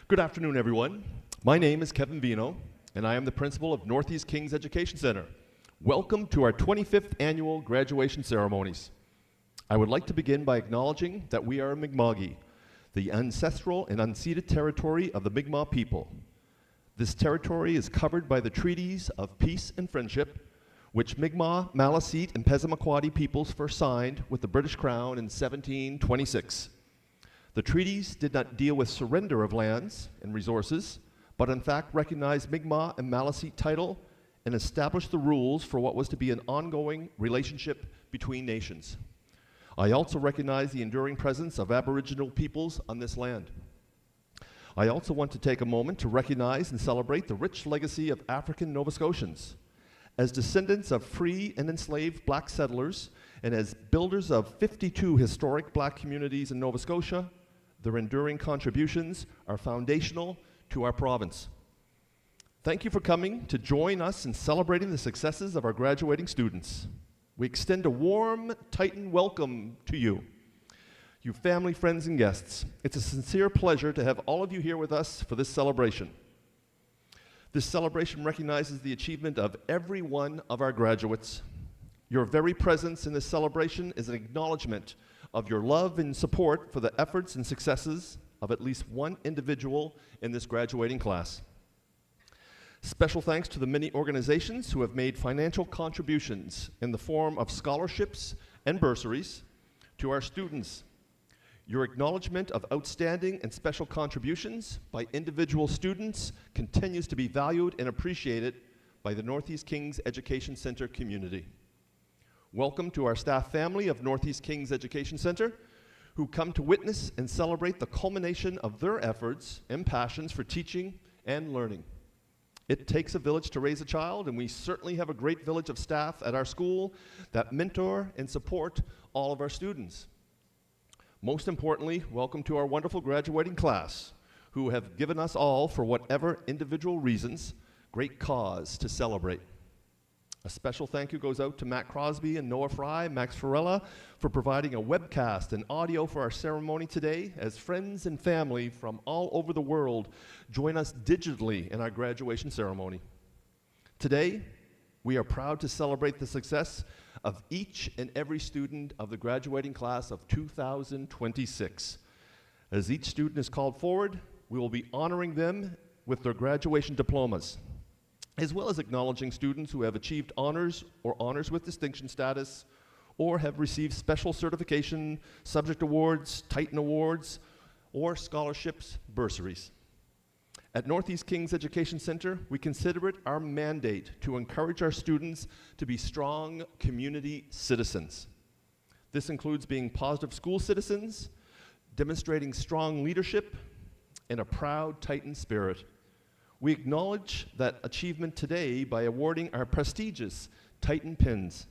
Good afternoon, everyone. My name is Kevin Vino, and I am the principal of Northeast Kings Education Center. Welcome to our 25th annual graduation ceremonies. I would like to begin by acknowledging that we are Mi'kma'ki, the ancestral and unceded territory of the Mi'kmaq people. This territory is covered by the treaties of peace and friendship, which Mi'kmaq, Maliseet, and Passamaquoddy peoples first signed with the British Crown in 1726. The treaties did not deal with surrender of lands and resources, but in fact recognized Mi'kmaq and Maliseet title and established the rules for what was to be an ongoing relationship between nations. I also recognize the enduring presence of Aboriginal peoples on this land. I also want to take a moment to recognize and celebrate the rich legacy of African Nova Scotians. As descendants of free and enslaved black settlers, and as builders of 52 historic black communities in Nova Scotia, their enduring contributions are foundational to our province. Thank you for coming to join us in celebrating the successes of our graduating students. We extend a warm Titan welcome to you. you family, friends, and guests. It's a sincere pleasure to have all of you here with us for this celebration. This celebration recognizes the achievement of every one of our graduates. Your very presence in this celebration is an acknowledgement of your love and support for the efforts and successes of at least one individual in this graduating class. Special thanks to the many organizations who have made financial contributions in the form of scholarships and bursaries to our students. Your acknowledgement of outstanding and special contributions by individual students continues to be valued and appreciated by the Northeast Kings Education Center community. Welcome to our staff family of Northeast Kings Education Center, who come to witness and celebrate the culmination of their efforts and passions for teaching and learning. It takes a village to raise a child, and we certainly have a great village of staff at our school that mentor and support all of our students. Most importantly, welcome to our wonderful graduating class, who have given us all, for whatever individual reasons, great cause to celebrate. A special thank you goes out to Matt Crosby and Noah Fry, Max Farella, for providing a webcast and audio for our ceremony today, as friends and family from all over the world join us digitally in our graduation ceremony. Today, we are proud to celebrate the success of each and every student of the graduating class of 2026. As each student is called forward, we will be honoring them with their graduation diplomas, as well as acknowledging students who have achieved honors or honors with distinction status, or have received special certification, subject awards, Titan awards, or scholarships, bursaries. At Northeast Kings Education Center, we consider it our mandate to encourage our students to be strong community citizens. This includes being positive school citizens, demonstrating strong leadership, and a proud Titan spirit. We acknowledge that achievement today by awarding our prestigious Titan pins.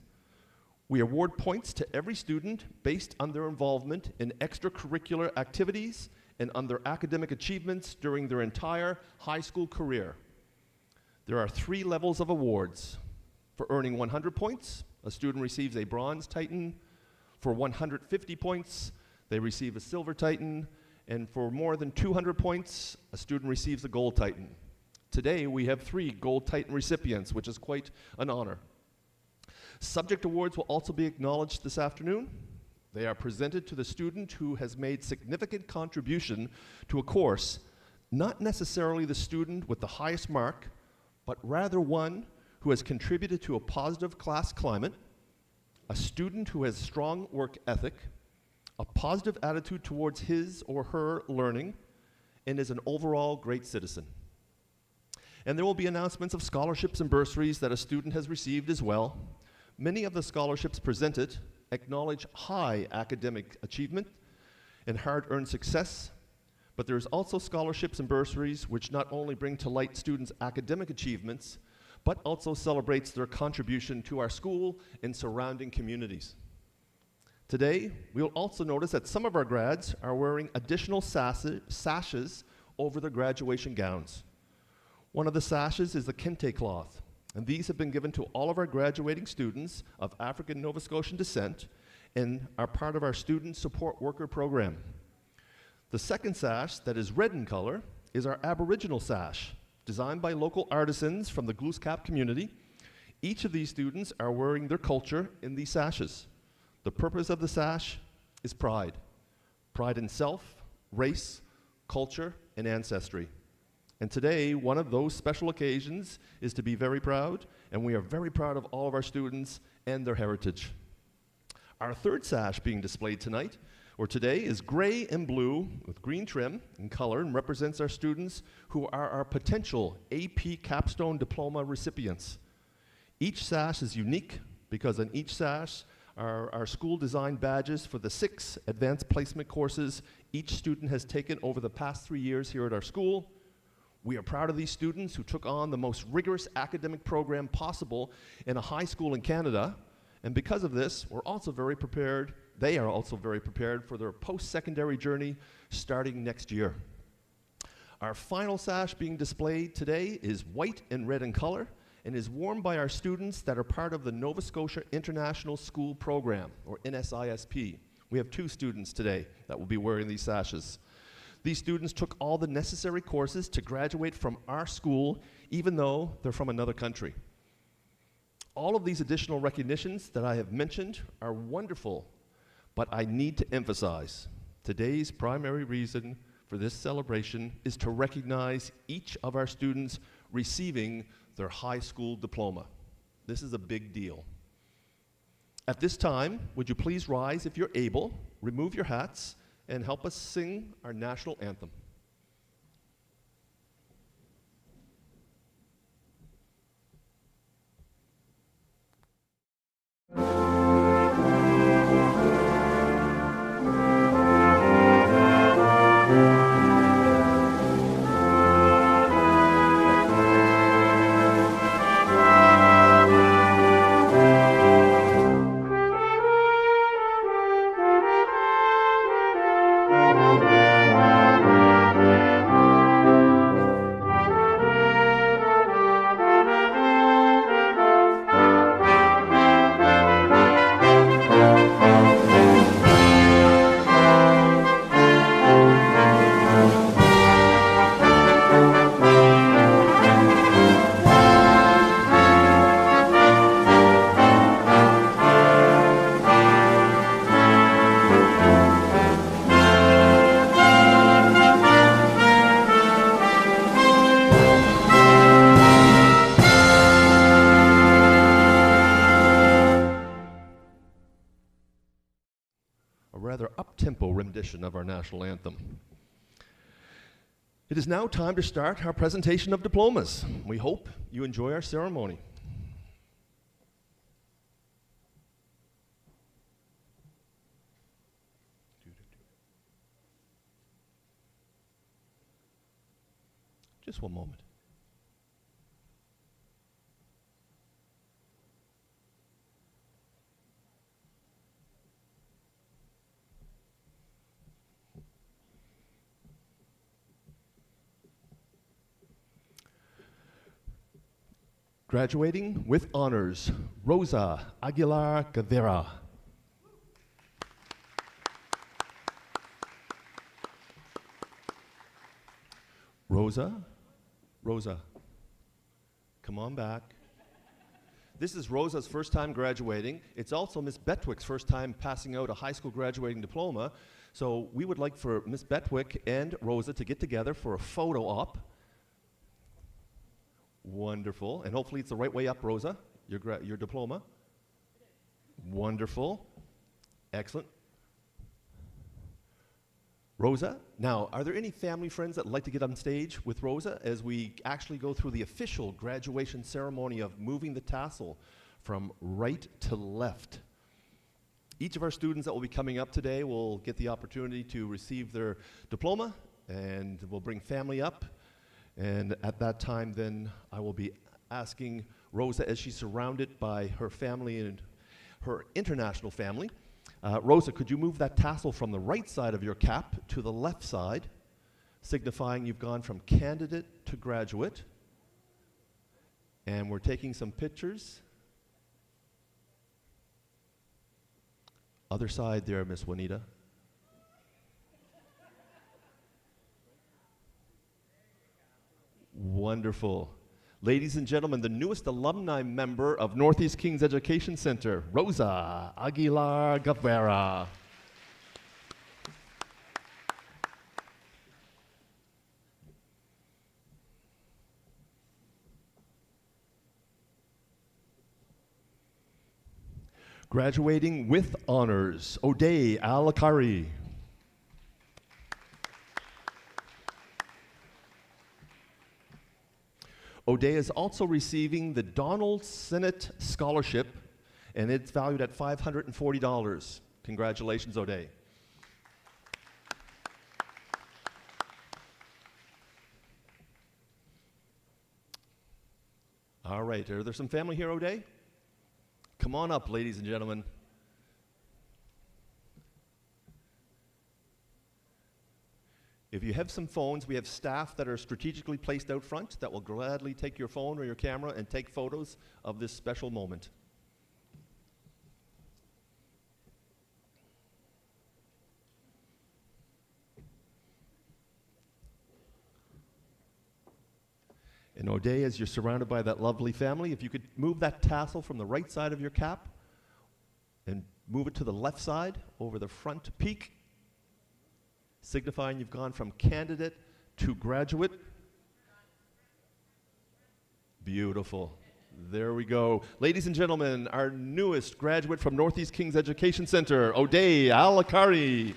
We award points to every student based on their involvement in extracurricular activities and on their academic achievements during their entire high school career. There are 3 levels of awards. For earning 100 points, a student receives a bronze Titan. For 150 points, they receive a silver Titan. And for more than 200 points, a student receives a gold Titan. Today, we have 3 Gold Titan recipients, which is quite an honor. Subject awards will also be acknowledged this afternoon. They are presented to the student who has made significant contribution to a course, not necessarily the student with the highest mark, but rather one who has contributed to a positive class climate, a student who has strong work ethic, a positive attitude towards his or her learning, and is an overall great citizen. And there will be announcements of scholarships and bursaries that a student has received as well. Many of the scholarships presented acknowledge high academic achievement and hard-earned success, but there's also scholarships and bursaries which not only bring to light students' academic achievements, but also celebrates their contribution to our school and surrounding communities. Today, we'll also notice that some of our grads are wearing additional sashes over their graduation gowns. One of the sashes is the kente cloth, and these have been given to all of our graduating students of African Nova Scotian descent and are part of our Student Support Worker program. The second sash, that is red in color, is our Aboriginal sash, designed by local artisans from the Glooscap community. Each of these students are wearing their culture in these sashes. The purpose of the sash is pride. Pride in self, race, culture, and ancestry. And today, one of those special occasions is to be very proud, and we are very proud of all of our students and their heritage. Our third sash being displayed tonight, or today, is gray and blue with green trim and color, and represents our students who are our potential AP Capstone Diploma recipients. Each sash is unique because on each sash are our school design badges for the 6 advanced placement courses each student has taken over the past 3 years here at our school. We are proud of these students who took on the most rigorous academic program possible in a high school in Canada, and because of this, we're also very prepared. They are also very prepared for their post-secondary journey starting next year. Our final sash being displayed today is white and red in color and is worn by our students that are part of the Nova Scotia International School Program, or NSISP, We have 2 students today that will be wearing these sashes. These students took all the necessary courses to graduate from our school, even though they're from another country. All of these additional recognitions that I have mentioned are wonderful, but I need to emphasize, today's primary reason for this celebration is to recognize each of our students receiving their high school diploma. This is a big deal. At this time, would you please rise if you're able, remove your hats, and help us sing our national anthem. Rather up-tempo rendition of our national anthem. It is now time to start our presentation of diplomas. We hope you enjoy our ceremony. Just one moment. Graduating with honors, Rosa Aguilar Guevara. Rosa, come on back. This is Rosa's first time graduating. It's also Miss Betwick's first time passing out a high school graduating diploma. So we would like for Miss Betwick and Rosa to get together for a photo op. Wonderful. And hopefully it's the right way up, Rosa, your diploma. Wonderful. Excellent. Rosa, now, are there any family friends that would like to get on stage with Rosa as we actually go through the official graduation ceremony of moving the tassel from right to left? Each of our students that will be coming up today will get the opportunity to receive their diploma, and we'll bring family up. And at that time, then, I will be asking Rosa, as she's surrounded by her family and her international family, Rosa, could you move that tassel from the right side of your cap to the left side, signifying you've gone from candidate to graduate. And we're taking some pictures. Other side there, Miss Juanita. Wonderful. Ladies and gentlemen, the newest alumni member of Northeast Kings Education Center, Rosa Aguilar Guevara. Graduating with honors, O'Day Alakari. O'Day is also receiving the Donald Sinnott Scholarship, and it's valued at $540. Congratulations, O'Day. All right, are there some family here, O'Day? Come on up, ladies and gentlemen. If you have some phones, we have staff that are strategically placed out front that will gladly take your phone or your camera and take photos of this special moment. And O'Day, as you're surrounded by that lovely family, if you could move that tassel from the right side of your cap and move it to the left side over the front peak, signifying you've gone from candidate to graduate. Beautiful. There we go. Ladies and gentlemen, our newest graduate from Northeast Kings Education Center, O'Day Alakari.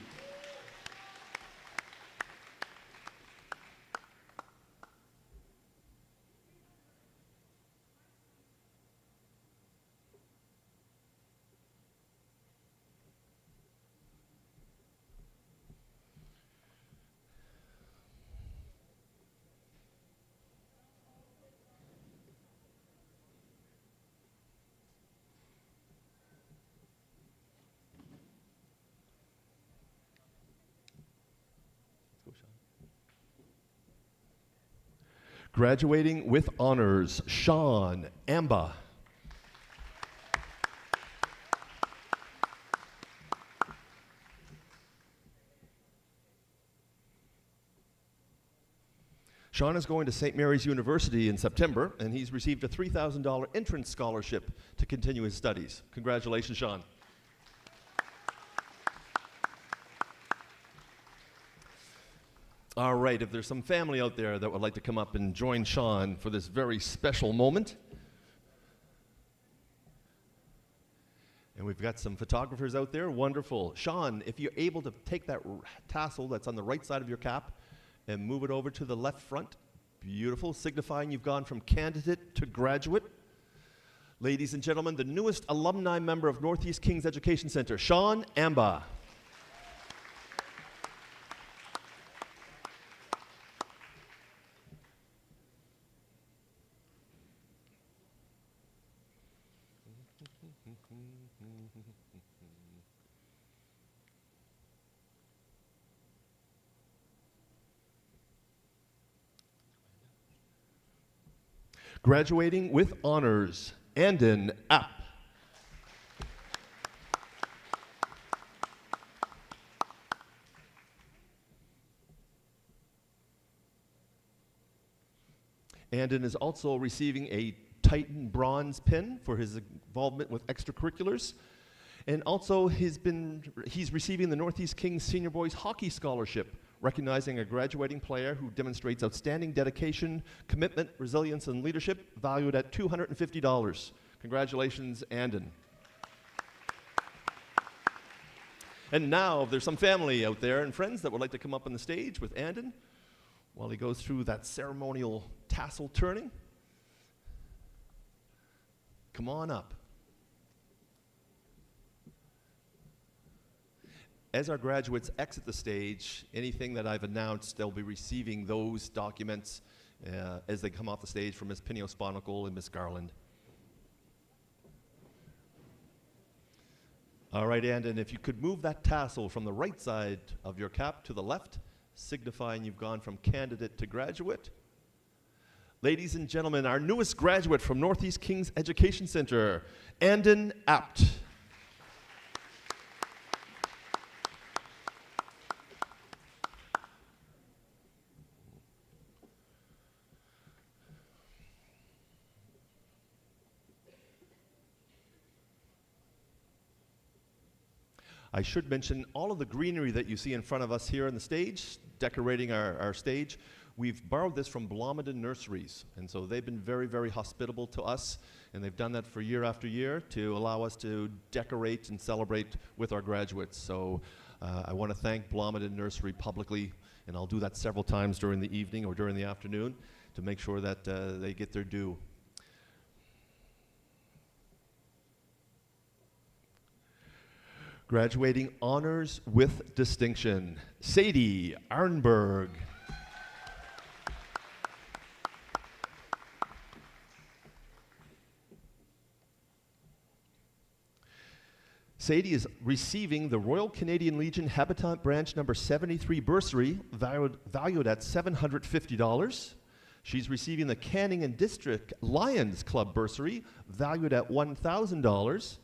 Graduating with honors, Sean Amba. Sean is going to St. Mary's University in September, and he's received a $3,000 entrance scholarship to continue his studies. Congratulations, Sean. All right, if there's some family out there that would like to come up and join Sean for this very special moment. And we've got some photographers out there. Wonderful. Sean, if you're able to take that tassel that's on the right side of your cap and move it over to the left front. Beautiful, signifying you've gone from candidate to graduate. Ladies and gentlemen, the newest alumni member of Northeast Kings Education Center, Sean Amba. Graduating with honors, Andon App. Andon is also receiving a Titan bronze pin for his involvement with extracurriculars. And also he's receiving the Northeast Kings Senior Boys Hockey Scholarship, recognizing a graduating player who demonstrates outstanding dedication, commitment, resilience, and leadership, valued at $250. Congratulations, Andon. And now, if there's some family out there and friends that would like to come up on the stage with Andon while he goes through that ceremonial tassel turning, come on up. As our graduates exit the stage, anything that I've announced, they'll be receiving those documents as they come off the stage from Ms. Pinio-Sponicle and Ms. Garland. All right, Andon, if you could move that tassel from the right side of your cap to the left, signifying you've gone from candidate to graduate. Ladies and gentlemen, our newest graduate from Northeast Kings Education Center, Andon Apt. I should mention all of the greenery that you see in front of us here on the stage, decorating our stage. We've borrowed this from Blomidon Nurseries, and so they've been very, very hospitable to us, and they've done that for year after year to allow us to decorate and celebrate with our graduates. So I want to thank Blomidon Nursery publicly, and I'll do that several times during the evening or during the afternoon to make sure that they get their due. Graduating honors with distinction, Sadie Arnberg. Sadie is receiving the Royal Canadian Legion Habitat Branch number 73 bursary, valued at $750. She's receiving the Canning and District Lions Club bursary, valued at $1,000.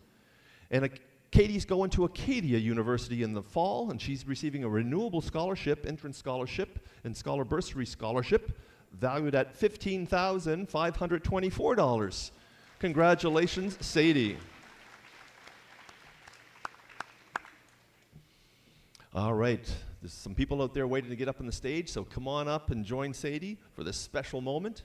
And Katie's going to Acadia University in the fall, and she's receiving a renewable scholarship, entrance scholarship, and scholar bursary scholarship, valued at $15,524. Congratulations, Sadie. All right, there's some people out there waiting to get up on the stage, so come on up and join Sadie for this special moment.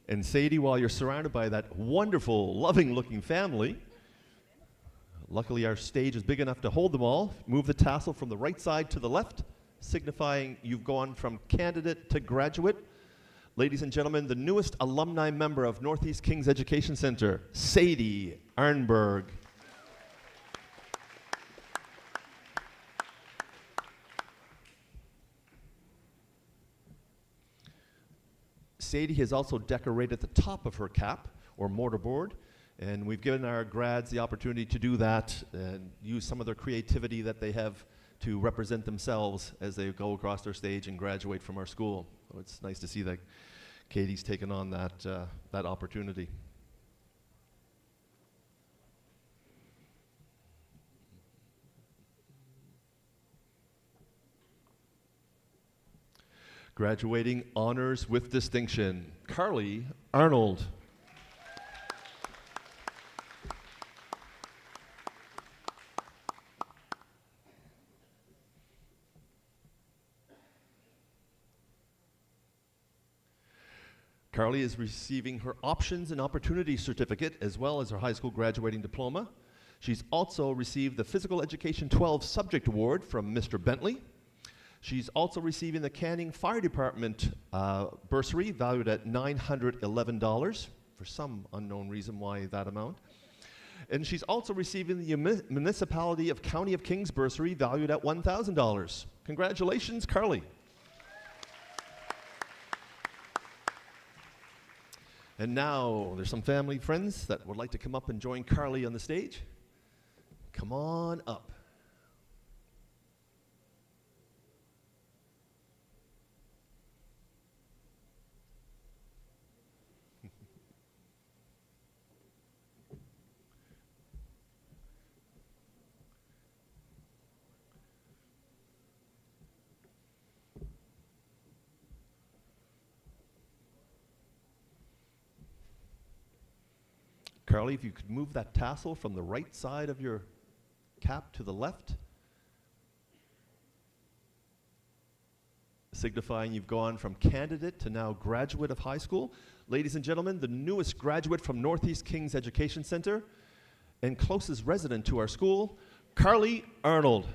And Sadie, while you're surrounded by that wonderful, loving-looking family, luckily our stage is big enough to hold them all. Move the tassel from the right side to the left, signifying you've gone from candidate to graduate. Ladies and gentlemen, the newest alumni member of Northeast Kings Education Center, Sadie Arnberg. Sadie has also decorated the top of her cap, or mortarboard, and we've given our grads the opportunity to do that and use some of their creativity that they have to represent themselves as they go across their stage and graduate from our school. So it's nice to see that Katie's taken on that opportunity. Graduating honors with distinction, Carly Arnold. Carly is receiving her Options and Opportunities Certificate as well as her high school graduating diploma. She's also received the Physical Education 12 Subject Award from Mr. Bentley. She's also receiving the Canning Fire Department bursary valued at $911 for some unknown reason why that amount. And she's also receiving the Municipality of County of Kings bursary valued at $1,000. Congratulations, Carly. And now there's some family friends that would like to come up and join Carly on the stage. Come on up. Carly, if you could move that tassel from the right side of your cap to the left, signifying you've gone from candidate to now graduate of high school. Ladies and gentlemen, the newest graduate from Northeast Kings Education Center and closest resident to our school, Carly Arnold.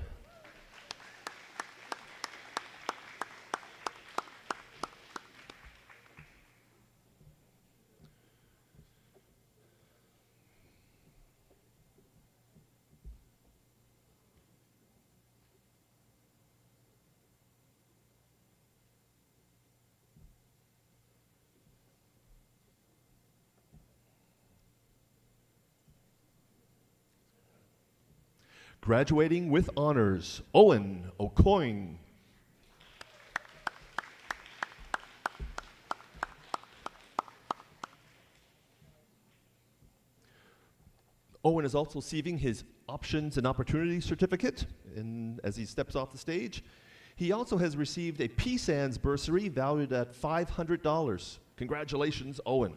Graduating with honors, Owen O'Coin. Owen is also receiving his Options and Opportunities Certificate as he steps off the stage. He also has received a PSANS bursary valued at $500. Congratulations, Owen.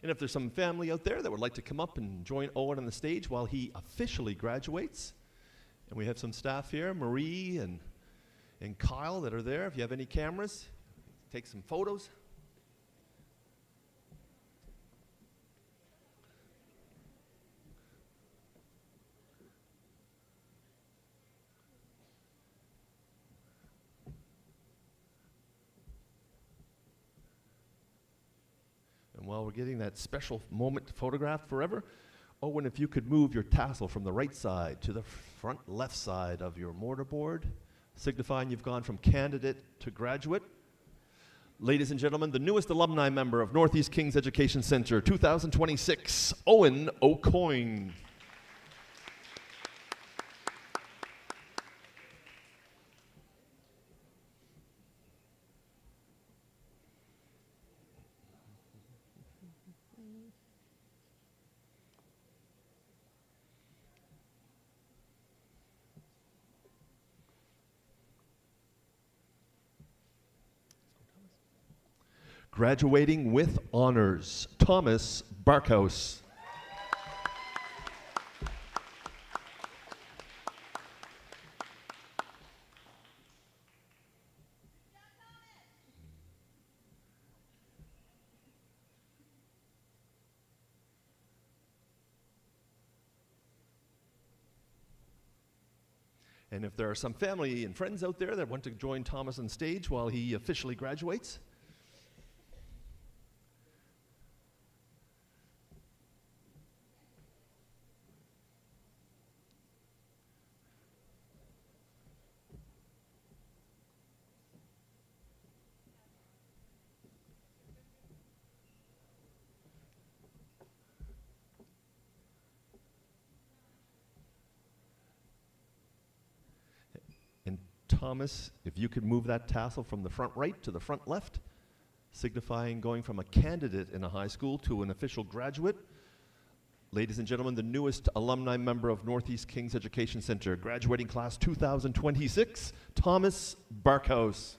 And if there's some family out there that would like to come up and join Owen on the stage while he officially graduates, and we have some staff here, Marie and Kyle that are there. If you have any cameras, take some photos. And while we're getting that special moment photographed forever, Owen, if you could move your tassel from the right side to the front left side of your mortarboard, signifying you've gone from candidate to graduate. Ladies and gentlemen, the newest alumni member of Northeast Kings Education Center 2026, Owen O'Coin. Graduating with honors, Thomas Barkhouse. And if there are some family and friends out there that want to join Thomas on stage while he officially graduates, and Thomas, if you could move that tassel from the front right to the front left, signifying going from a candidate in a high school to an official graduate. Ladies and gentlemen, the newest alumni member of Northeast Kings Education Center, graduating class 2026, Thomas Barkhouse.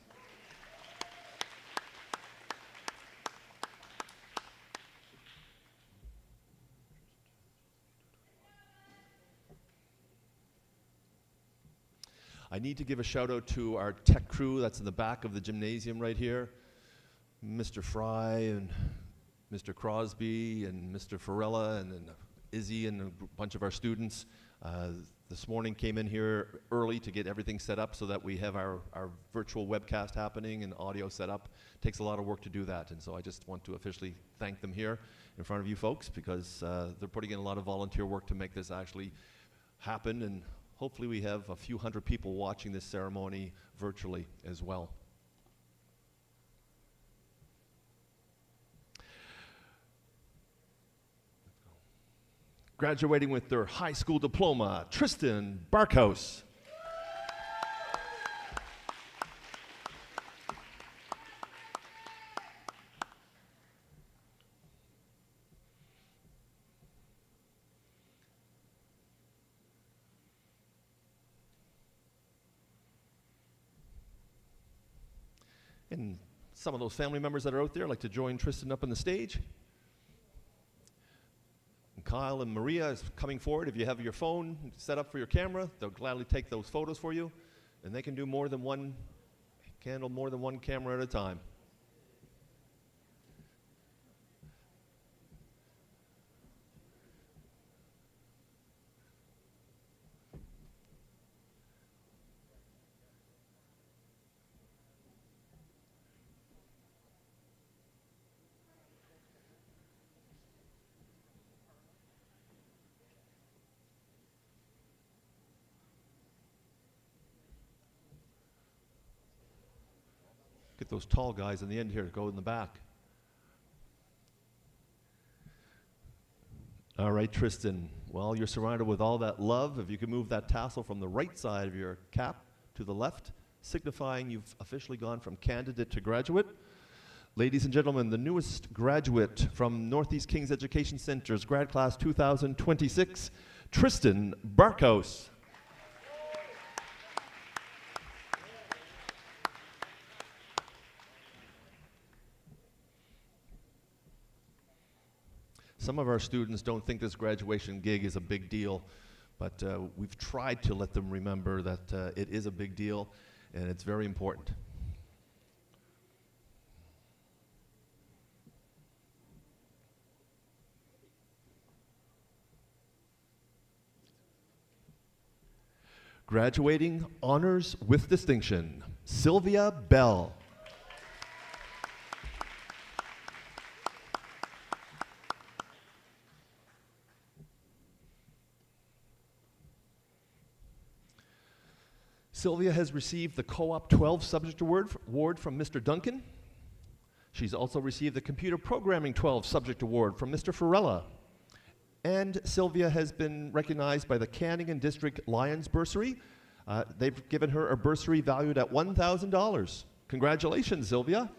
I need to give a shout out to our tech crew that's in the back of the gymnasium right here. Mr. Fry and Mr. Crosby and Mr. Farella and Izzy and a bunch of our students. This morning came in here early to get everything set up so that we have our virtual webcast happening and audio set up. It takes a lot of work to do that, and so I just want to officially thank them here in front of you folks because they're putting in a lot of volunteer work to make this actually happen, and hopefully we have a few hundred people watching this ceremony virtually as well. Graduating with their high school diploma, Tristan Barkhouse. And some of those family members that are out there like to join Tristan up on the stage. And Kyle and Maria is coming forward. If you have your phone set up for your camera, they'll gladly take those photos for you. And they can do more than one candle, more than one camera at a time. Get those tall guys in the end here to go in the back. All right, Tristan. Well, you're surrounded with all that love. If you could move that tassel from the right side of your cap to the left, signifying you've officially gone from candidate to graduate. Ladies and gentlemen, the newest graduate from Northeast Kings Education Center's grad class 2026, Tristan Barkhouse. Some of our students don't think this graduation gig is a big deal, but we've tried to let them remember that it is a big deal and it's very important. Graduating honors with distinction, Sylvia Bell. Sylvia has received the Co-op 12 Subject Award from Mr. Duncan. She's also received the Computer Programming 12 Subject Award from Mr. Farella. And Sylvia has been recognized by the Canning District Lions Bursary. They've given her a bursary valued at $1,000. Congratulations, Sylvia.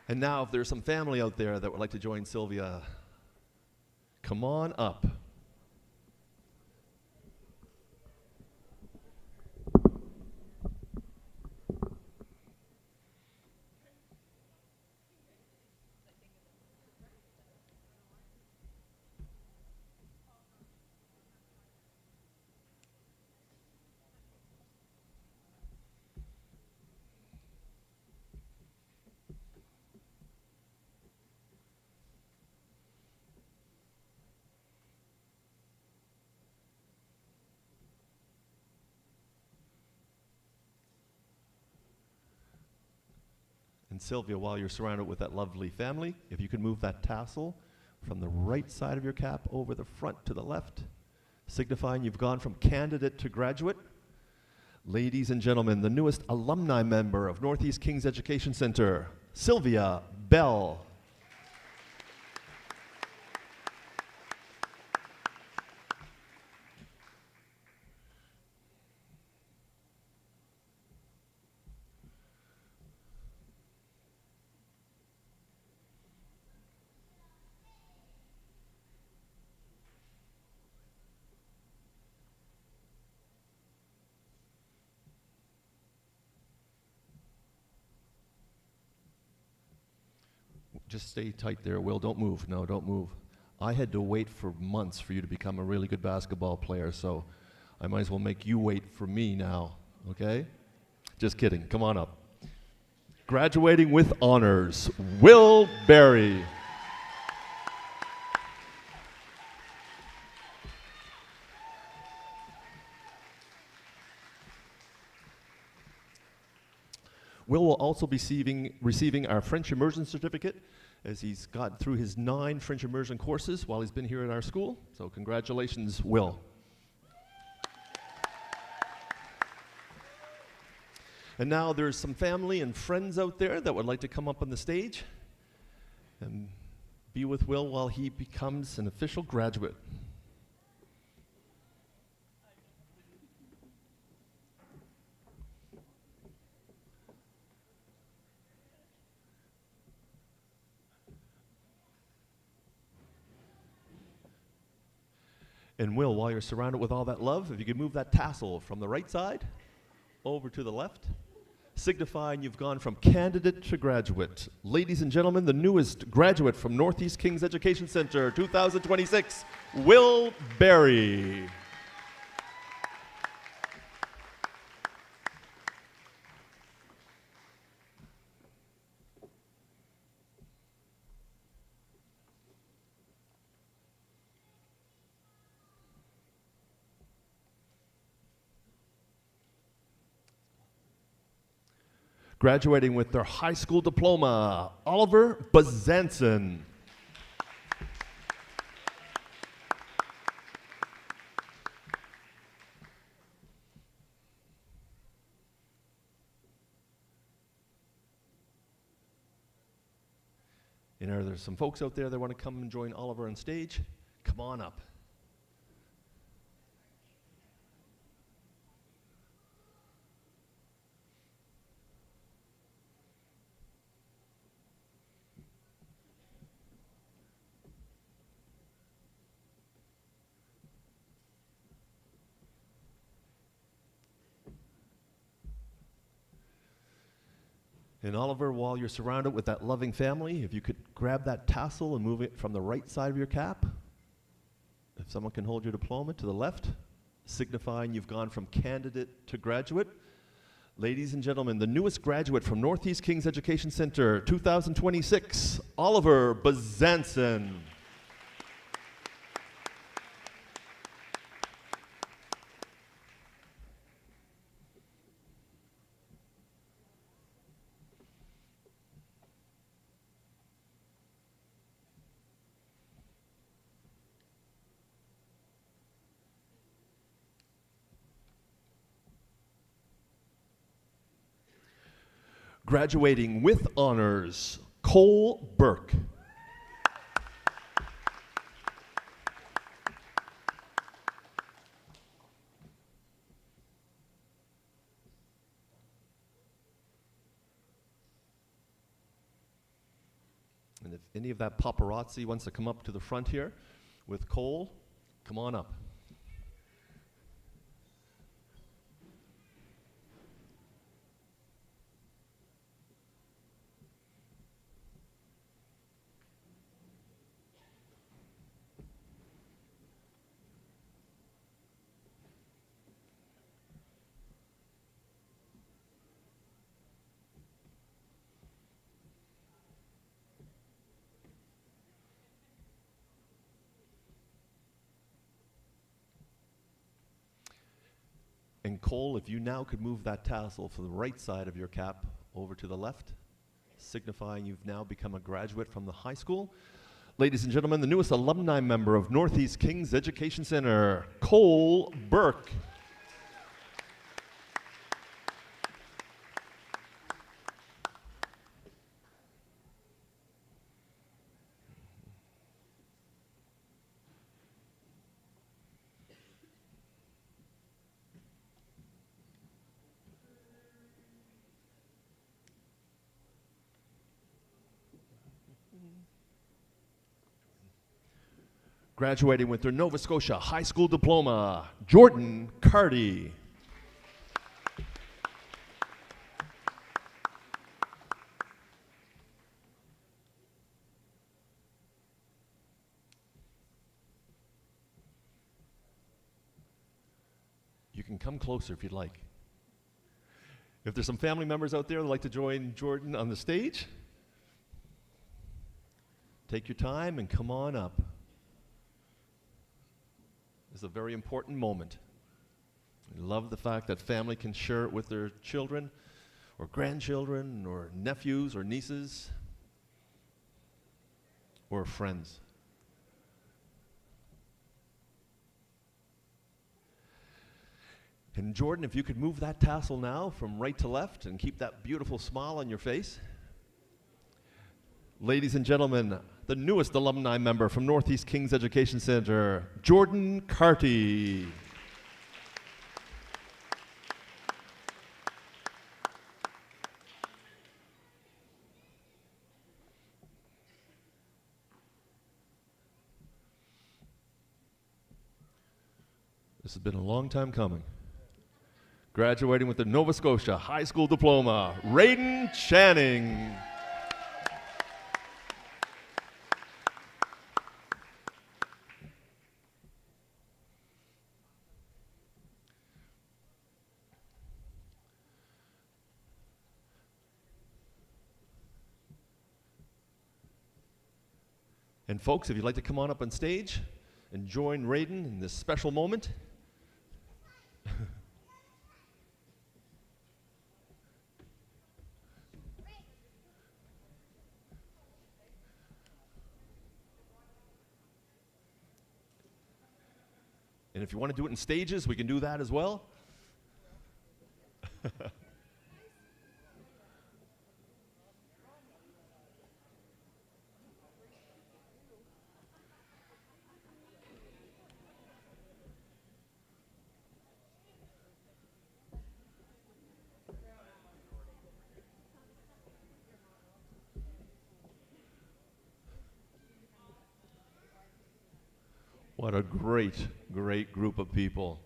And now, if there's some family out there that would like to join Sylvia, come on up. And Sylvia, while you're surrounded with that lovely family, if you could move that tassel from the right side of your cap over the front to the left, signifying you've gone from candidate to graduate. Ladies and gentlemen, the newest alumni member of Northeast Kings Education Center, Sylvia Bell. Just stay tight there, Will. Don't move. No, don't move. I had to wait for months for you to become a really good basketball player, so I might as well make you wait for me now, okay? Just kidding. Come on up. Graduating with honors, Will Berry. Will also be receiving our French immersion certificate as he's got through his 9 French immersion courses while he's been here at our school. So congratulations, Will. And now there's some family and friends out there that would like to come up on the stage and be with Will while he becomes an official graduate. And Will, while you're surrounded with all that love, if you could move that tassel from the right side over to the left, signifying you've gone from candidate to graduate. Ladies and gentlemen, the newest graduate from Northeast Kings Education Center 2026, Will Berry. Graduating with their high school diploma, Oliver Bazanson. And are there some folks out there that want to come and join Oliver on stage? Come on up. And Oliver, while you're surrounded with that loving family, if you could grab that tassel and move it from the right side of your cap. If someone can hold your diploma to the left, signifying you've gone from candidate to graduate. Ladies and gentlemen, the newest graduate from Northeast Kings Education Center 2026, Oliver Bazanson. Graduating with honors, Cole Burke. And if any of that paparazzi wants to come up to the front here with Cole, come on up. And Cole, if you now could move that tassel from the right side of your cap over to the left, signifying you've now become a graduate from the high school. Ladies and gentlemen, the newest alumni member of Northeast Kings Education Center, Cole Burke. Graduating with their Nova Scotia High School Diploma, Jordan Carty. You can come closer if you'd like. If there's some family members out there that'd like to join Jordan on the stage, take your time and come on up. It's a very important moment. I love the fact that family can share it with their children or grandchildren or nephews or nieces or friends. And Jordan, if you could move that tassel now from right to left and keep that beautiful smile on your face. Ladies and gentlemen, the newest alumni member from Northeast Kings Education Center, Jordan Carty. This has been a long time coming. Graduating with the Nova Scotia High School Diploma, Raiden Channing. And folks, if you'd like to come on up on stage and join Raiden in this special moment. And if you want to do it in stages, we can do that as well. What a great, great group of people.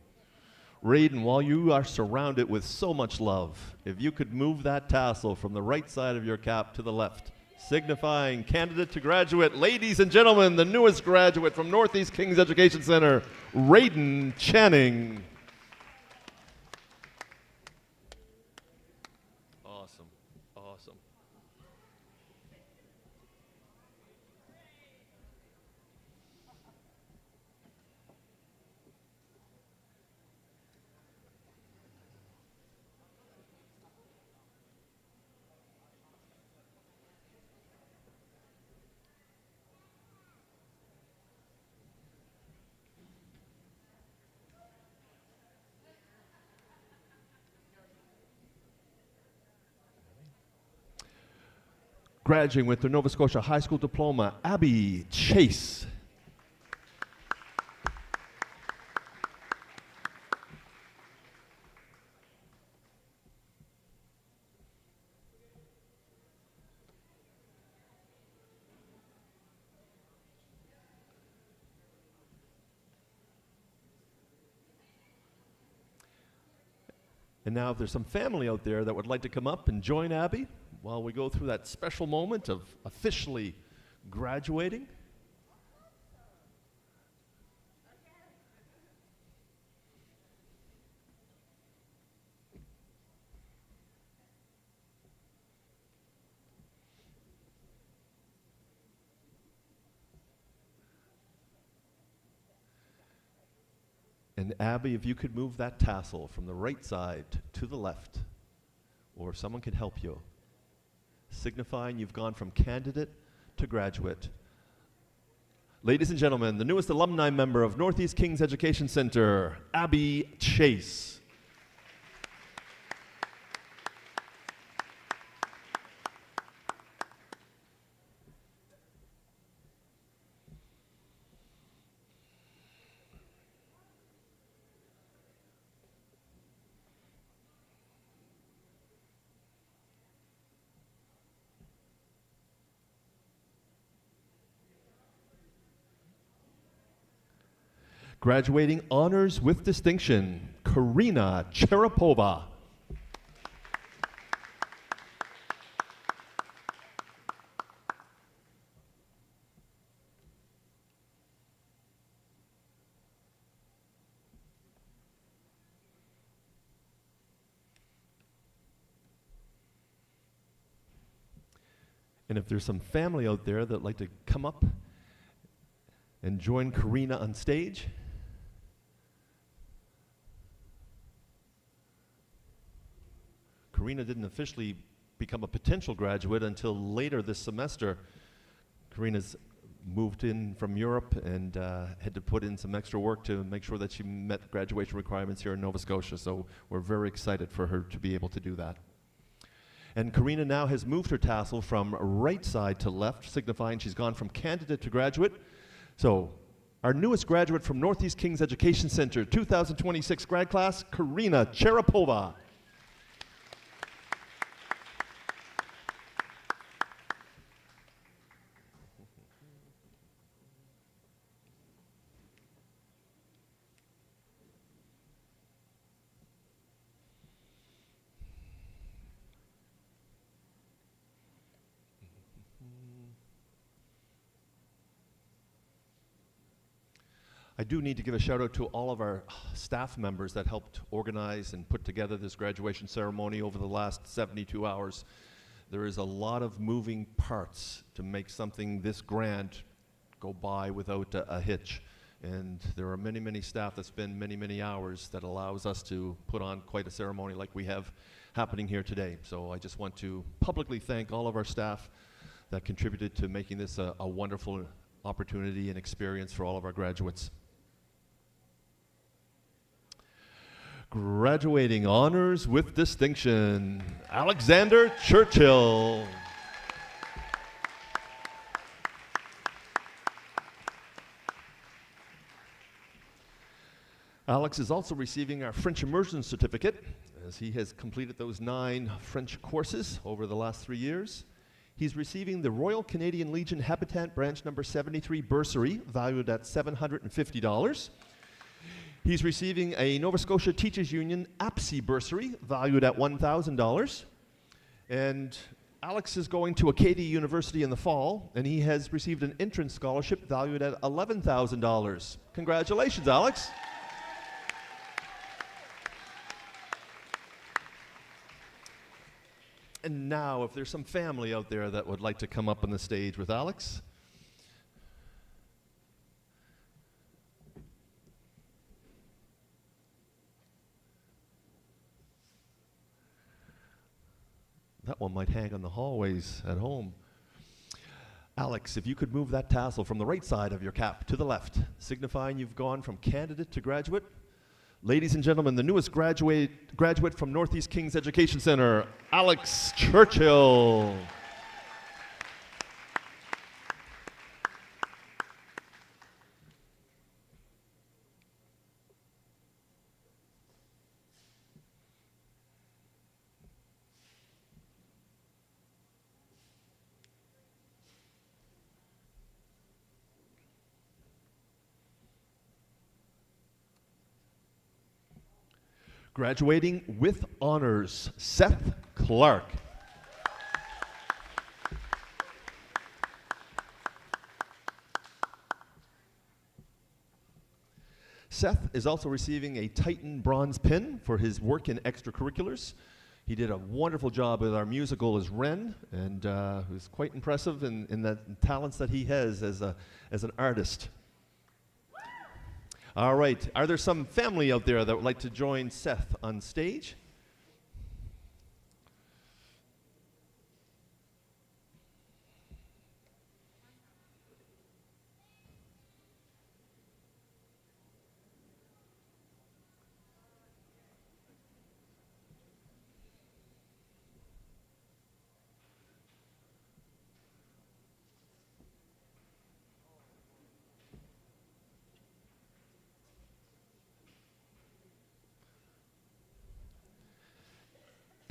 Raiden, while you are surrounded with so much love, if you could move that tassel from the right side of your cap to the left, signifying candidate to graduate. Ladies and gentlemen, the newest graduate from Northeast Kings Education Center, Raiden Channing. Awesome, awesome. graduating with their Nova Scotia High School Diploma, Abby Chase. And now if there's some family out there that would like to come up and join Abby while we go through that special moment of officially graduating. And Abby, if you could move that tassel from the right side to the left, or if someone could help you, signifying you've gone from candidate to graduate. Ladies and gentlemen, the newest alumni member of Northeast Kings Education Center, Abby Chase. Graduating honors with distinction, Karina Cherapova. And if there's some family out there that'd like to come up and join Karina on stage. Karina didn't officially become a potential graduate until later this semester. Karina's moved in from Europe and had to put in some extra work to make sure that she met graduation requirements here in Nova Scotia, so we're very excited for her to be able to do that. And Karina now has moved her tassel from right side to left, signifying she's gone from candidate to graduate. So, our newest graduate from Northeast Kings Education Center, 2026 grad class, Karina Cherapova. I do need to give a shout out to all of our staff members that helped organize and put together this graduation ceremony over the last 72 hours. There is a lot of moving parts to make something this grand go by without a hitch. And there are many, many staff that spend many, many hours that allows us to put on quite a ceremony like we have happening here today. So I just want to publicly thank all of our staff that contributed to making this a wonderful opportunity and experience for all of our graduates. Graduating honors with distinction, Alexander Churchill. Alex is also receiving our French immersion certificate, as he has completed those 9 French courses over the last 3 years. He's receiving the Royal Canadian Legion Habitant Branch number 73 bursary, valued at $750. He's receiving a Nova Scotia Teachers Union APSI bursary, valued at $1,000. And Alex is going to Acadia University in the fall, and he has received an entrance scholarship valued at $11,000. Congratulations, Alex. And now, if there's some family out there that would like to come up on the stage with Alex. That one might hang on the hallways at home. Alex, if you could move that tassel from the right side of your cap to the left, signifying you've gone from candidate to graduate. Ladies and gentlemen, the newest graduate from Northeast Kings Education Center, Alex Churchill. Graduating with honors, Seth Clark. Seth is also receiving a Titan bronze pin for his work in extracurriculars. He did a wonderful job with our musical as Ren, and it was quite impressive in the talents that he has as an artist. All right, are there some family out there that would like to join Seth on stage?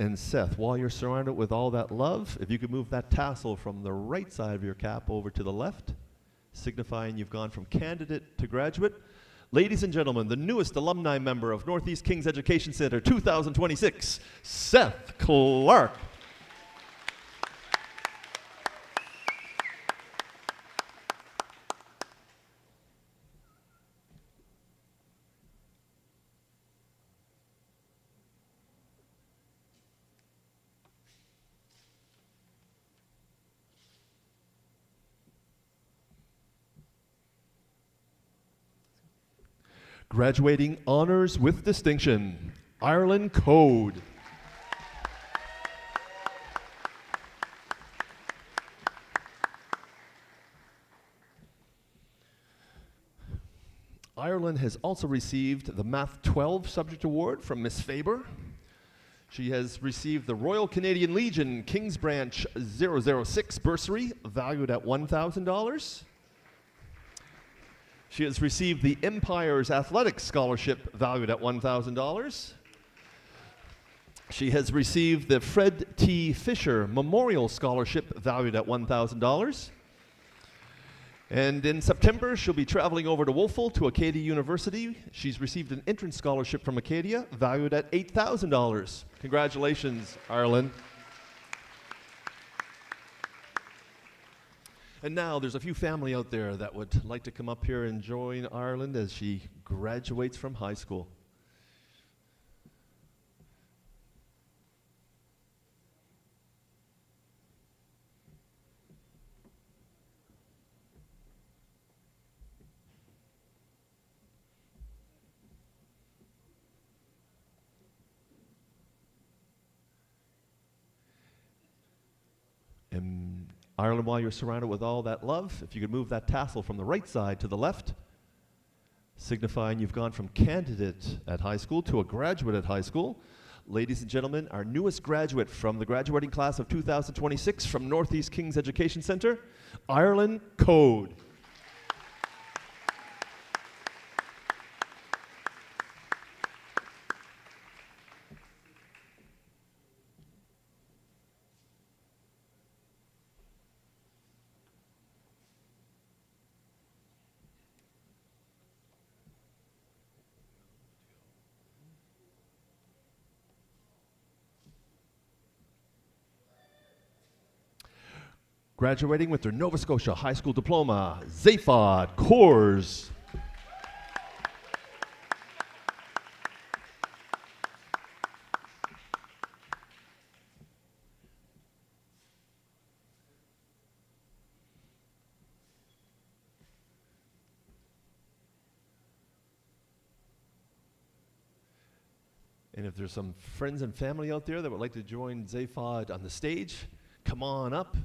And Seth, while you're surrounded with all that love, if you could move that tassel from the right side of your cap over to the left, signifying you've gone from candidate to graduate. Ladies and gentlemen, the newest alumni member of Northeast Kings Education Center 2026, Seth Clark. Graduating honors with distinction, Ireland Code. Ireland has also received the Math 12 Subject Award from Miss Faber. She has received the Royal Canadian Legion King's Branch 006 bursary, valued at $1,000. She has received the Empire's Athletics Scholarship, valued at $1,000. She has received the Fred T. Fisher Memorial Scholarship, valued at $1,000. And in September, she'll be traveling over to Wolfville to Acadia University. She's received an entrance scholarship from Acadia, valued at $8,000. Congratulations, Ireland. And now there's a few family out there that would like to come up here and join Ireland as she graduates from high school. And Ireland, while you're surrounded with all that love, if you could move that tassel from the right side to the left, signifying you've gone from candidate at high school to a graduate at high school. Ladies and gentlemen, our newest graduate from the graduating class of 2026 from Northeast Kings Education Center, Ireland Code. Graduating with their Nova Scotia High School Diploma, Zaphod Coors. And if there's some friends and family out there that would like to join Zaphod on the stage, come on up.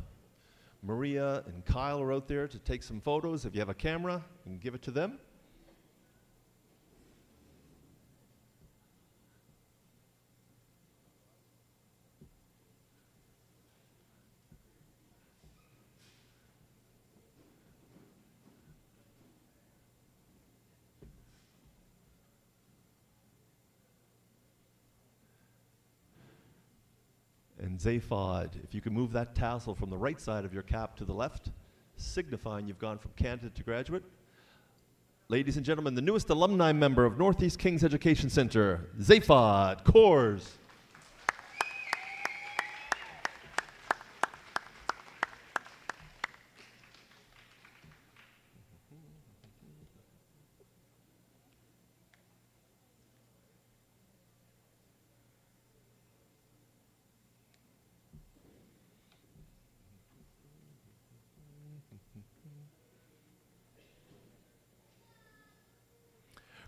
Maria and Kyle are out there to take some photos. If you have a camera, you can give it to them. And Zaphod, if you can move that tassel from the right side of your cap to the left, signifying you've gone from candidate to graduate. Ladies and gentlemen, the newest alumni member of Northeast Kings Education Center, Zaphod Kors.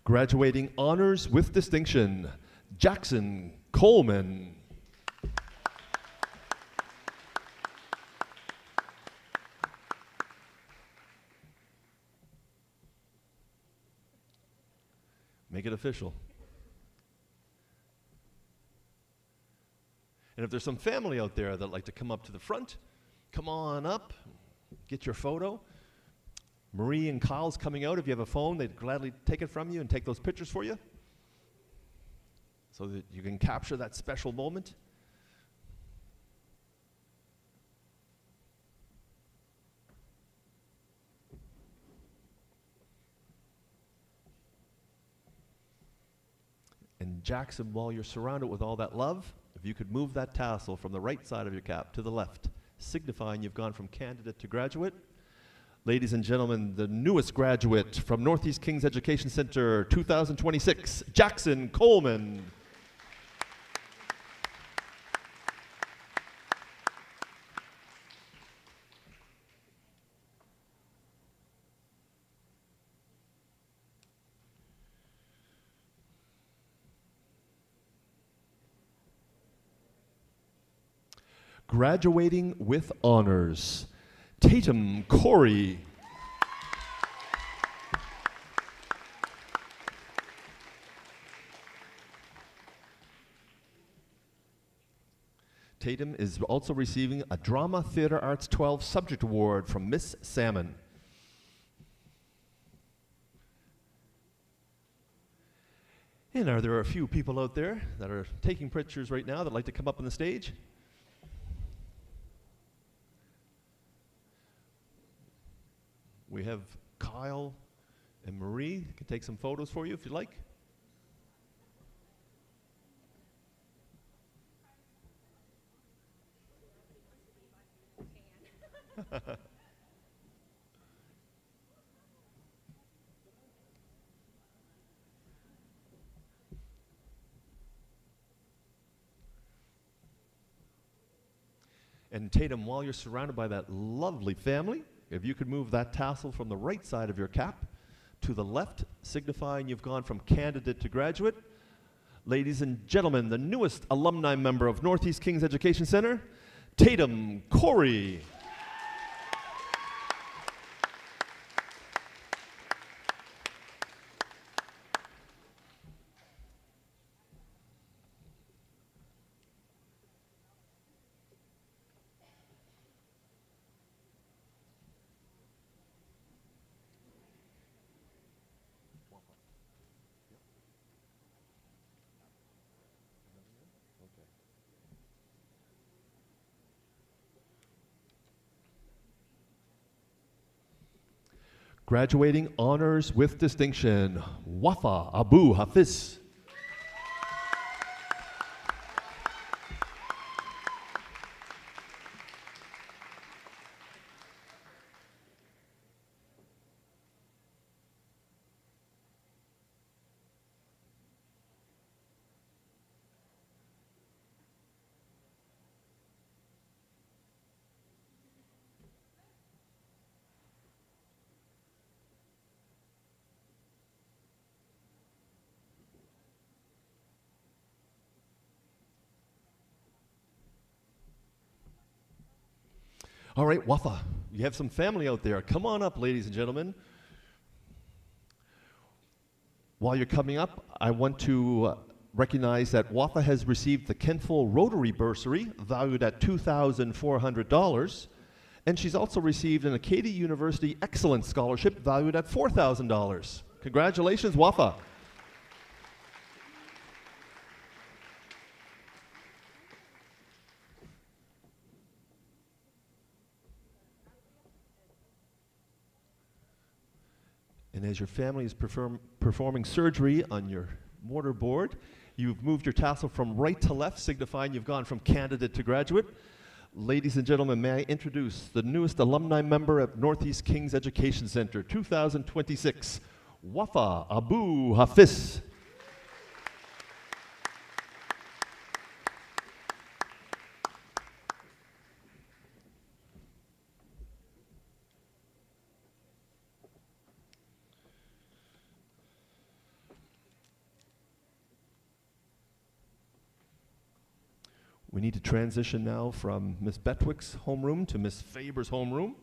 Graduating honors with distinction, Jackson Coleman. Make it official. And if there's some family out there that'd like to come up to the front, come on up, get your photo. Marie and Kyle's coming out. If you have a phone, they'd gladly take it from you and take those pictures for you so that you can capture that special moment. And Jackson, while you're surrounded with all that love, if you could move that tassel from the right side of your cap to the left, signifying you've gone from candidate to graduate. Ladies and gentlemen, the newest graduate from Northeast Kings Education Center 2026, Jackson Coleman. Graduating with honors, Tatum Corey. Tatum is also receiving a Drama Theater Arts 12 Subject Award from Miss Salmon. And are there a few people out there that are taking pictures right now that like to come up on the stage? We have Kyle and Marie. They can take some photos for you if you'd like. And Tatum, while you're surrounded by that lovely family, if you could move that tassel from the right side of your cap to the left, signifying you've gone from candidate to graduate. Ladies and gentlemen, the newest alumni member of Northeast Kings Education Center, Tatum Corey. Graduating honors with distinction, Wafa Abu Hafiz. All right, Wafa, you have some family out there. Come on up, ladies and gentlemen. While you're coming up, I want to recognize that Wafa has received the Kentville Rotary Bursary, valued at $2,400, and she's also received an Acadia University Excellence Scholarship, valued at $4,000. Congratulations, Wafa. And as your family is performing surgery on your mortar board, you've moved your tassel from right to left, signifying you've gone from candidate to graduate. Ladies and gentlemen, may I introduce the newest alumni member at Northeast Kings Education Center, 2026, Wafa Abu Hafiz. We need to transition now from Ms. Betwick's homeroom to Ms. Faber's homeroom.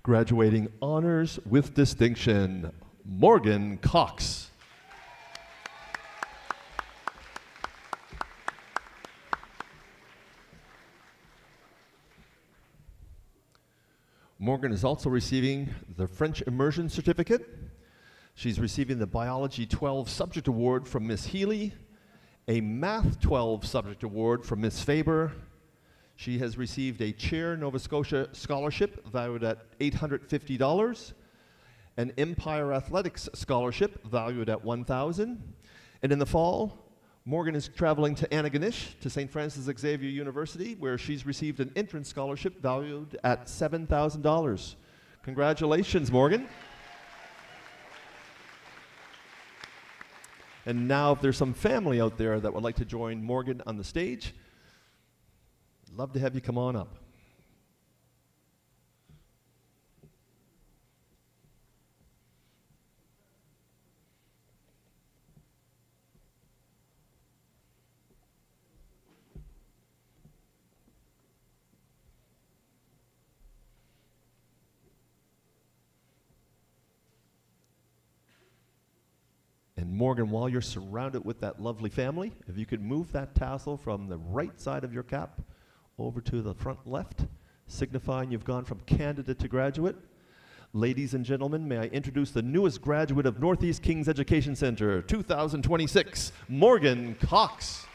Graduating honors with distinction, Morgan Cox. Morgan is also receiving the French Immersion Certificate. She's receiving the Biology 12 Subject Award from Miss Healy, a Math 12 Subject Award from Miss Faber. She has received a Chair Nova Scotia Scholarship valued at $850, an Empire Athletics Scholarship valued at $1,000, and in the fall, Morgan is traveling to Antigonish to St. Francis Xavier University, where she's received an entrance scholarship valued at $7,000. Congratulations, Morgan. And now, if there's some family out there that would like to join Morgan on the stage, love to have you come on up. And Morgan, while you're surrounded with that lovely family, if you could move that tassel from the right side of your cap over to the front left, signifying you've gone from candidate to graduate. Ladies and gentlemen, may I introduce the newest graduate of Northeast Kings Education Center, 2026, Morgan Cox.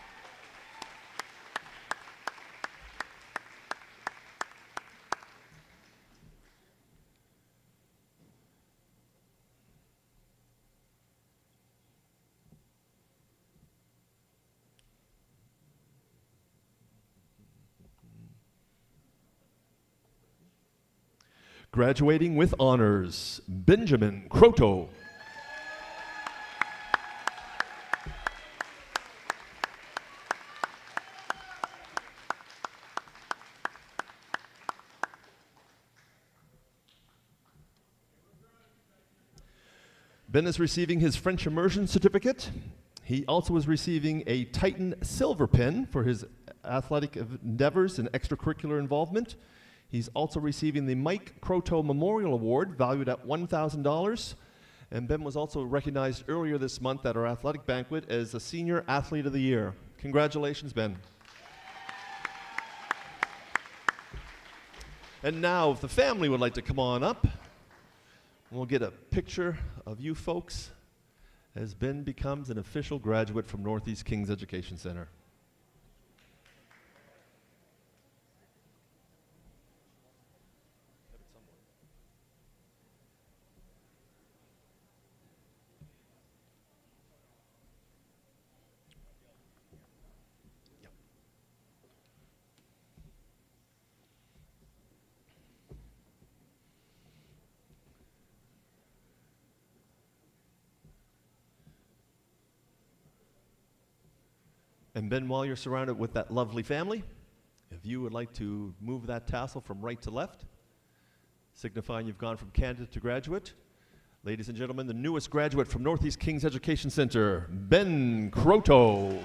Graduating with honors, Benjamin Croto. Ben is receiving his French Immersion Certificate. He also is receiving a Titan Silver Pin for his athletic endeavors and extracurricular involvement. He's also receiving the Mike Croto Memorial Award, valued at $1,000. And Ben was also recognized earlier this month at our athletic banquet as the Senior Athlete of the Year. Congratulations, Ben. And now, if the family would like to come on up, we'll get a picture of you folks as Ben becomes an official graduate from Northeast Kings Education Center. And Ben, while you're surrounded with that lovely family, if you would like to move that tassel from right to left, signifying you've gone from candidate to graduate. Ladies and gentlemen, the newest graduate from Northeast Kings Education Center, Ben Croto.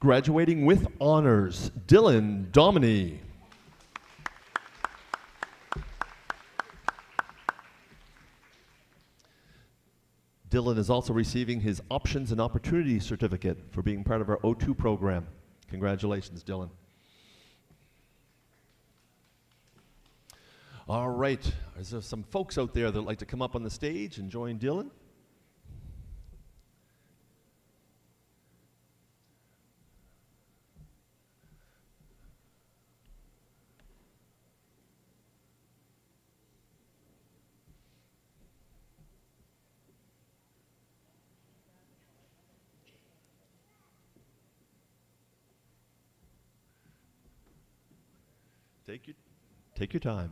Graduating with honors, Dylan Dominy. Dylan is also receiving his Options and Opportunities Certificate for being part of our O2 program. Congratulations, Dylan. All right, is there some folks out there that would like to come up on the stage and join Dylan? Take your time.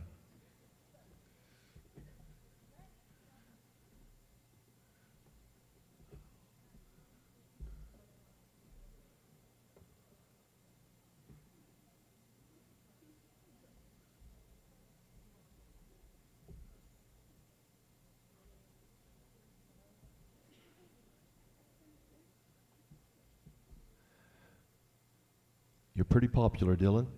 You're pretty popular, Dylan.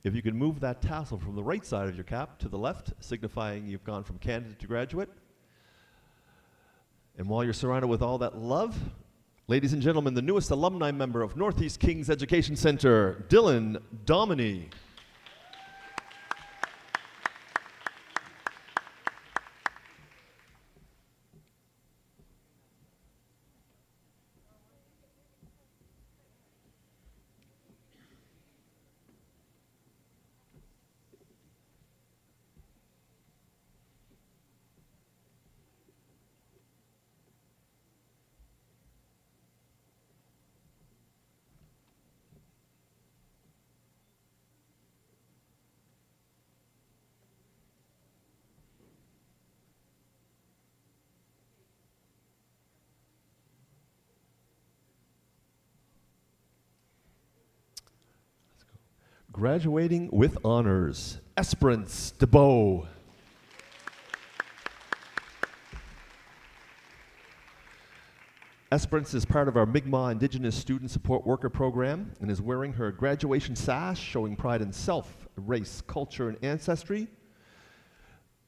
If you can move that tassel from the right side of your cap to the left, signifying you've gone from candidate to graduate. And while you're surrounded with all that love, ladies and gentlemen, the newest alumni member of Northeast Kings Education Center, Dylan Dominy. Graduating with honors, Esperance DeBow. Esperance is part of our Mi'kmaq Indigenous Student Support Worker Program and is wearing her graduation sash showing pride in self, race, culture, and ancestry.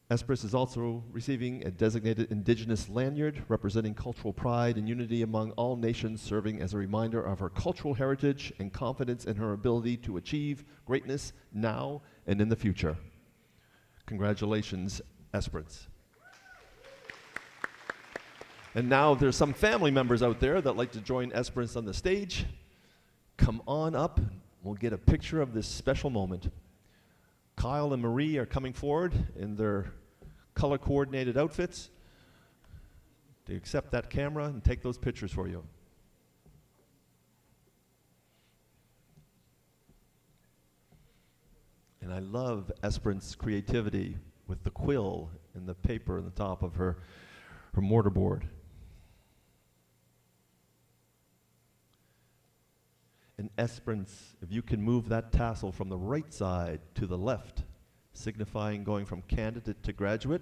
Esperance is also receiving a designated Indigenous lanyard representing cultural pride and unity among all nations, serving as a reminder of her cultural heritage and confidence in her ability to achieve greatness now and in the future. Congratulations, Esperance. And now there's some family members out there that like to join Esperance on the stage. Come on up, we'll get a picture of this special moment. Kyle and Marie are coming forward in their color-coordinated outfits to accept that camera and take those pictures for you. And I love Esperance's creativity with the quill and the paper on the top of her mortarboard. And Esperance, if you can move that tassel from the right side to the left, signifying going from candidate to graduate.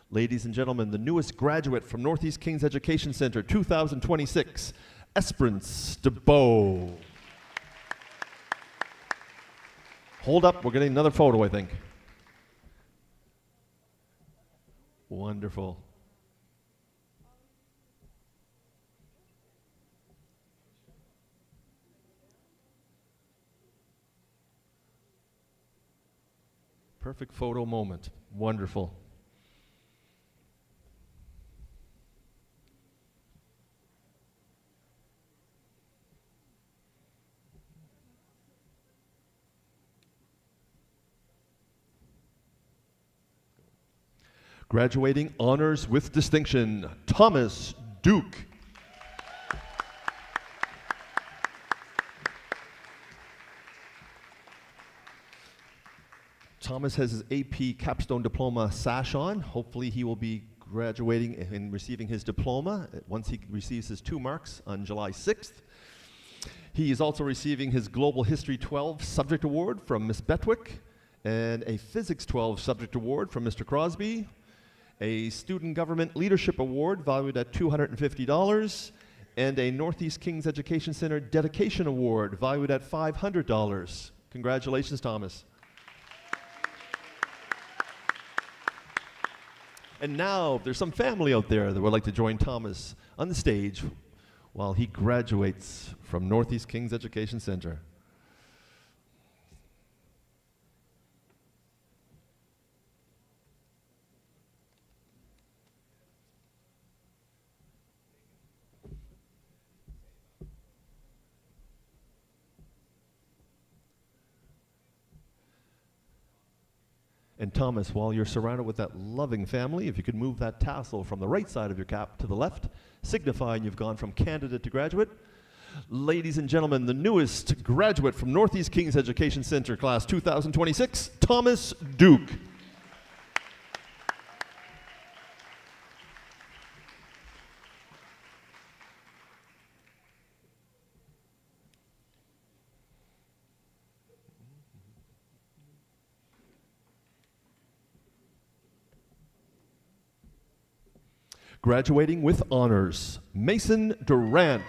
Ladies and gentlemen, the newest graduate from Northeast Kings Education Center 2026, Esperance DeBow. Hold up, we're getting another photo, I think. Wonderful. Perfect photo moment. Wonderful. Graduating honors with distinction, Thomas Duke. Thomas has his AP Capstone Diploma sash on. Hopefully he will be graduating and receiving his diploma once he receives his 2 marks on July 6th. He is also receiving his Global History 12 Subject Award from Ms. Betwick, and a Physics 12 Subject Award from Mr. Crosby, a Student Government Leadership Award valued at $250, and a Northeast Kings Education Center Dedication Award valued at $500. Congratulations, Thomas. And now there's some family out there that would like to join Thomas on the stage while he graduates from Northeast Kings Education Center. And Thomas, while you're surrounded with that loving family, if you could move that tassel from the right side of your cap to the left, signifying you've gone from candidate to graduate. Ladies and gentlemen, the newest graduate from Northeast Kings Education Center, class 2026, Thomas Duke. Graduating with honors, Mason Durant.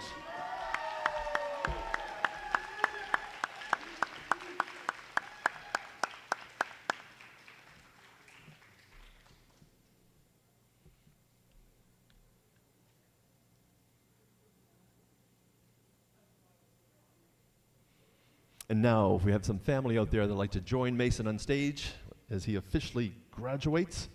And now, if we have some family out there that'd like to join Mason on stage as he officially graduates.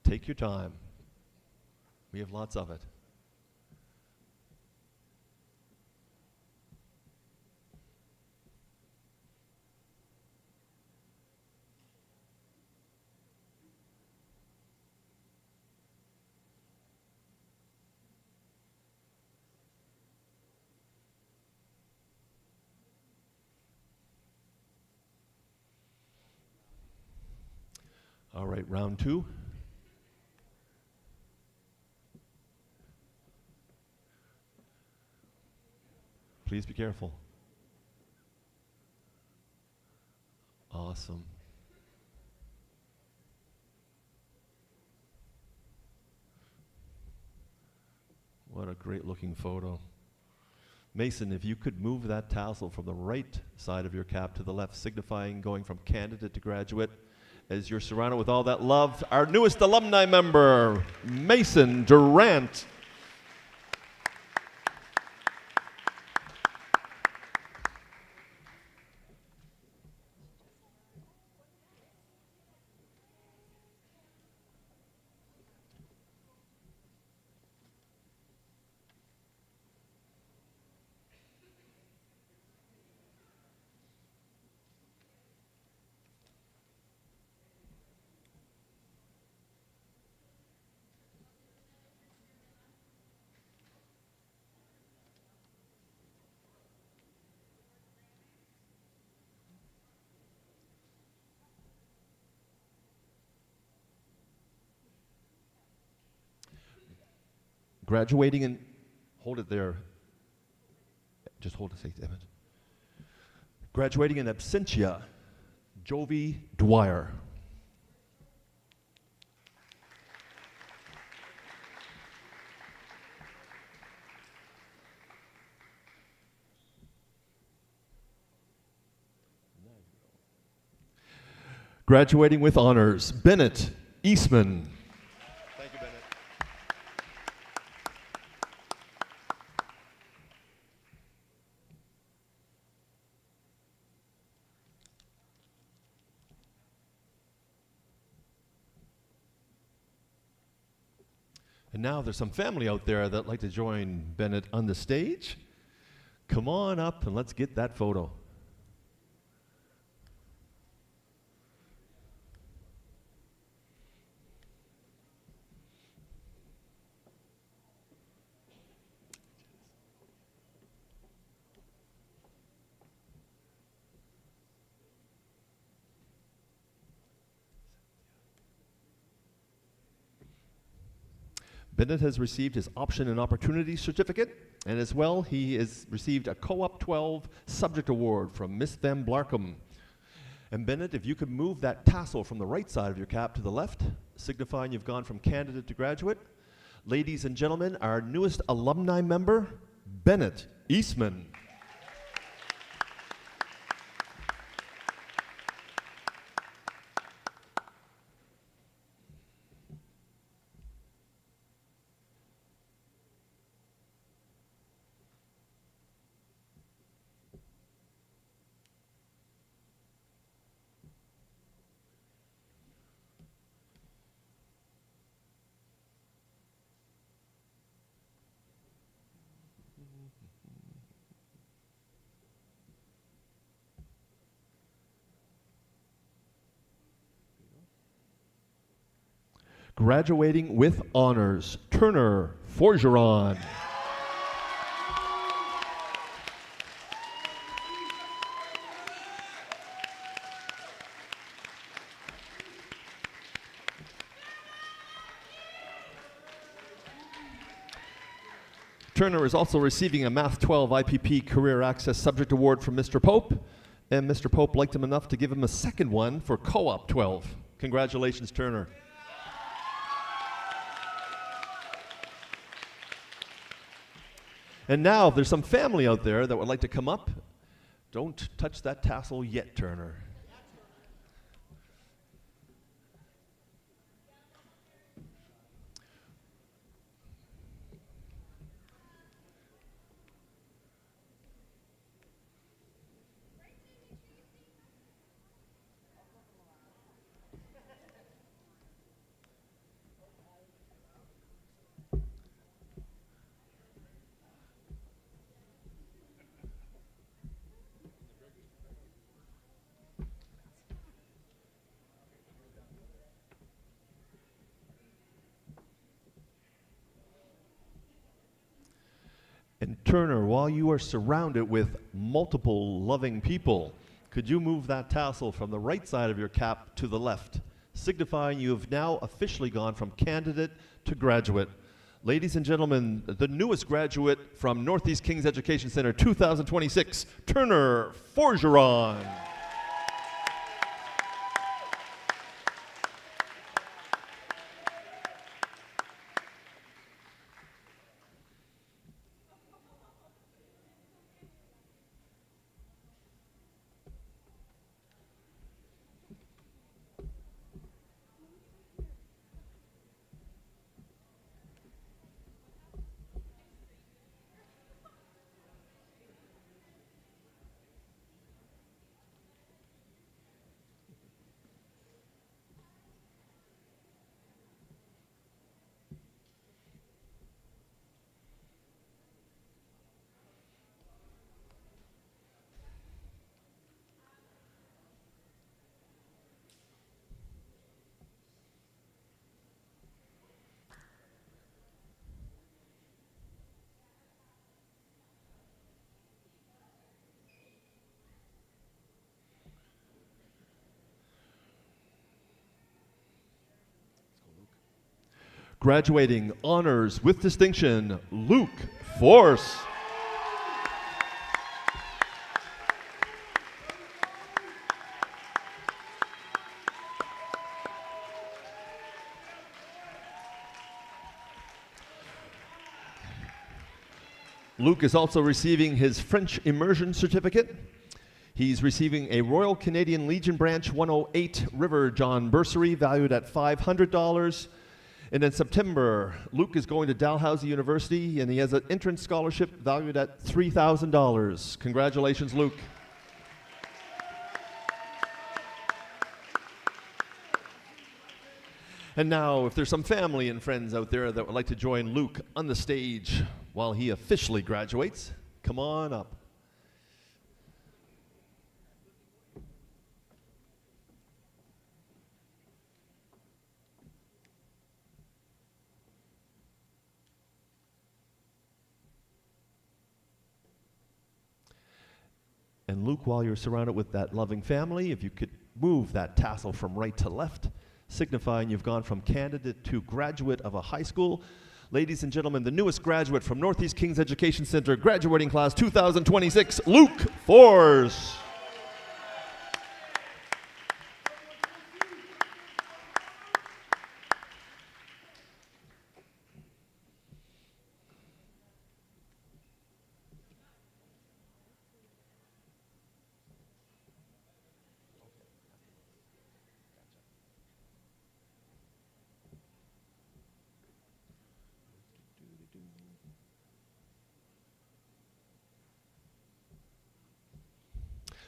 Take your time. We have lots of it. All right, round 2. Please be careful. Awesome. What a great looking photo. Mason, if you could move that tassel from the right side of your cap to the left, signifying going from candidate to graduate, as you're surrounded with all that love, our newest alumni member, Mason Durant. Graduating in, hold it there, just hold it, say damn it. Graduating in absentia, Jovi Dwyer. Graduating with honors, Bennett Eastman. Thank you, Bennett. And now there's some family out there that'd like to join Bennett on the stage. Come on up and let's get that photo. Bennett has received his Option and Opportunity Certificate, and as well, he has received a Co-op 12 Subject Award from Miss Van Blarcom. And Bennett, if you could move that tassel from the right side of your cap to the left, signifying you've gone from candidate to graduate. Ladies and gentlemen, our newest alumni member, Bennett Eastman. Graduating with honors, Turner Forgeron. Turner is also receiving a Math 12 IPP Career Access Subject Award from Mr. Pope, and Mr. Pope liked him enough to give him a second one for Co-op 12. Congratulations, Turner. And now, if there's some family out there that would like to come up, don't touch that tassel yet, Turner. And Turner, while you are surrounded with multiple loving people, could you move that tassel from the right side of your cap to the left, signifying you have now officially gone from candidate to graduate. Ladies and gentlemen, the newest graduate from Northeast Kings Education Center 2026, Turner Forgeron. Graduating honors with distinction, Luke Force. Luke is also receiving his French immersion certificate. He's receiving a Royal Canadian Legion Branch 108 River John bursary valued at $500. And in September, Luke is going to Dalhousie University, and he has an entrance scholarship valued at $3,000. Congratulations, Luke. And now, if there's some family and friends out there that would like to join Luke on the stage while he officially graduates, come on up. And Luke, while you're surrounded with that loving family, if you could move that tassel from right to left, signifying you've gone from candidate to graduate of a high school. Ladies and gentlemen, the newest graduate from Northeast Kings Education Center, graduating class 2026, Luke Force.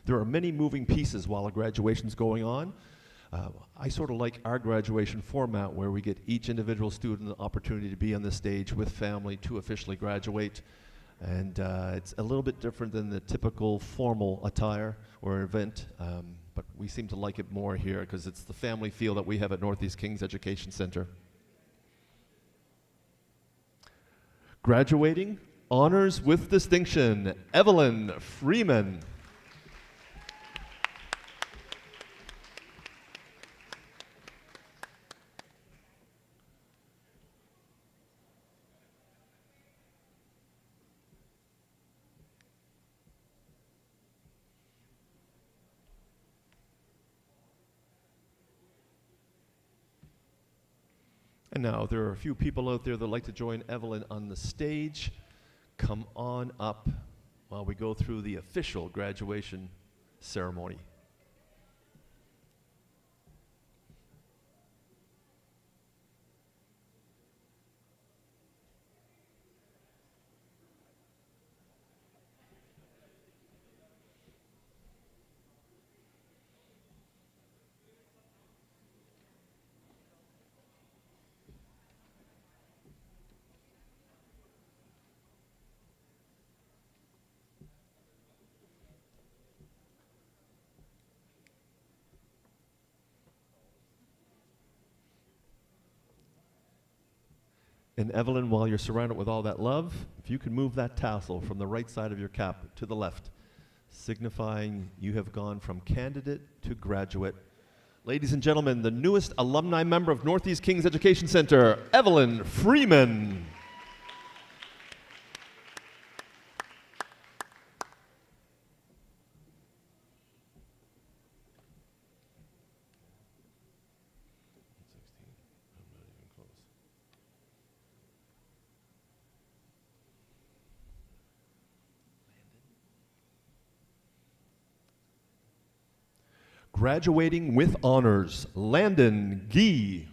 There are many moving pieces while a graduation's going on. I sort of like our graduation format where we get each individual student the opportunity to be on the stage with family to officially graduate. And it's a little bit different than the typical formal attire or event, but we seem to like it more here because it's the family feel that we have at Northeast Kings Education Center. Graduating, honors with distinction, Evelyn Freeman. And now there are a few people out there that like to join Evelyn on the stage. Come on up while we go through the official graduation ceremony. And Evelyn, while you're surrounded with all that love, if you can move that tassel from the right side of your cap to the left, signifying you have gone from candidate to graduate. Ladies and gentlemen, the newest alumni member of Northeast Kings Education Center, Evelyn Freeman. Graduating with honors, Landon Gee.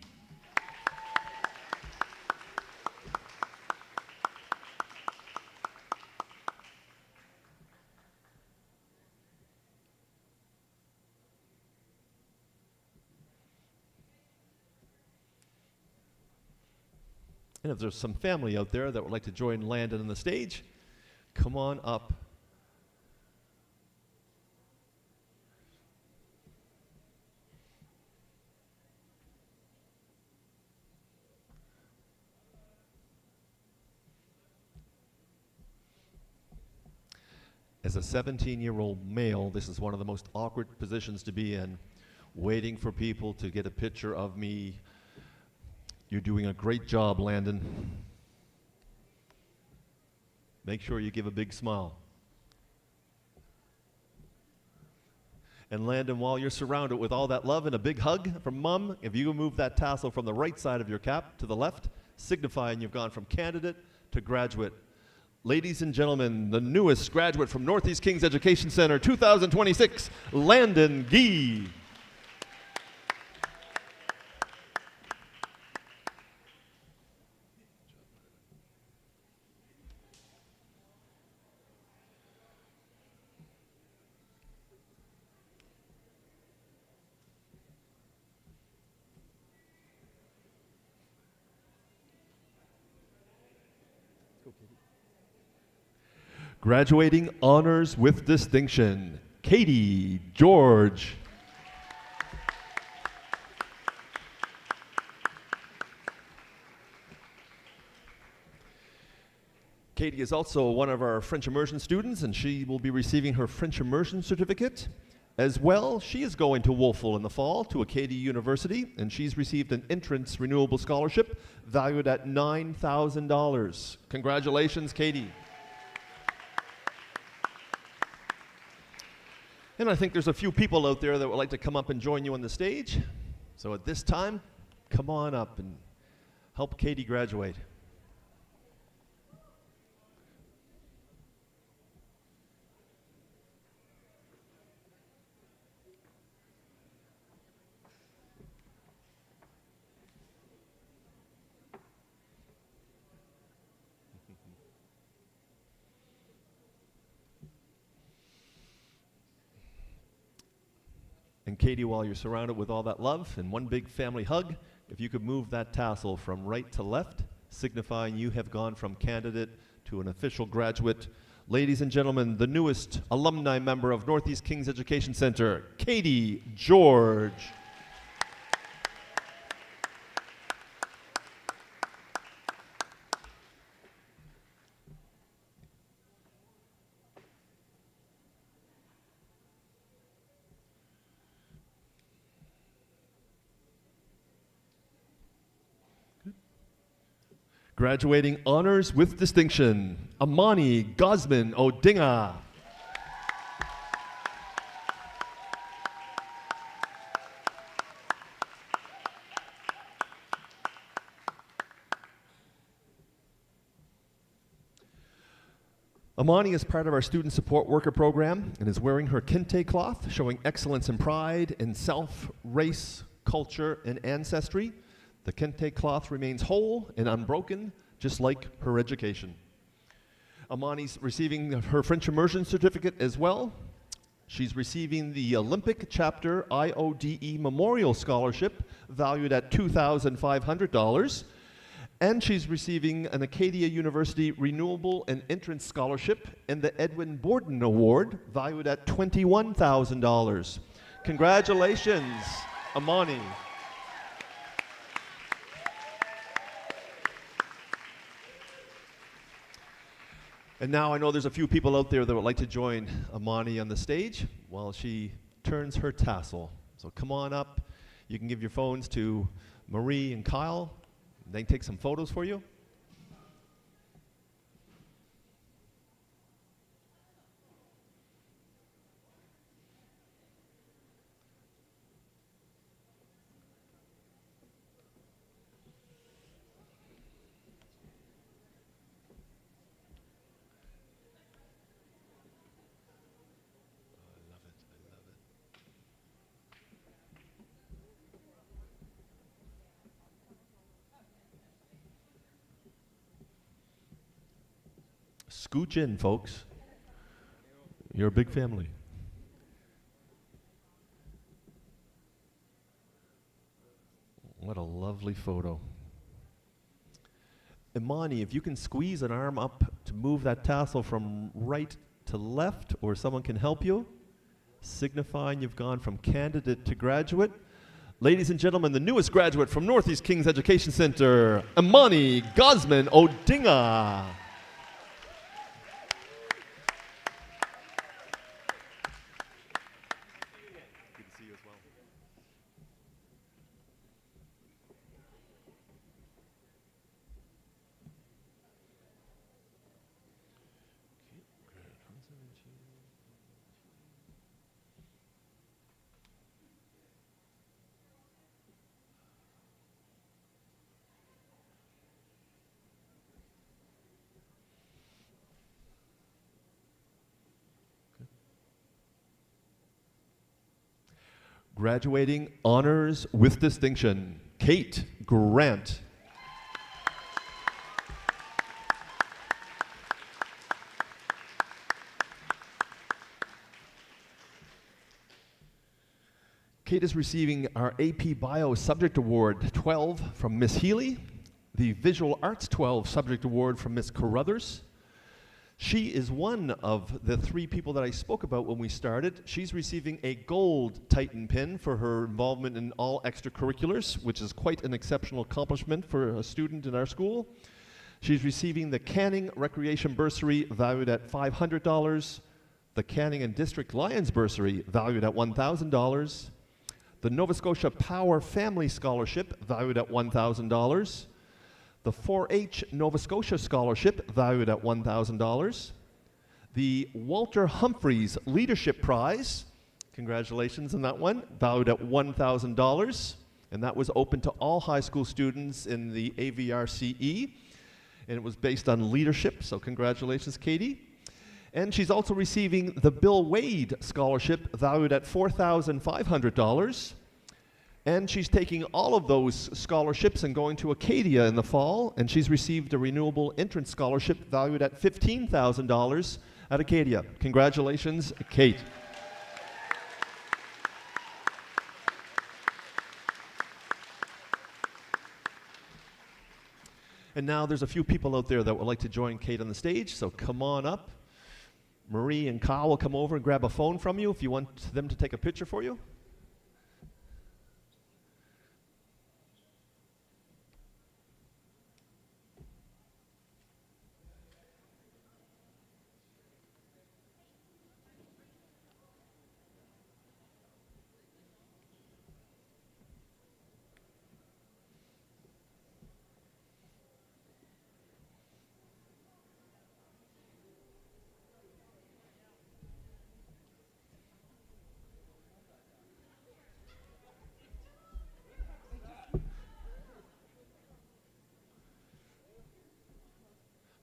And if there's some family out there that would like to join Landon on the stage, come on up. As a 17-year-old male, this is one of the most awkward positions to be in, waiting for people to get a picture of me. You're doing a great job, Landon. Make sure you give a big smile. And Landon, while you're surrounded with all that love and a big hug from Mom, if you move that tassel from the right side of your cap to the left, signifying you've gone from candidate to graduate. Ladies and gentlemen, the newest graduate from Northeast Kings Education Center 2026, Landon Gee. Graduating honors with distinction, Katie George. Katie is also one of our French immersion students, and she will be receiving her French immersion certificate. As well, she is going to Wolfville in the fall to Acadia University, and she's received an entrance renewable scholarship valued at $9,000. Congratulations, Katie. And I think there's a few people out there that would like to come up and join you on the stage. So at this time, come on up and help Katie graduate. And Katie, while you're surrounded with all that love and one big family hug, if you could move that tassel from right to left, signifying you have gone from candidate to an official graduate. Ladies and gentlemen, the newest alumni member of Northeast Kings Education Center, Katie George. Graduating honors with distinction, Amani Gosman Odinga. Amani is part of our student support worker program and is wearing her kente cloth, showing excellence and pride in self, race, culture, and ancestry. The kente cloth remains whole and unbroken, just like her education. Amani's receiving her French immersion certificate as well. She's receiving the Olympic Chapter IODE Memorial Scholarship, valued at $2,500. And she's receiving an Acadia University Renewable and Entrance Scholarship and the Edwin Borden Award, valued at $21,000. Congratulations, Amani. And now I know there's a few people out there that would like to join Amani on the stage while she turns her tassel. So come on up. You can give your phones to Marie and Kyle. They can take some photos for you. Scooch in, folks. You're a big family. What a lovely photo. Imani, if you can squeeze an arm up to move that tassel from right to left, or someone can help you, signifying you've gone from candidate to graduate. Ladies and gentlemen, the newest graduate from Northeast Kings Education Center, Imani Gosman Odinga. Graduating honors with distinction, Kate Grant. Kate is receiving our AP Bio Subject Award 12 from Miss Healy, the Visual Arts 12 Subject Award from Miss Carruthers. She is one of the 3 people that I spoke about when we started. She's receiving a gold Titan pin for her involvement in all extracurriculars, which is quite an exceptional accomplishment for a student in our school. She's receiving the Canning Recreation Bursary valued at $500, the Canning and District Lions Bursary valued at $1,000, the Nova Scotia Power Family Scholarship valued at $1,000, the 4-H Nova Scotia Scholarship valued at $1,000, the Walter Humphreys Leadership Prize, congratulations on that one, valued at $1,000, and that was open to all high school students in the AVRCE, and it was based on leadership, so congratulations, Katie. And she's also receiving the Bill Wade Scholarship valued at $4,500. And she's taking all of those scholarships and going to Acadia in the fall, and she's received a renewable entrance scholarship valued at $15,000 at Acadia. Congratulations, Kate. And now there's a few people out there that would like to join Kate on the stage, so come on up. Marie and Kyle will come over and grab a phone from you if you want them to take a picture for you.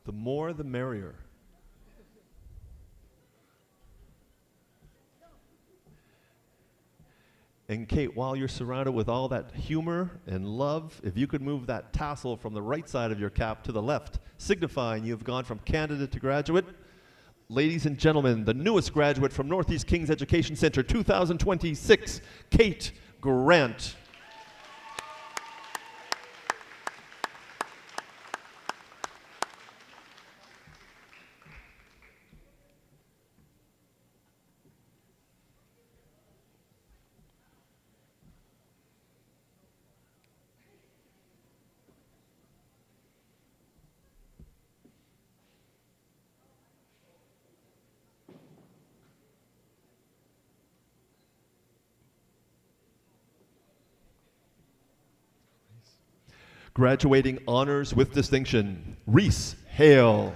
The more the merrier. And Kate, while you're surrounded with all that humor and love, if you could move that tassel from the right side of your cap to the left, signifying you've gone from candidate to graduate. Ladies and gentlemen, the newest graduate from Northeast Kings Education Center 2026, Kate Grant. Graduating honors with distinction, Reese Hale.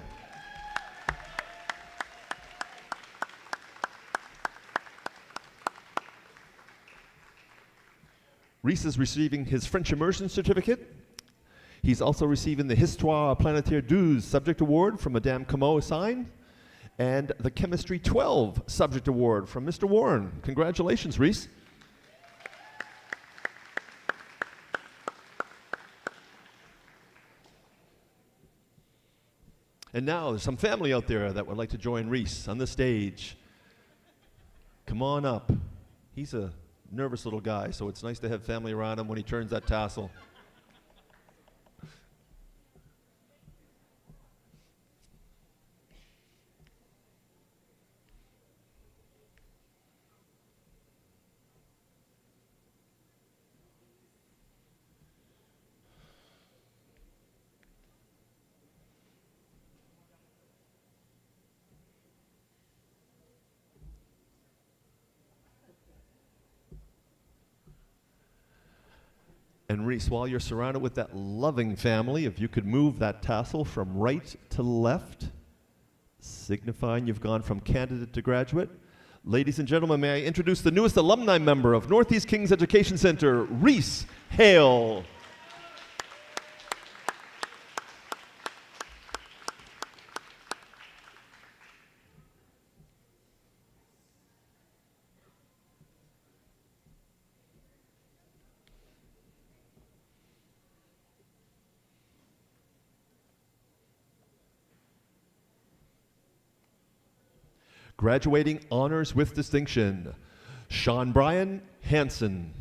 Reese is receiving his French immersion certificate. He's also receiving the Histoire Planétaire 12 Subject Award from Madame Comeau-Assign and the Chemistry 12 Subject Award from Mr. Warren. Congratulations, Reese. And now there's some family out there that would like to join Reese on the stage. Come on up. He's a nervous little guy, so it's nice to have family around him when he turns that tassel. And Reese, while you're surrounded with that loving family, if you could move that tassel from right to left, signifying you've gone from candidate to graduate. Ladies and gentlemen, may I introduce the newest alumni member of Northeast Kings Education Center, Reese Hale. Graduating honors with distinction, Sean Brian Hansen.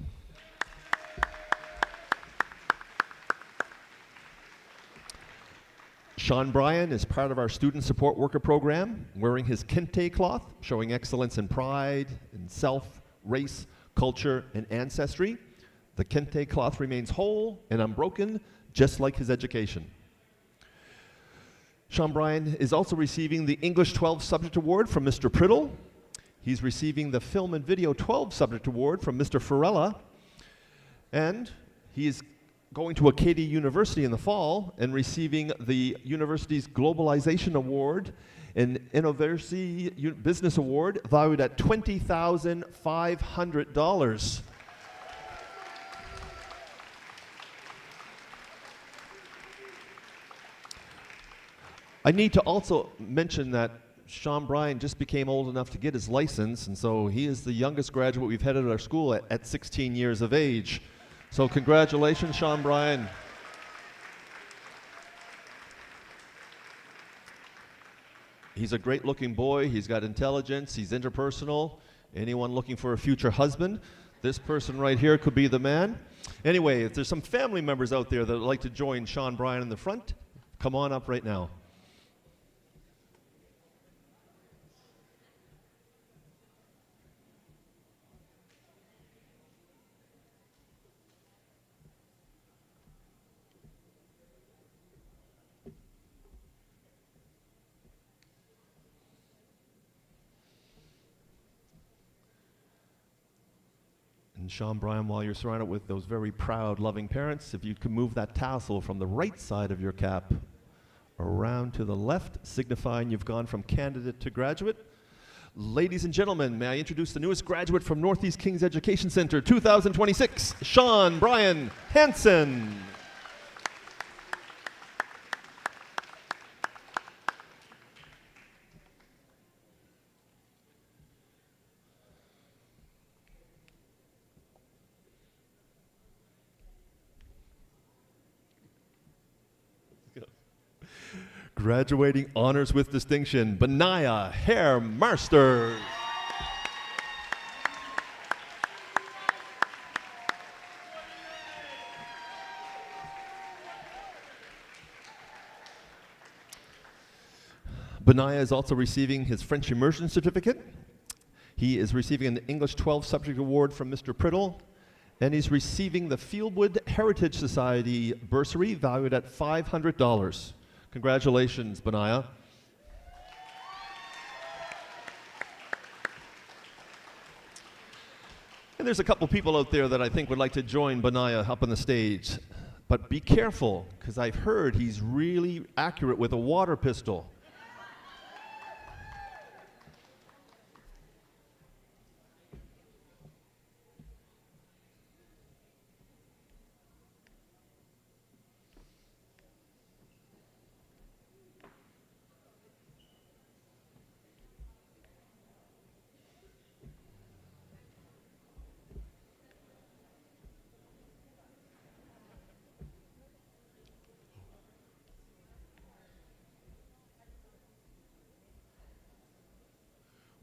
Sean Bryan is part of our student support worker program, wearing his kente cloth, showing excellence in pride, in self, race, culture, and ancestry. The kente cloth remains whole and unbroken, just like his education. Sean Bryan is also receiving the English 12 Subject Award from Mr. Priddle. He's receiving the Film and Video 12 Subject Award from Mr. Farella. And he is going to Acadia University in the fall and receiving the university's Globalization Award and Innovacy Business Award valued at $20,500. I need to also mention that Sean Bryan just became old enough to get his license, and so he is the youngest graduate we've had at our school at 16 years of age. So congratulations, Sean Bryan. He's a great-looking boy. He's got intelligence. He's interpersonal. Anyone looking for a future husband, this person right here could be the man. Anyway, if there's some family members out there that would like to join Sean Bryan in the front, come on up right now. And Sean Bryan, while you're surrounded with those very proud, loving parents, if you could move that tassel from the right side of your cap around to the left, signifying you've gone from candidate to graduate. Ladies and gentlemen, may I introduce the newest graduate from Northeast Kings Education Center 2026, Sean Bryan Hansen. Graduating honors with distinction, Benaiah Herr Marsters. Benaiah is also receiving his French immersion certificate. He is receiving an English 12 Subject Award from Mr. Priddle, and he's receiving the Fieldwood Heritage Society bursary valued at $500. Congratulations, Benaiah. And there's a couple people out there that I think would like to join Benaiah up on the stage. But be careful, because I've heard he's really accurate with a water pistol.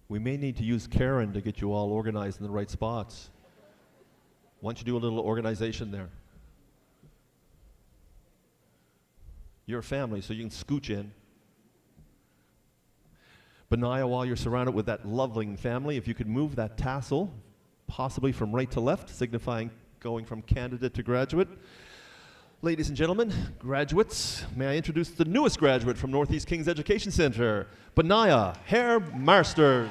We may need to use Karen to get you all organized in the right spots. Why don't you do a little organization there? You're a family, so you can scooch in. Benaiah, while you're surrounded with that loving family, if you could move that tassel, possibly from right to left, signifying going from candidate to graduate. Ladies and gentlemen, graduates, may I introduce the newest graduate from Northeast Kings Education Center, Benaiah Herr Marsters.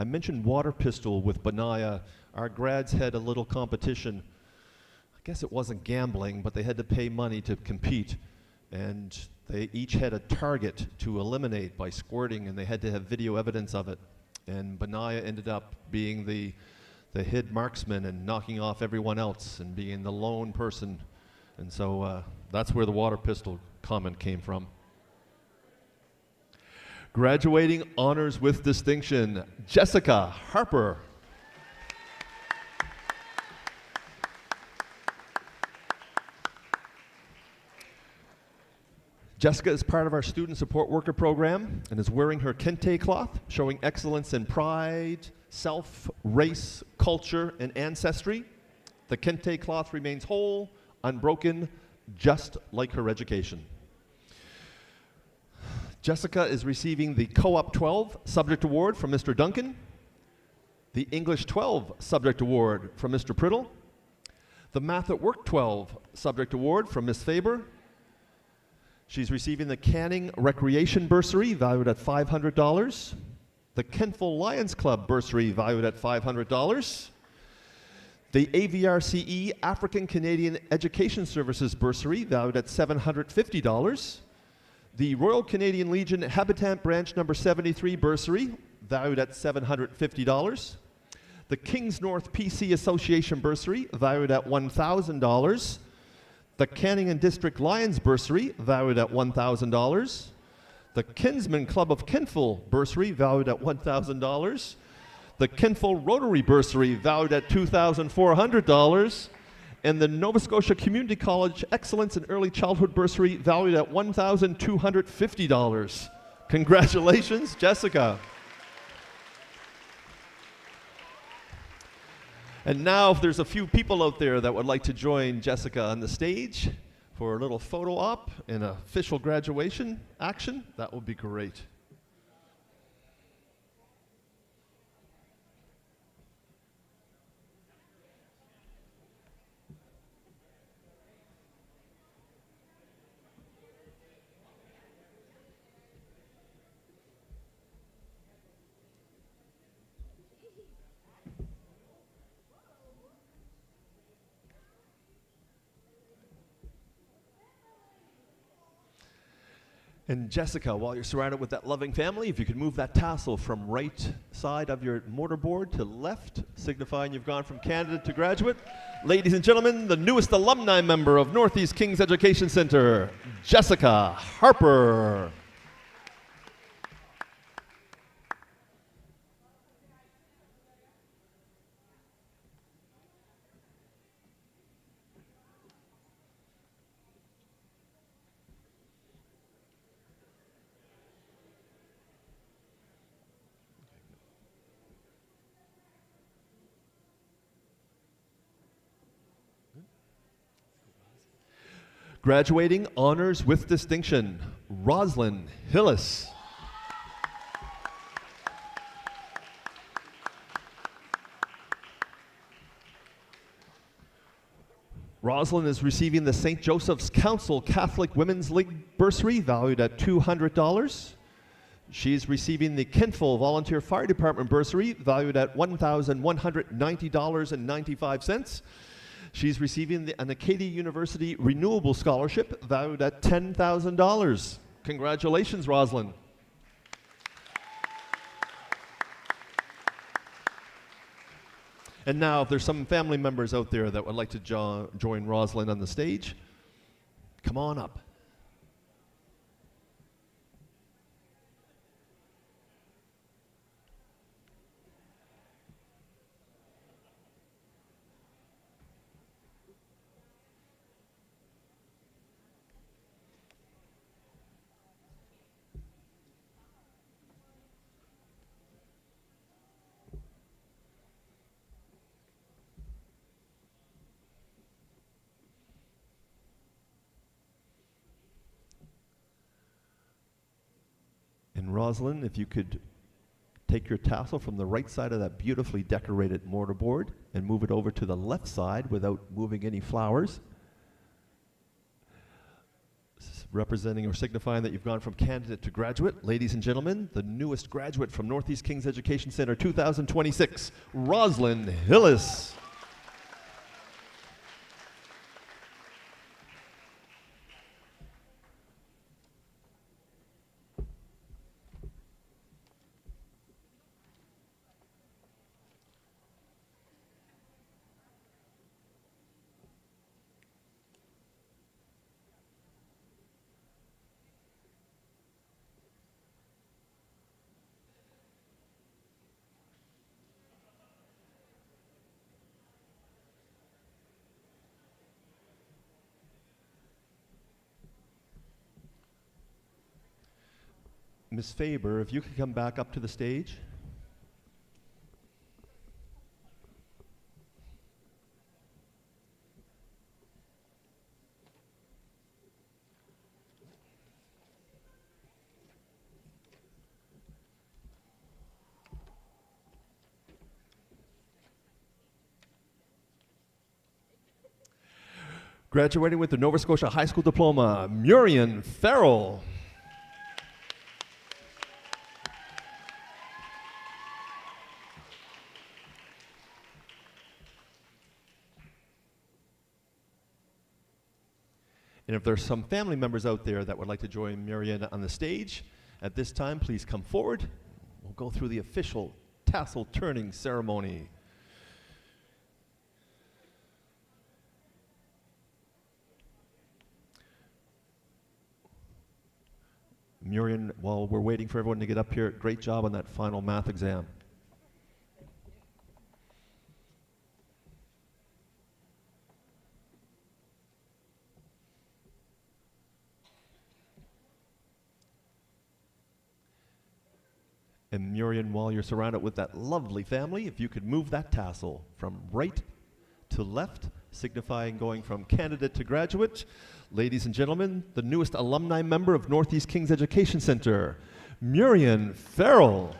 I mentioned water pistol with Benaiah. Our grads had a little competition. I guess it wasn't gambling, but they had to pay money to compete. And they each had a target to eliminate by squirting, and they had to have video evidence of it. And Benaiah ended up being the hid marksman and knocking off everyone else and being the lone person. And so that's where the water pistol comment came from. Graduating honors with distinction, Jessica Harper. Jessica is part of our student support worker program and is wearing her kente cloth, showing excellence in pride, self, race, culture, and ancestry. The kente cloth remains whole, unbroken, just like her education. Jessica is receiving the Co-op 12 Subject Award from Mr. Duncan, the English 12 Subject Award from Mr. Priddle, the Math at Work 12 Subject Award from Ms. Faber. She's receiving the Canning Recreation Bursary, valued at $500, the Kentville Lions Club Bursary, valued at $500, the AVRCE African Canadian Education Services Bursary, valued at $750, the Royal Canadian Legion Habitant Branch Number 73 Bursary, valued at $750, the Kings North PC Association Bursary, valued at $1,000, the Canning and District Lions Bursary, valued at $1,000, the Kinsman Club of Kentville Bursary, valued at $1,000, the Kentville Rotary Bursary, valued at $2,400, and the Nova Scotia Community College Excellence in Early Childhood Bursary, valued at $1,250. Congratulations, Jessica. And now, if there's a few people out there that would like to join Jessica on the stage for a little photo op and official graduation action, that would be great. And Jessica, while you're surrounded with that loving family, if you could move that tassel from right side of your mortarboard to left, signifying you've gone from candidate to graduate. Ladies and gentlemen, the newest alumni member of Northeast Kings Education Center, Jessica Harper. Graduating honors with distinction, Roslyn Hillis. Roslyn is receiving the St. Joseph's Council Catholic Women's League Bursary, valued at $200. She's receiving the Kentville Volunteer Fire Department Bursary, valued at $1,190.95. She's receiving an Acadia University Renewable Scholarship, valued at $10,000. Congratulations, Roslyn. And now, if there's some family members out there that would like to join Roslyn on the stage, come on up. And Roslyn, if you could take your tassel from the right side of that beautifully decorated mortarboard and move it over to the left side without moving any flowers, representing or signifying that you've gone from candidate to graduate. Ladies and gentlemen, the newest graduate from Northeast Kings Education Center 2026, Roslyn Hillis. Ms. Faber, if you could come back up to the stage. Graduating with the Nova Scotia High School Diploma, Murian Farrell. And if there's some family members out there that would like to join Murian on the stage, at this time, please come forward. We'll go through the official tassel turning ceremony. Murian, while we're waiting for everyone to get up here, great job on that final math exam. And Murian, while you're surrounded with that lovely family, if you could move that tassel from right to left, signifying going from candidate to graduate. Ladies and gentlemen, the newest alumni member of Northeast Kings Education Center, Murian Farrell.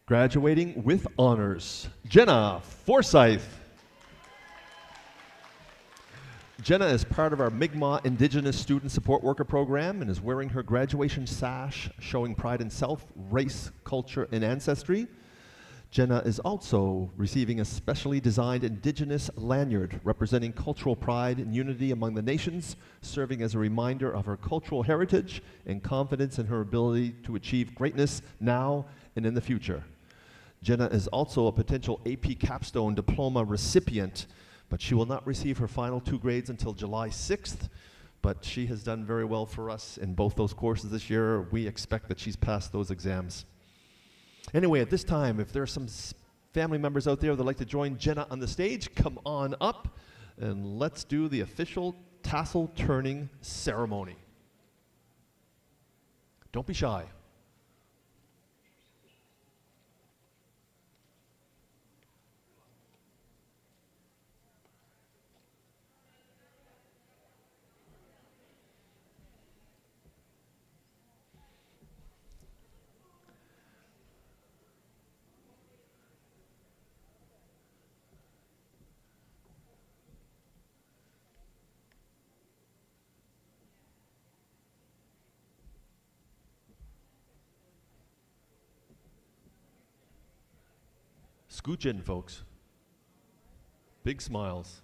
Graduating with honors, Jenna Forsyth. Jenna is part of our Mi'kmaq Indigenous Student Support Worker Program and is wearing her graduation sash, showing pride in self, race, culture, and ancestry. Jenna is also receiving a specially designed Indigenous lanyard representing cultural pride and unity among the nations, serving as a reminder of her cultural heritage and confidence in her ability to achieve greatness now and in the future. Jenna is also a potential AP Capstone Diploma recipient, but she will not receive her final 2 grades until July 6th, but she has done very well for us in both those courses this year. We expect that she's passed those exams. Anyway, at this time, if there are some family members out there that would like to join Jenna on the stage, come on up and let's do the official tassel turning ceremony. Don't be shy. Scooch in, folks. Big smiles.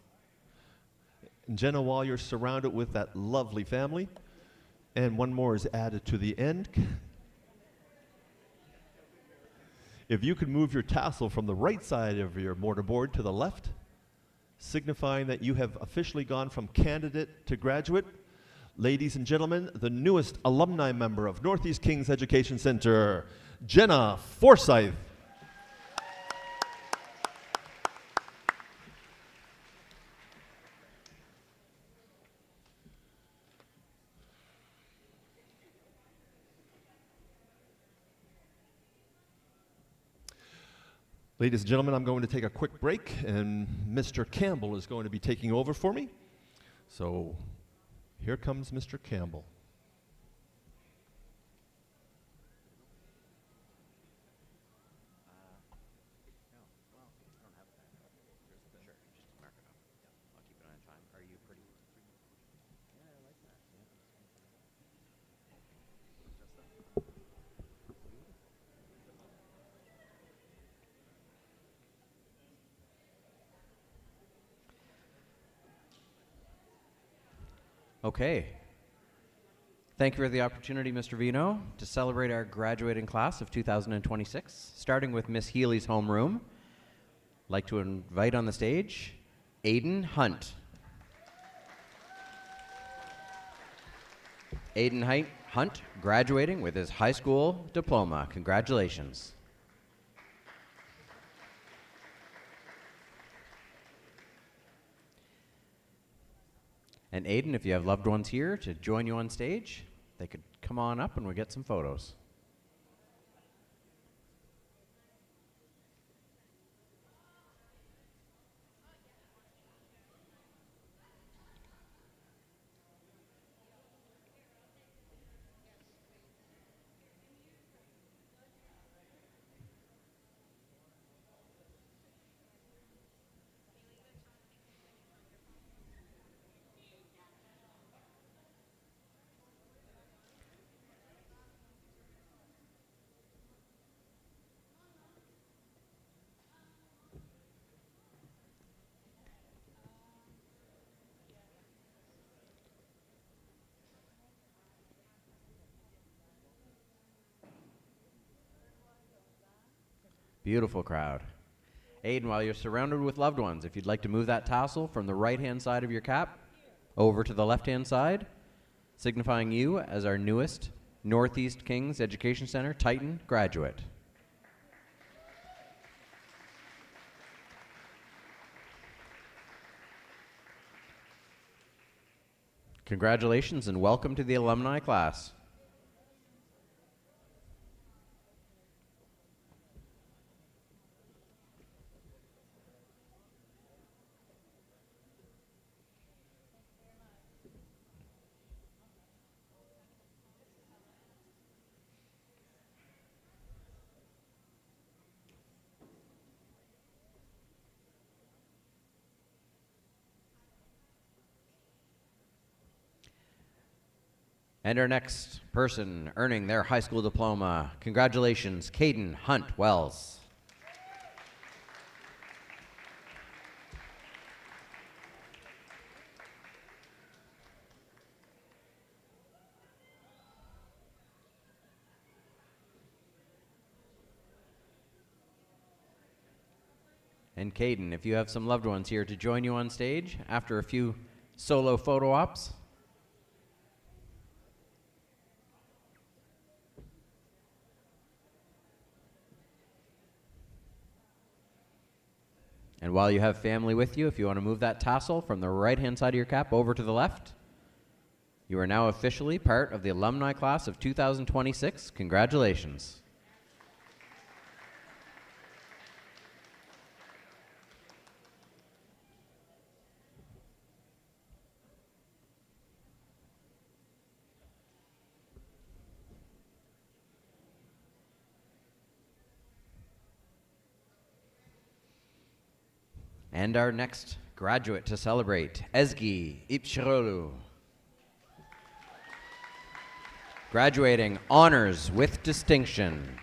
And Jenna, while you're surrounded with that lovely family, and one more is added to the end. If you could move your tassel from the right side of your mortarboard to the left, signifying that you have officially gone from candidate to graduate. Ladies and gentlemen, the newest alumni member of Northeast Kings Education Center, Jenna Forsyth. Ladies and gentlemen, I'm going to take a quick break, and Mr. Campbell is going to be taking over for me. So here comes Mr. Campbell. Okay. Thank you for the opportunity, Mr. Vino, to celebrate our graduating class of 2026, starting with Miss Healy's homeroom. like to invite on the stage Aiden Hunt. Aiden Hunt graduating with his high school diploma. Congratulations. And Aiden, if you have loved ones here to join you on stage, they could come on up and we'll get some photos. Beautiful crowd. Aiden, while you're surrounded with loved ones, if you'd like to move that tassel from the right-hand side of your cap over to the left-hand side, signifying you as our newest Northeast Kings Education Center Titan graduate. Congratulations and welcome to the alumni class. And our next person earning their high school diploma, congratulations, Caden Hunt Wells. And Caden, if you have some loved ones here to join you on stage after a few solo photo ops. And while you have family with you, if you want to move that tassel from the right-hand side of your cap over to the left, you are now officially part of the alumni class of 2026. Congratulations. And our next graduate to celebrate, Ezgi Ipshirolu. Graduating honors with distinction.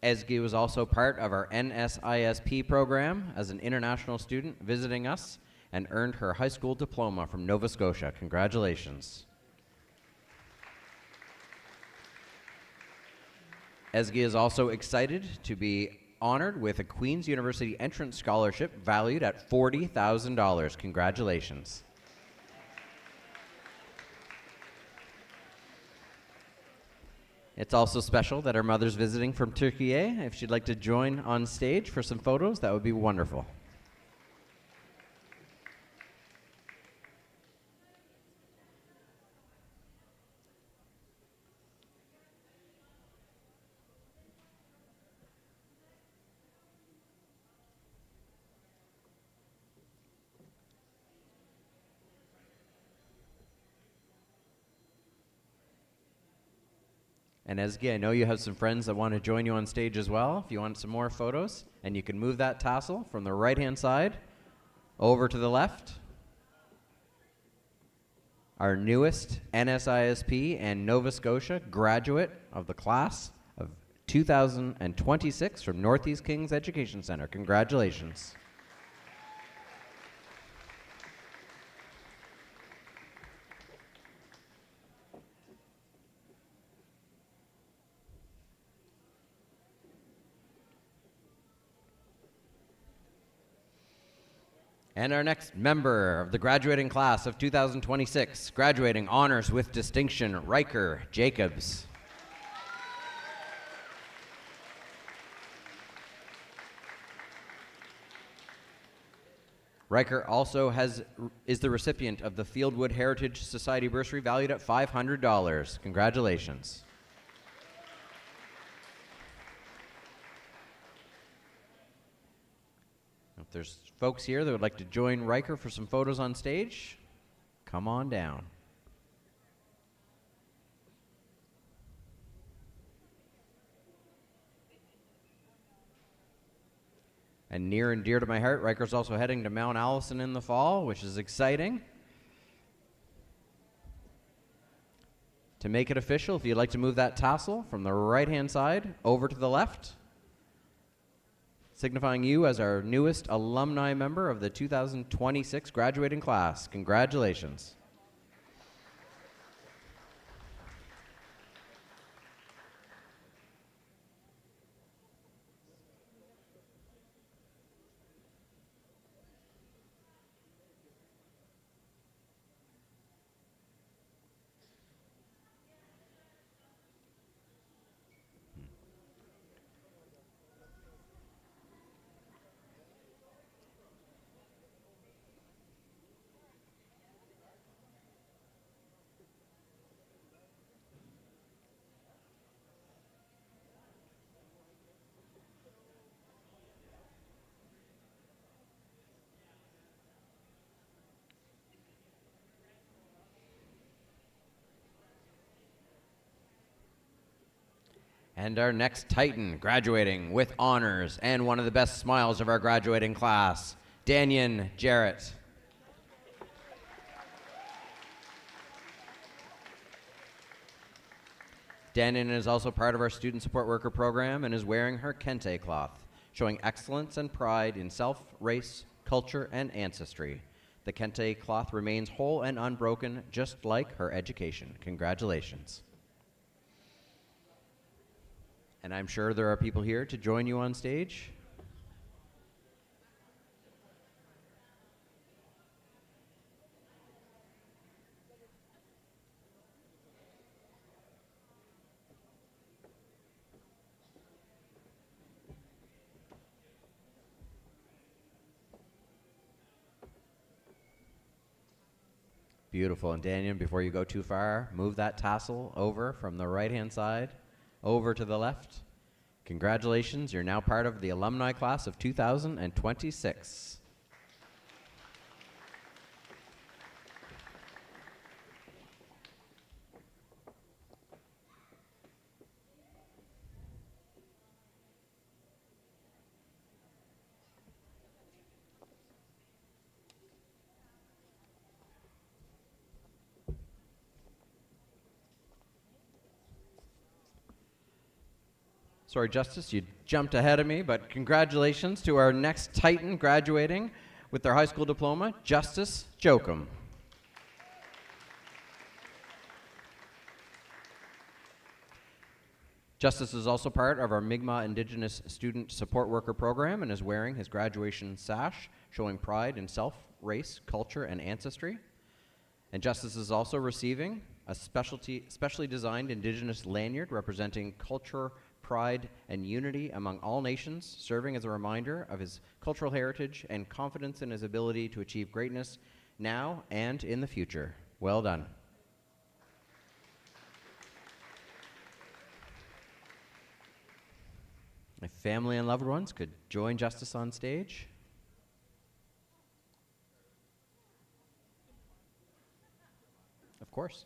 Ezgi was also part of our NSISP program as an international student visiting us and earned her high school diploma from Nova Scotia. Congratulations. Ezgi is also excited to be honored with a Queen's University entrance scholarship valued at $40,000. Congratulations. It's also special that our mother's visiting from Turkey. If she'd like to join on stage for some photos, that would be wonderful. And Ezgi, I know you have some friends that want to join you on stage as well. If you want some more photos, and you can move that tassel from the right-hand side over to the left. Our newest NSISP and Nova Scotia graduate of the class of 2026 from Northeast Kings Education Center. Congratulations. And our next member of the graduating class of 2026, graduating honors with distinction, Riker Jacobs. Riker also is the recipient of the Fieldwood Heritage Society bursary valued at $500. Congratulations. If there's folks here that would like to join Riker for some photos on stage, come on down. And near and dear to my heart, Riker's also heading to Mount Allison in the fall, which is exciting. To make it official, if you'd like to move that tassel from the right-hand side over to the left, signifying you as our newest alumni member of the 2026 graduating class. Congratulations. And our next Titan graduating with honors and one of the best smiles of our graduating class, Daniel Jarrett. Daniel is also part of our student support worker program and is wearing her kente cloth, showing excellence and pride in self, race, culture, and ancestry. The kente cloth remains whole and unbroken, just like her education. Congratulations. And I'm sure there are people here to join you on stage. Beautiful. And Daniel, before you go too far, move that tassel over from the right-hand side over to the left. Congratulations, you're now part of the alumni class of 2026. Sorry, Justice, you jumped ahead of me, but congratulations to our next Titan graduating with their high school diploma, Justice Jokum. Justice is also part of our Mi'kmaq Indigenous Student Support Worker program and is wearing his graduation sash, showing pride in self, race, culture, and ancestry. And Justice is also receiving a specially designed Indigenous lanyard representing culture, pride, and unity among all nations, serving as a reminder of his cultural heritage and confidence in his ability to achieve greatness now and in the future. Well done. My family and loved ones could join Justice on stage. Of course.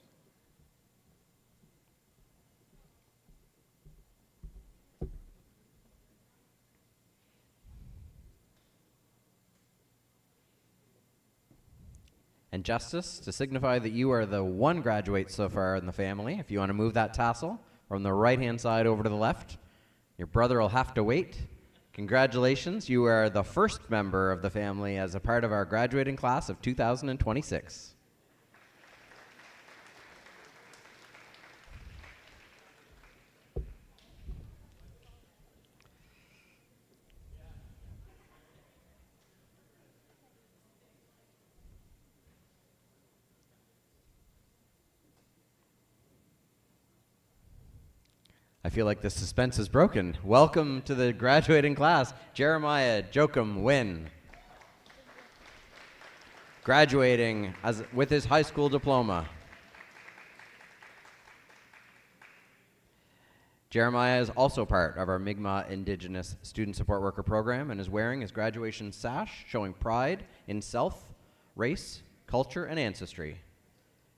And Justice, to signify that you are the one graduate so far in the family, if you want to move that tassel from the right-hand side over to the left, your brother will have to wait. Congratulations, you are the first member of the family as a part of our graduating class of 2026. I feel like the suspense is broken. Welcome to the graduating class, Jeremiah Joachim Wynn. Graduating with his high school diploma. Jeremiah is also part of our Mi'kmaq Indigenous Student Support Worker program and is wearing his graduation sash showing pride in self, race, culture, and ancestry.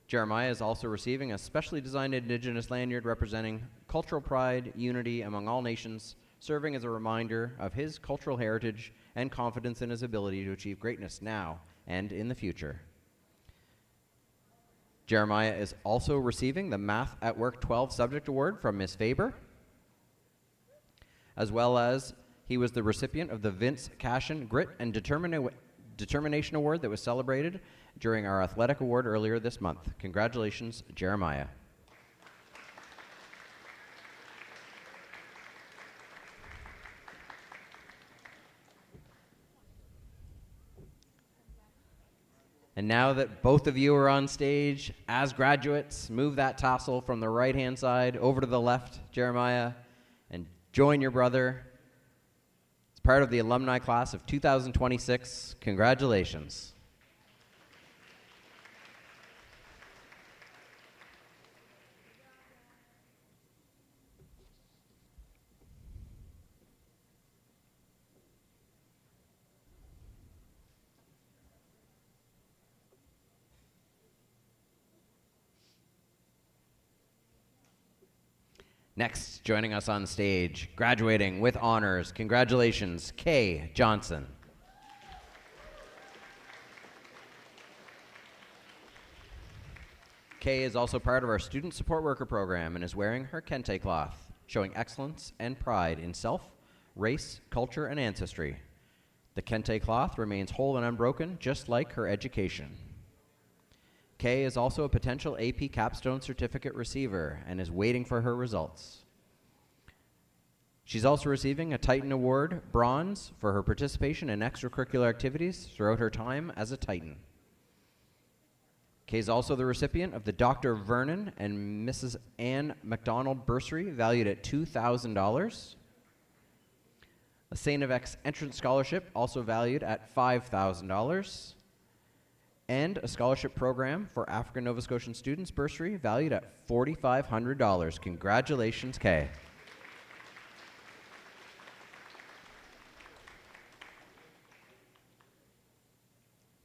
Jeremiah is also receiving a specially designed Indigenous lanyard representing cultural pride, unity among all nations, serving as a reminder of his cultural heritage and confidence in his ability to achieve greatness now and in the future. Jeremiah is also receiving the Math at Work 12 Subject Award from Ms. Faber, as well as he was the recipient of the Vince Cashin Grit and Determination Award that was celebrated during our athletic award earlier this month. Congratulations, Jeremiah. And now that both of you are on stage as graduates, move that tassel from the right-hand side over to the left, Jeremiah, and join your brother. It's part of the alumni class of 2026. Congratulations. Next, joining us on stage, graduating with honors, congratulations, Kay Johnson. Kay is also part of our student support worker program and is wearing her kente cloth, showing excellence and pride in self, race, culture, and ancestry. The kente cloth remains whole and unbroken, just like her education. Kay is also a potential AP Capstone Certificate receiver and is waiting for her results. She's also receiving a Titan Award Bronze for her participation in extracurricular activities throughout her time as a Titan. Kay is also the recipient of the Dr. Vernon and Mrs. Ann MacDonald bursary valued at $2,000. A St. of X entrance scholarship also valued at $5,000. And a scholarship program for African Nova Scotian students bursary valued at $4,500. Congratulations, Kay.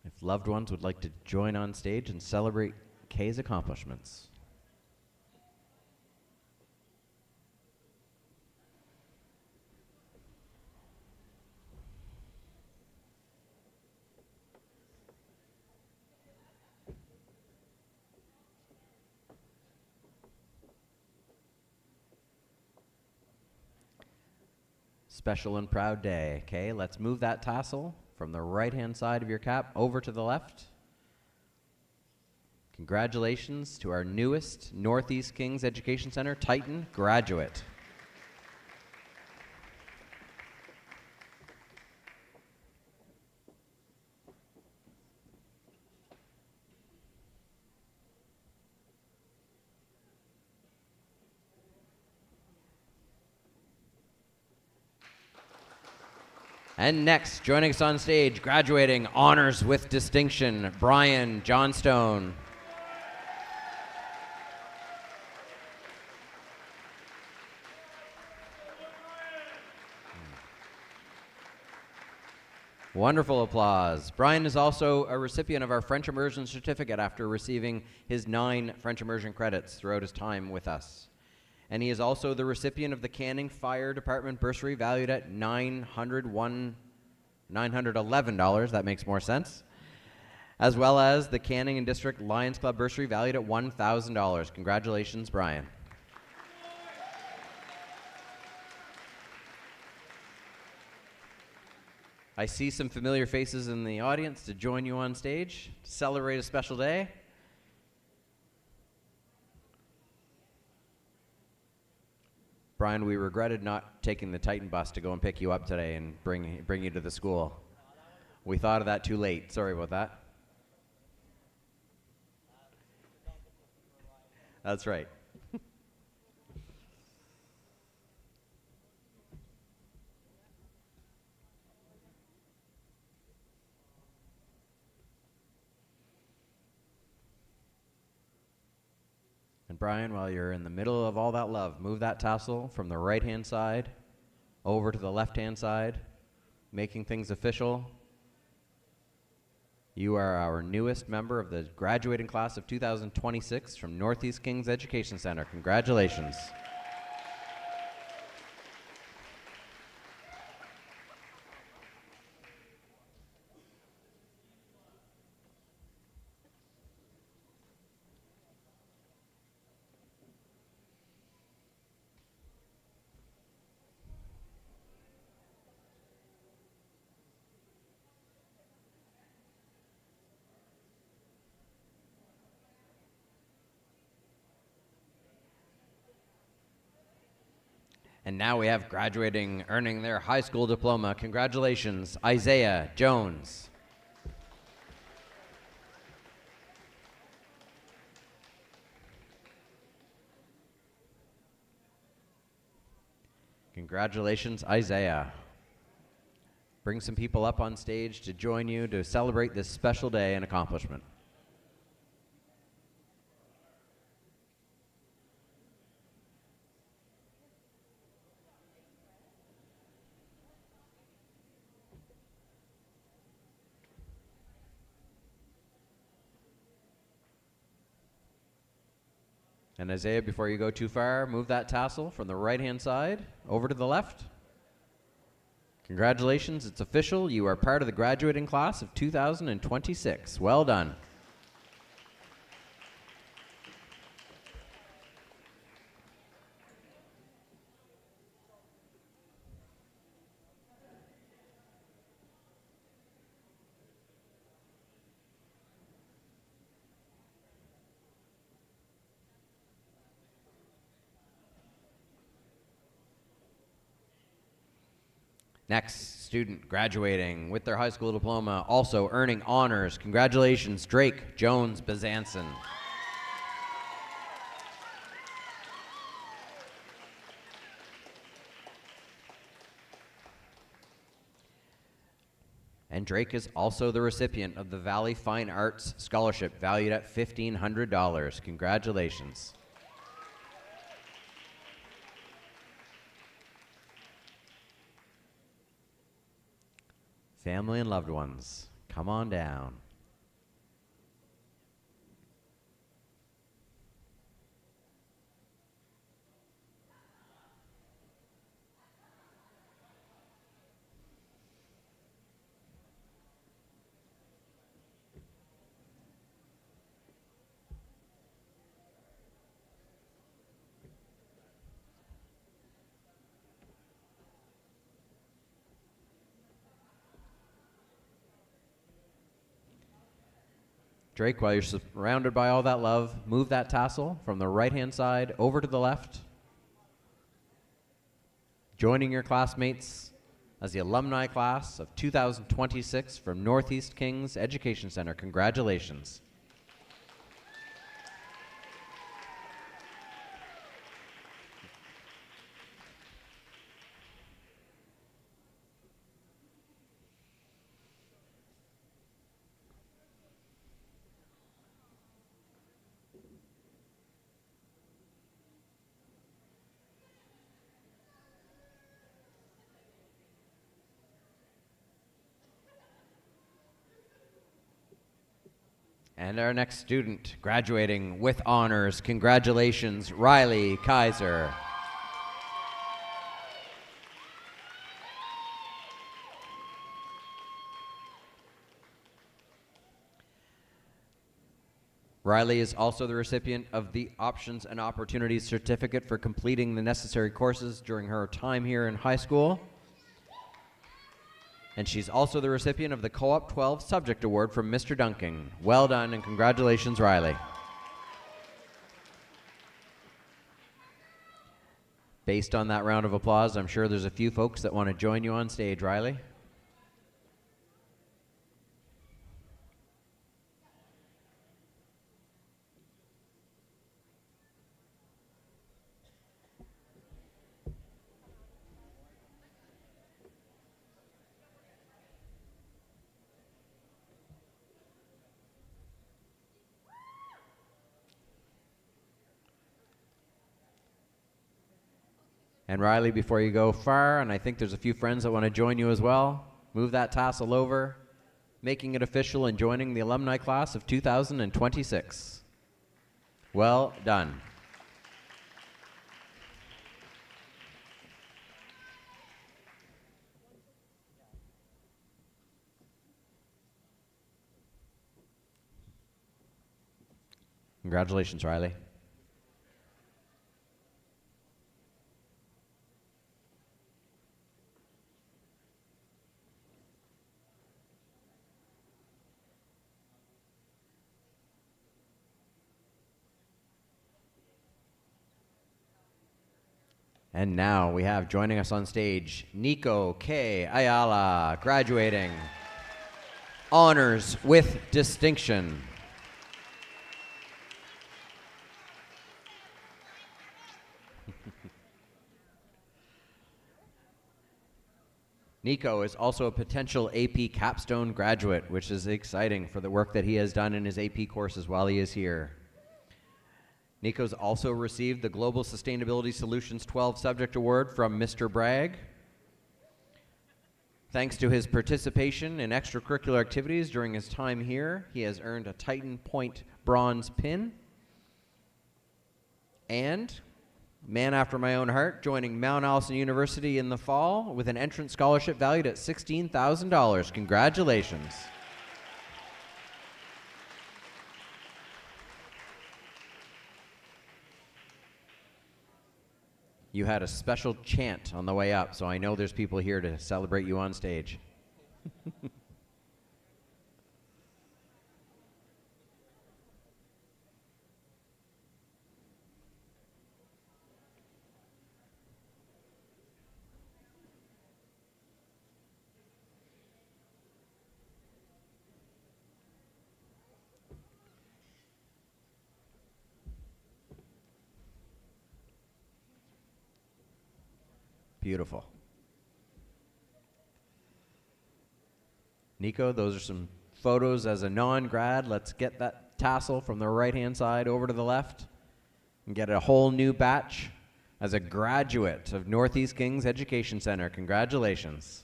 If loved ones would like to join on stage and celebrate Kay's accomplishments. Special and proud day. Okay, let's move that tassel from the right-hand side of your cap over to the left. Congratulations to our newest Northeast Kings Education Center Titan graduate. And next, joining us on stage, graduating honors with distinction, Brian Johnstone. Wonderful applause. Brian is also a recipient of our French Immersion Certificate after receiving his 9 French Immersion credits throughout his time with us. And he is also the recipient of the Canning Fire Department bursary valued at $911, that makes more sense, as well as the Canning and District Lions Club bursary valued at $1,000. Congratulations, Brian. I see some familiar faces in the audience to join you on stage to celebrate a special day. Brian, we regretted not taking the Titan bus to go and pick you up today and bring you to the school. We thought of that too late. Sorry about that. That's right. Brian, while you're in the middle of all that love, move that tassel from the right-hand side over to the left-hand side, making things official. You are our newest member of the graduating class of 2026 from Northeast Kings Education Center. Congratulations. And now we have graduating, earning their high school diploma. Congratulations, Isaiah Jones. Congratulations, Isaiah. Bring some people up on stage to join you to celebrate this special day and accomplishment. And Isaiah, before you go too far, move that tassel from the right-hand side over to the left. Congratulations, it's official. You are part of the graduating class of 2026. Well done. Next student graduating with their high school diploma, also earning honors. Congratulations, Drake Jones Bezanson. And Drake is also the recipient of the Valley Fine Arts Scholarship, valued at $1,500. Congratulations. Family and loved ones, come on down. Drake, while you're surrounded by all that love, move that tassel from the right-hand side over to the left, joining your classmates as the alumni class of 2026 from Northeast Kings Education Center. Congratulations. And our next student graduating with honors, congratulations, Riley Kaiser. Riley is also the recipient of the Options and Opportunities Certificate for completing the necessary courses during her time here in high school. And she's also the recipient of the Co-op 12 Subject Award from Mr. Duncan. Well done and congratulations, Riley. Based on that round of applause, I'm sure there's a few folks that want to join you on stage, Riley. And Riley, before you go far, and I think there's a few friends that want to join you as well, move that tassel over, making it official and joining the alumni class of 2026. Well done. Congratulations, Riley. And now we have joining us on stage, Nico K. Ayala, graduating honors with distinction. Nico is also a potential AP capstone graduate, which is exciting for the work that he has done in his AP courses while he is here. Nico's also received the Global Sustainability Solutions 12 Subject Award from Mr. Bragg. Thanks to his participation in extracurricular activities during his time here, he has earned a Titan Point bronze pin. And, man after my own heart, joining Mount Allison University in the fall with an entrance scholarship valued at $16,000. Congratulations. You had a special chant on the way up, so I know there's people here to celebrate you on stage. Beautiful. Nico, those are some photos as a non-grad. Let's get that tassel from the right-hand side over to the left and get a whole new batch as a graduate of Northeast Kings Education Center. Congratulations.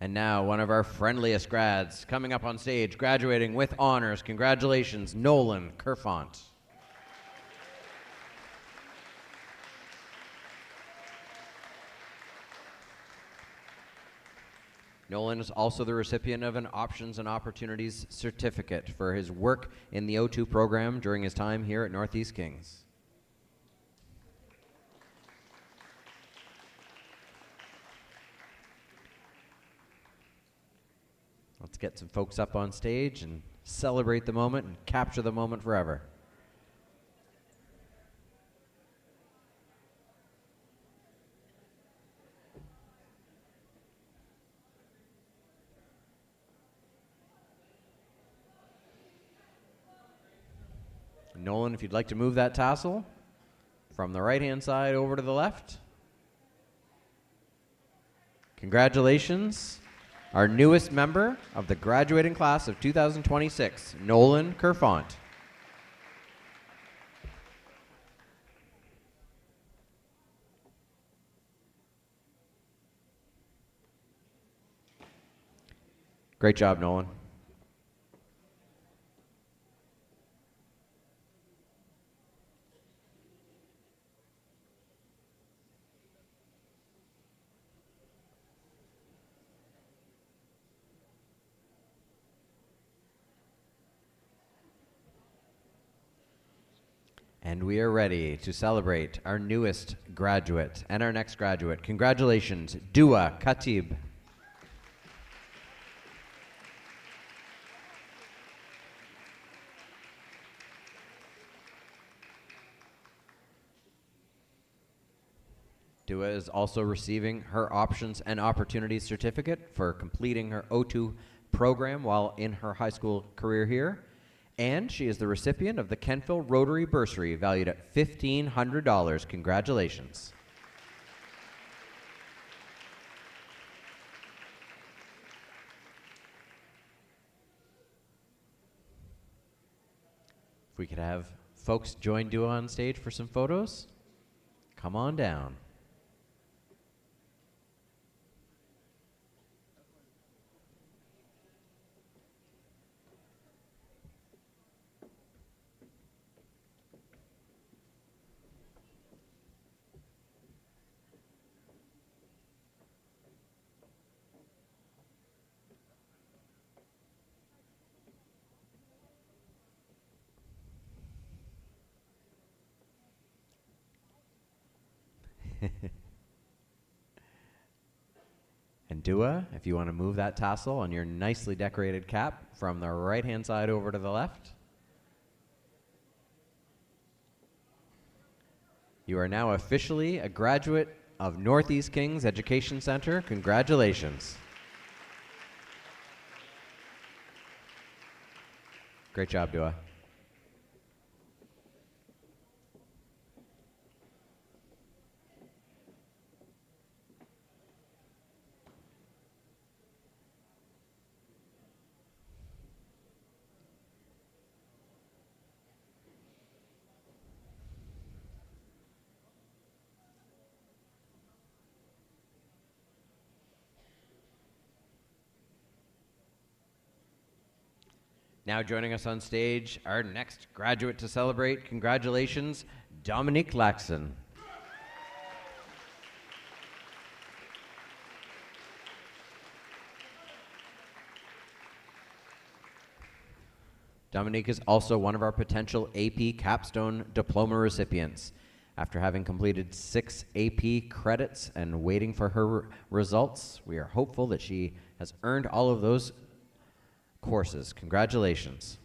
And now, one of our friendliest grads coming up on stage, graduating with honors. Congratulations, Nolan Kerfont. Nolan is also the recipient of an Options and Opportunities certificate for his work in the O2 program during his time here at Northeast Kings. Let's get some folks up on stage and celebrate the moment and capture the moment forever. Nolan, if you'd like to move that tassel from the right-hand side over to the left. Congratulations. Our newest member of the graduating class of 2026, Nolan Kerfont. Great job, Nolan. And we are ready to celebrate our newest graduate and our next graduate. Congratulations, Dua Khatib. Dua is also receiving her Options and Opportunities Certificate for completing her O2 program while in her high school career here. And she is the recipient of the Kentville Rotary Bursary, valued at $1,500. Congratulations. If we could have folks join Dua on stage for some photos, come on down. And Dua, if you want to move that tassel on your nicely decorated cap from the right-hand side over to the left. You are now officially a graduate of Northeast Kings Education Center. Congratulations. Great job, Dua. Now joining us on stage, our next graduate to celebrate. Congratulations, Dominique Laxon. Dominique is also one of our potential AP Capstone Diploma recipients. After having completed 6 AP credits and waiting for her results, we are hopeful that she has earned all of those courses. Congratulations.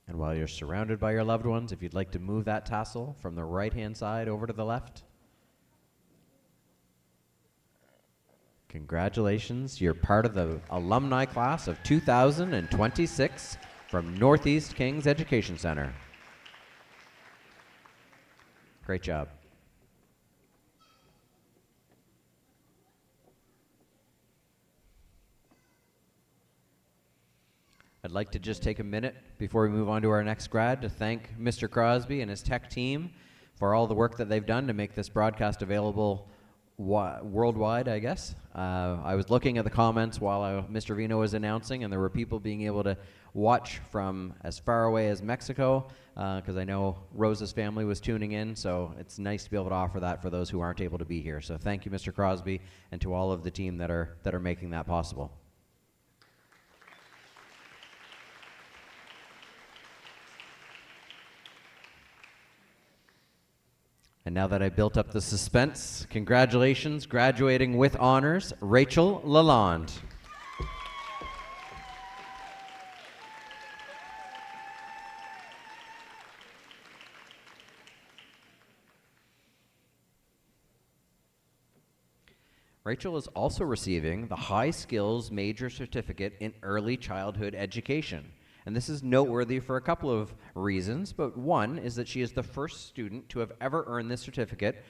And while you're surrounded by your loved ones, if you'd like to move that tassel from the right-hand side over to the left. Congratulations, you're part of the alumni class of 2026 from Northeast Kings Education Center. Great job. I'd like to just take a minute before we move on to our next grad to thank Mr. Crosby and his tech team for all the work that they've done to make this broadcast available worldwide, I guess. I was looking at the comments while Mr. Vino was announcing, and there were people being able to watch from as far away as Mexico, because I know Rose's family was tuning in, so it's nice to be able to offer that for those who aren't able to be here. So thank you, Mr. Crosby, and to all of the team that are making that possible. And now that I built up the suspense, congratulations, graduating with honors, Rachel Lalonde. Rachel is also receiving the High Skills Major Certificate in Early Childhood Education. And this is noteworthy for a couple of reasons, but one is that she is the first student to have ever earned this certificate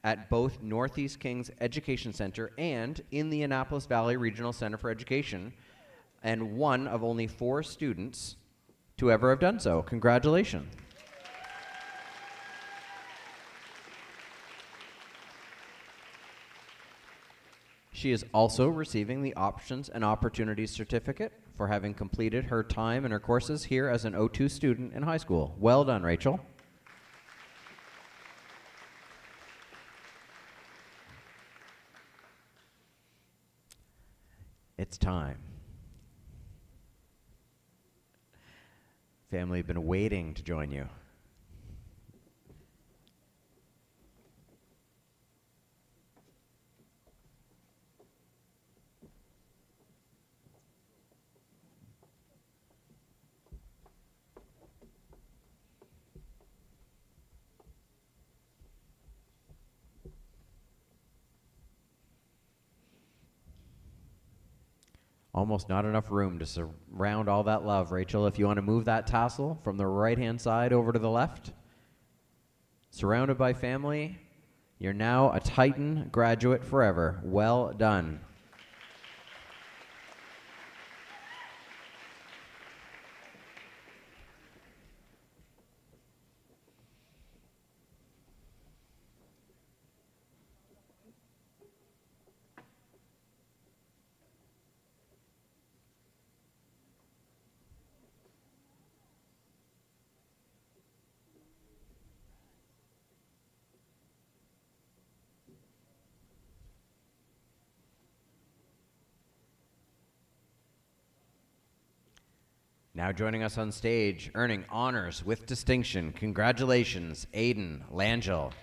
at both Northeast Kings Education Center and in the Annapolis Valley Regional Center for Education, and one of only 4 students to ever have done so. Congratulations. She is also receiving the Options and Opportunities Certificate for having completed her time and her courses here as an O2 student in high school. Well done, Rachel. It's time. Family have been waiting to join you. Almost not enough room to surround all that love. Rachel, if you want to move that tassel from the right-hand side over to the left. Surrounded by family, you're now a Titan graduate forever. Well done. Now joining us on stage, earning honors with distinction. Congratulations, Aiden Langell.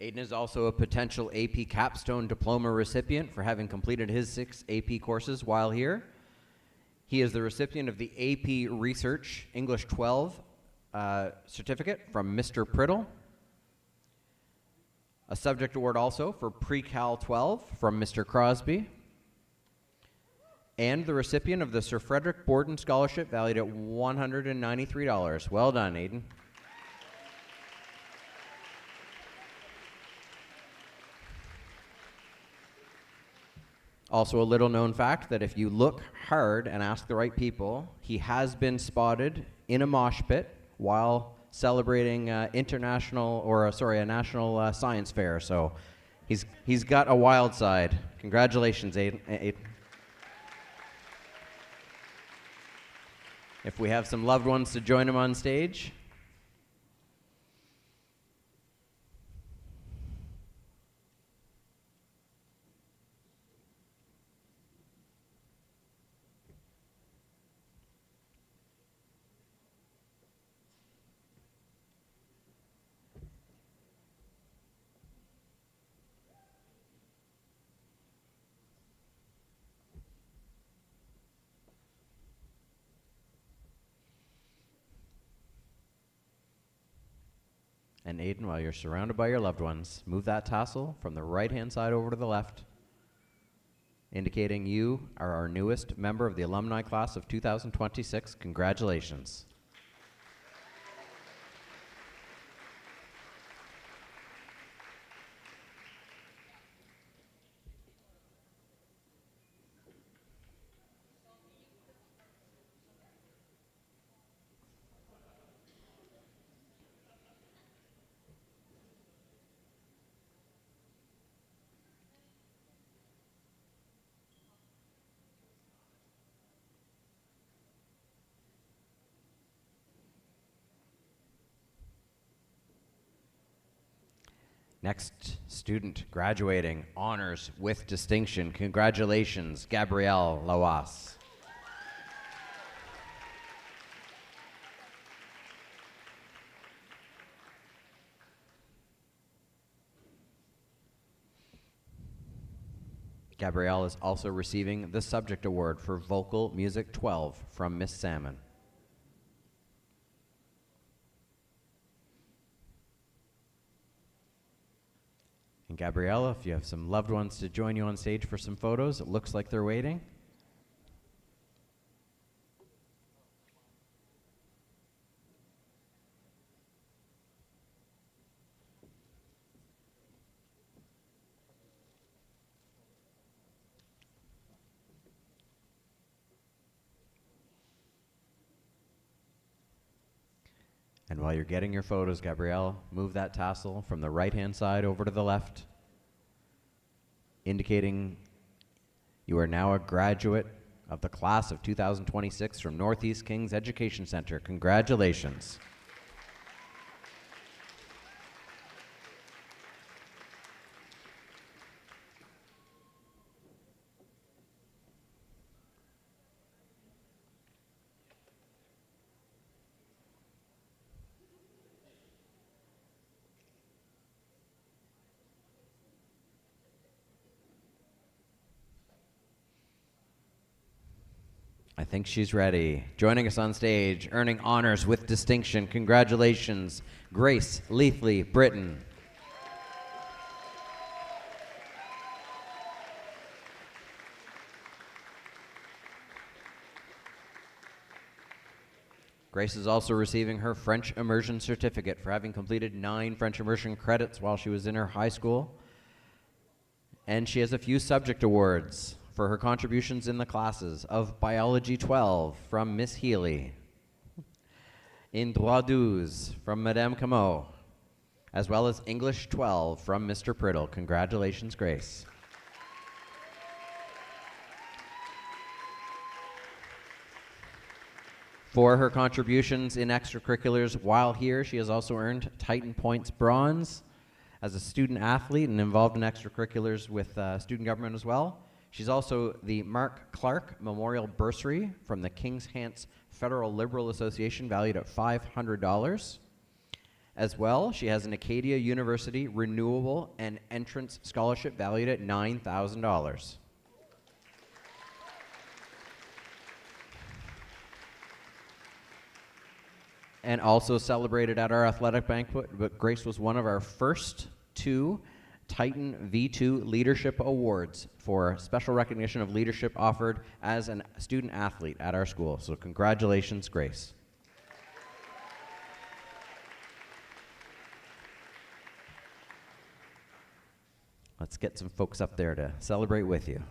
Aiden is also a potential AP Capstone Diploma recipient for having completed his 6 AP courses while here. He is the recipient of the AP Research English 12 certificate from Mr. Priddle. A subject award also for Pre-Cal 12 from Mr. Crosby. And the recipient of the Sir Frederick Borden Scholarship valued at $193. Well done, Aiden. Also, a little known fact that if you look hard and ask the right people, he has been spotted in a mosh pit while celebrating a national science fair. So he's got a wild side. Congratulations, Aiden. If we have some loved ones to join him on stage. And Aiden, while you're surrounded by your loved ones, move that tassel from the right-hand side over to the left, indicating you are our newest member of the alumni class of 2026. Congratulations. Next student graduating, honors with distinction. Congratulations, Gabrielle Lawas. Gabrielle is also receiving the subject award for Vocal Music 12 from Miss Salmon. And Gabriella, if you have some loved ones to join you on stage for some photos, it looks like they're waiting. And while you're getting your photos, Gabrielle, move that tassel from the right-hand side over to the left, indicating you are now a graduate of the class of 2026 from Northeast Kings Education Center. Congratulations. I think she's ready. Joining us on stage, earning honors with distinction. Congratulations, Grace Leithley Britton. Grace is also receiving her French immersion certificate for having completed 9 French immersion credits while she was in her high school. And she has a few subject awards for her contributions in the classes of Biology 12 from Miss Healy, in Droit 12 from Madame Cameau, as well as English 12 from Mr. Priddle. Congratulations, Grace. For her contributions in extracurriculars while here, she has also earned Titan Points Bronze as a student athlete and involved in extracurriculars with student government as well. She's also the Mark Clark Memorial Bursary from the King's Hants Federal Liberal Association, valued at $500. As well, she has an Acadia University Renewable and Entrance Scholarship valued at $9,000. And also celebrated at our athletic banquet, but Grace was one of our first 2 Titan V2 Leadership Awards for special recognition of leadership offered as a student athlete at our school. So congratulations, Grace. Let's get some folks up there to celebrate with you.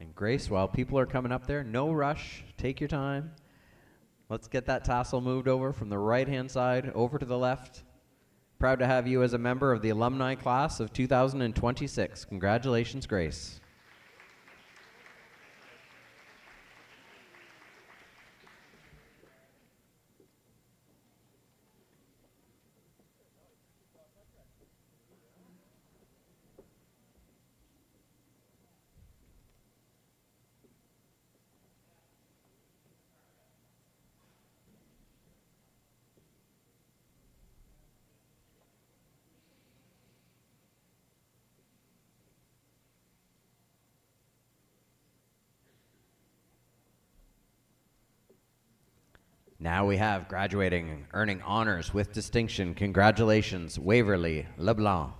And Grace, while people are coming up there, no rush, take your time. Let's get that tassel moved over from the right-hand side over to the left. Proud to have you as a member of the alumni class of 2026. Congratulations, Grace. Now we have graduating, earning honors with distinction. Congratulations, Waverly LeBlanc.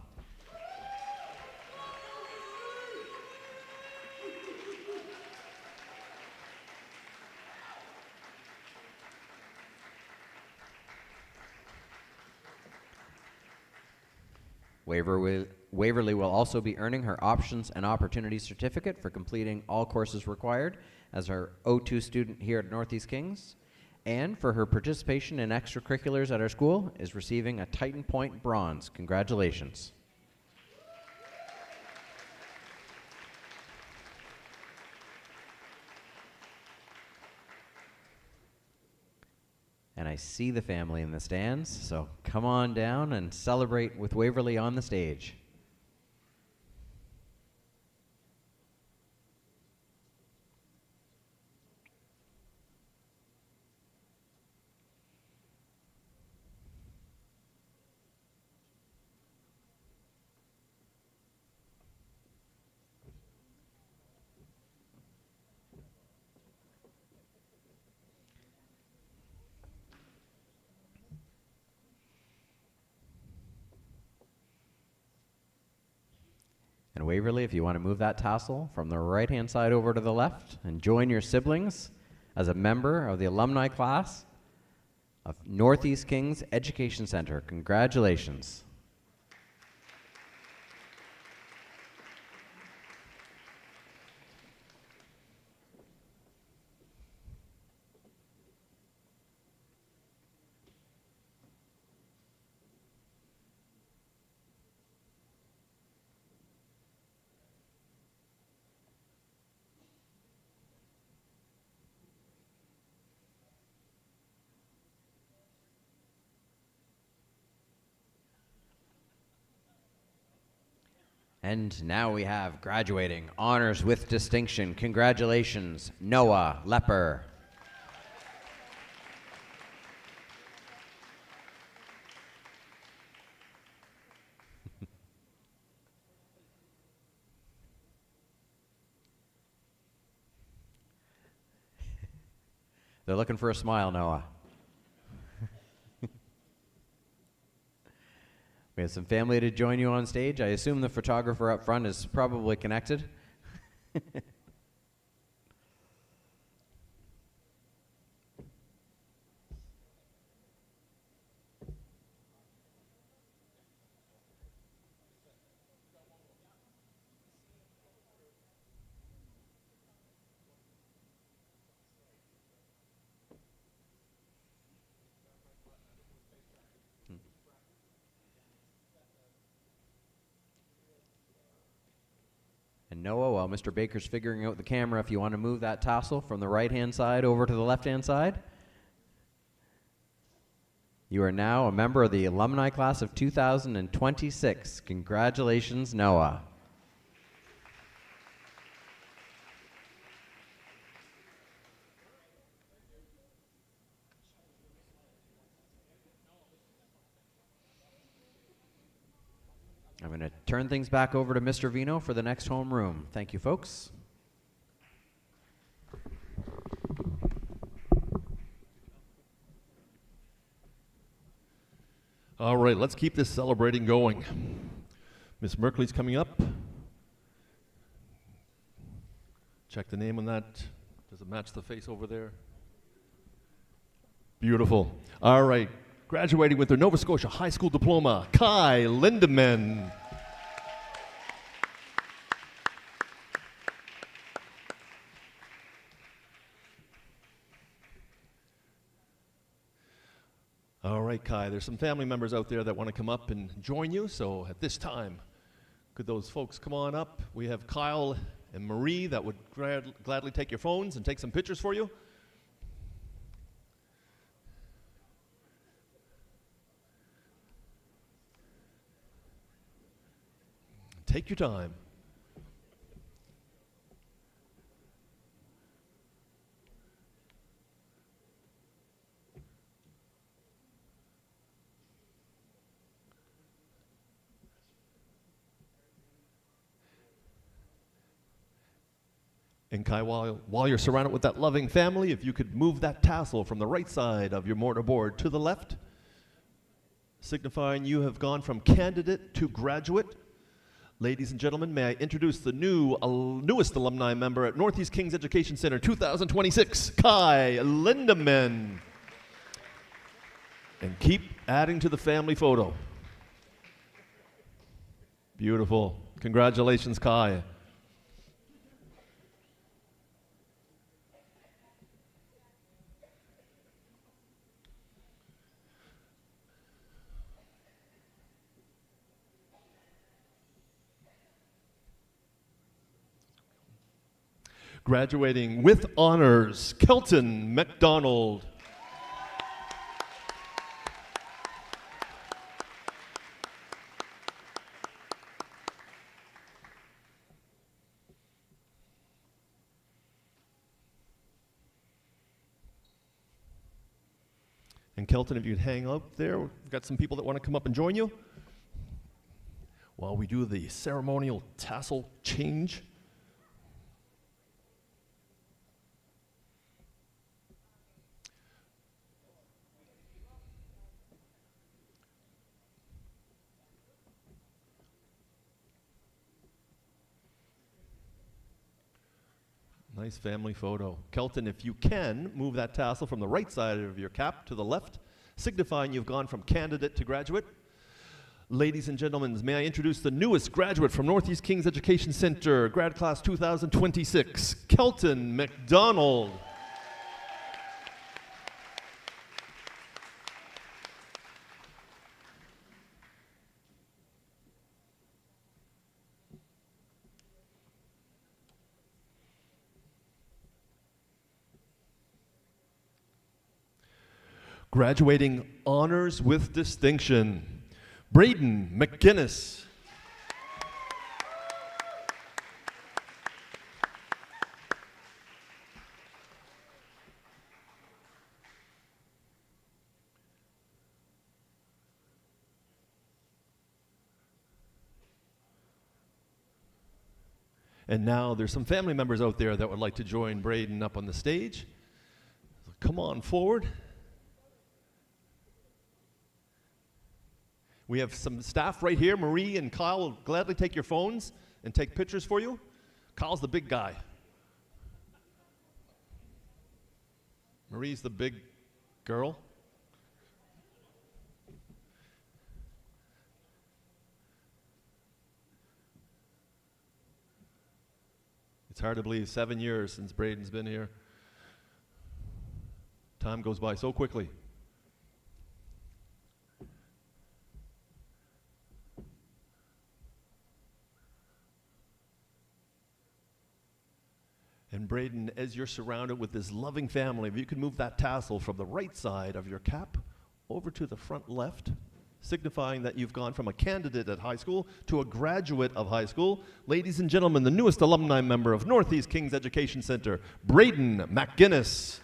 Waverly will also be earning her Options and Opportunities Certificate for completing all courses required as her O2 student here at Northeast Kings. And for her participation in extracurriculars at our school, is receiving a Titan Point Bronze. Congratulations. And I see the family in the stands, so come on down and celebrate with Waverly on the stage. And Waverly, if you want to move that tassel from the right-hand side over to the left and join your siblings as a member of the alumni class of Northeast Kings Education Center. Congratulations. And now we have graduating honors with distinction. Congratulations, Noah Lepper. They're looking for a smile, Noah. We have some family to join you on stage. I assume the photographer up front is probably connected. And Noah, while Mr. Baker's figuring out the camera, if you want to move that tassel from the right-hand side over to the left-hand side. You are now a member of the alumni class of 2026. Congratulations, Noah. I'm going to turn things back over to Mr. Vino for the next homeroom. Thank you, folks. All right, let's keep this celebrating going. Miss Merkley's coming up. Check the name on that. Does it match the face over there? Beautiful. All right, graduating with their Nova Scotia High School Diploma, Kai Lindemann. All right, Kai, there's some family members out there that want to come up and join you, so at this time, could those folks come on up? We have Kyle and Marie that would gladly take your phones and take some pictures for you. Take your time. And Kai, while you're surrounded with that loving family, if you could move that tassel from the right side of your mortarboard to the left, signifying you have gone from candidate to graduate. Ladies and gentlemen, may I introduce the newest alumni member at Northeast Kings Education Center 2026, Kai Lindemann. And keep adding to the family photo. Beautiful. Congratulations, Kai. Graduating with honors, Kelton McDonald. And Kelton, if you'd hang out there, we've got some people that want to come up and join you while we do the ceremonial tassel change. Nice family photo. Kelton, if you can, move that tassel from the right side of your cap to the left, signifying you've gone from candidate to graduate. Ladies and gentlemen, may I introduce the newest graduate from Northeast Kings Education Center, grad class 2026, Kelton McDonald. Graduating honors with distinction, Braden McGinnis. And now there's some family members out there that would like to join Braden up on the stage. So come on forward. We have some staff right here. Marie and Kyle will gladly take your phones and take pictures for you. Kyle's the big guy. Marie's the big girl. It's hard to believe 7 years since Braden's been here. Time goes by so quickly. And Braden, as you're surrounded with this loving family, if you could move that tassel from the right side of your cap over to the front left, signifying that you've gone from a candidate at high school to a graduate of high school. Ladies and gentlemen, the newest alumni member of Northeast Kings Education Center, Braden McGinnis.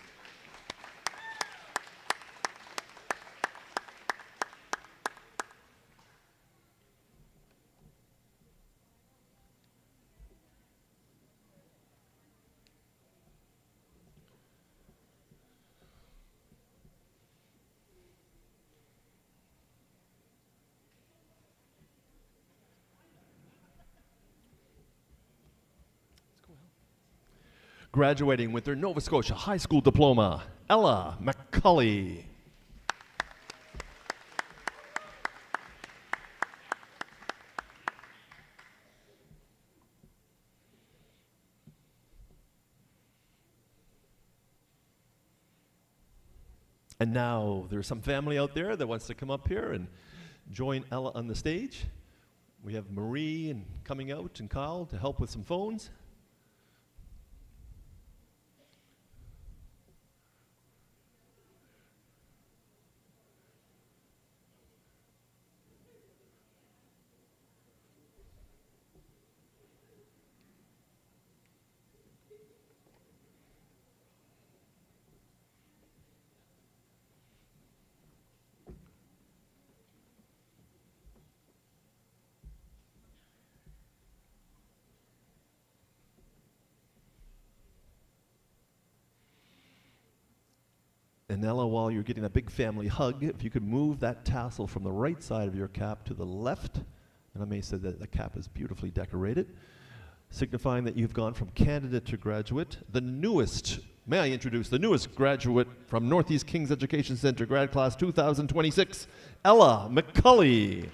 Graduating with their Nova Scotia High School diploma, Ella McCulley. And now there's some family out there that wants to come up here and join Ella on the stage. We have Marie and coming out and Kyle to help with some phones. And Ella, while you're getting a big family hug, if you could move that tassel from the right side of your cap to the left, and I may say that the cap is beautifully decorated, signifying that you've gone from candidate to graduate. The newest, may I introduce the newest graduate from Northeast Kings Education Center, grad class 2026, Ella McCulley.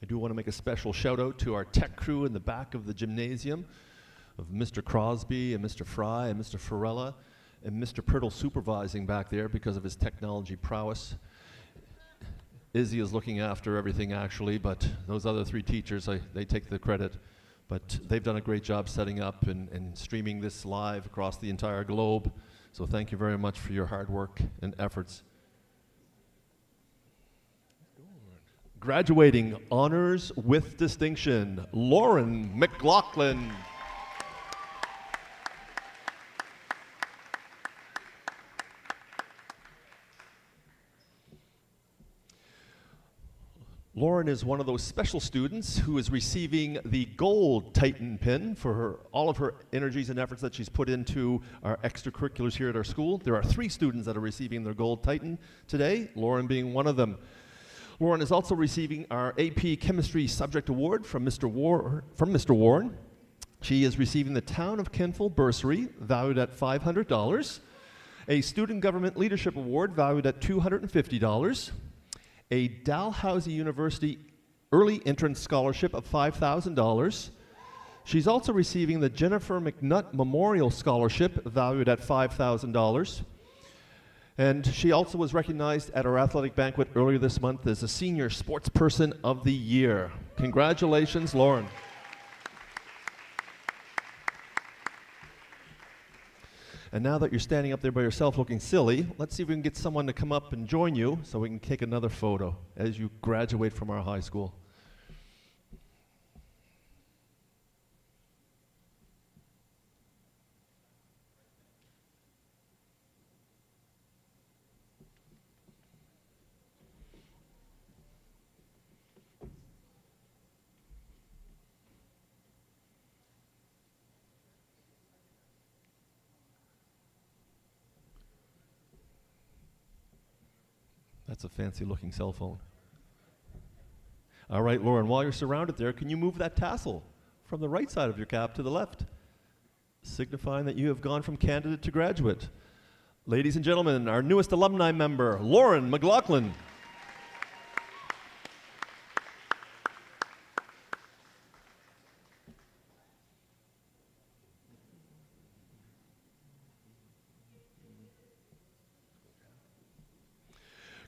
I do want to make a special shout out to our tech crew in the back of the gymnasium, of Mr. Crosby and Mr. Fry and Mr. Farella and Mr. Pirtle supervising back there because of his technology prowess. Izzy is looking after everything actually, but those other three teachers, they take the credit. But they've done a great job setting up and streaming this live across the entire globe. So thank you very much for your hard work and efforts. Graduating honors with distinction, Lauren McLaughlin. Lauren is one of those special students who is receiving the gold Titan pin for all of her energies and efforts that she's put into our extracurriculars here at our school. There are 3 students that are receiving their gold Titan today, Lauren being one of them. Lauren is also receiving our AP Chemistry Subject Award from Mr. Warren. She is receiving the Town of Kentville bursary, valued at $500, a Student Government Leadership Award valued at $250, a Dalhousie University Early Entrance Scholarship of $5,000. She's also receiving the Jennifer McNutt Memorial Scholarship valued at $5,000. And she also was recognized at our athletic banquet earlier this month as a Senior Sportsperson of the Year. Congratulations, Lauren. And now that you're standing up there by yourself looking silly, let's see if we can get someone to come up and join you so we can take another photo as you graduate from our high school. That's a fancy looking cell phone. All right, Lauren, while you're surrounded there, can you move that tassel from the right side of your cap to the left, signifying that you have gone from candidate to graduate? Ladies and gentlemen, our newest alumni member, Lauren McLaughlin.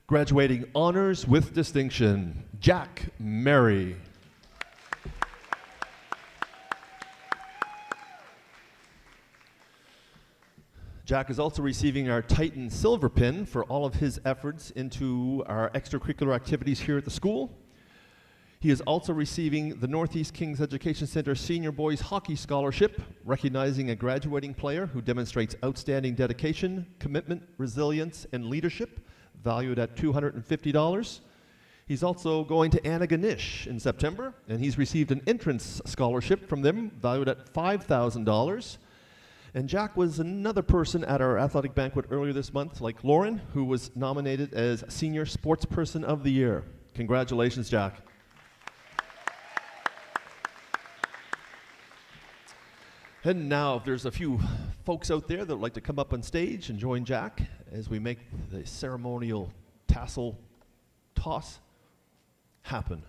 Graduating honors with distinction, Jack Mary. Jack is also receiving our Titan Silver Pin for all of his efforts into our extracurricular activities here at the school. He is also receiving the Northeast Kings Education Center Senior Boys Hockey Scholarship, recognizing a graduating player who demonstrates outstanding dedication, commitment, resilience, and leadership, valued at $250. He's also going to Antigonish in September, and he's received an entrance scholarship from them, valued at $5,000. And Jack was another person at our athletic banquet earlier this month, like Lauren, who was nominated as Senior Sportsperson of the Year. Congratulations, Jack. And now, if there's a few folks out there that would like to come up on stage and join Jack as we make the ceremonial tassel toss happen.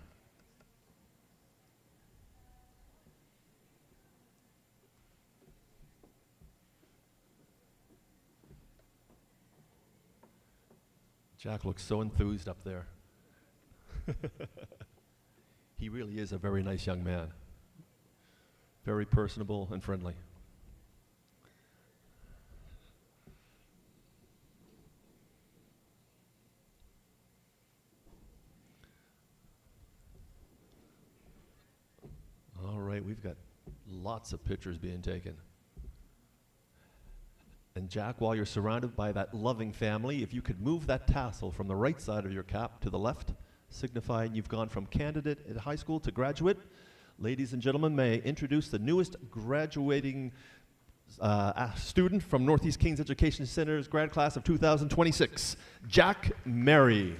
Jack looks so enthused up there. He really is a very nice young man. Very personable and friendly. All right, we've got lots of pictures being taken. And Jack, while you're surrounded by that loving family, if you could move that tassel from the right side of your cap to the left, signifying you've gone from candidate at high school to graduate. Ladies and gentlemen, may I introduce the newest graduating student from Northeast Kings Education Center's grad class of 2026, Jack Mary.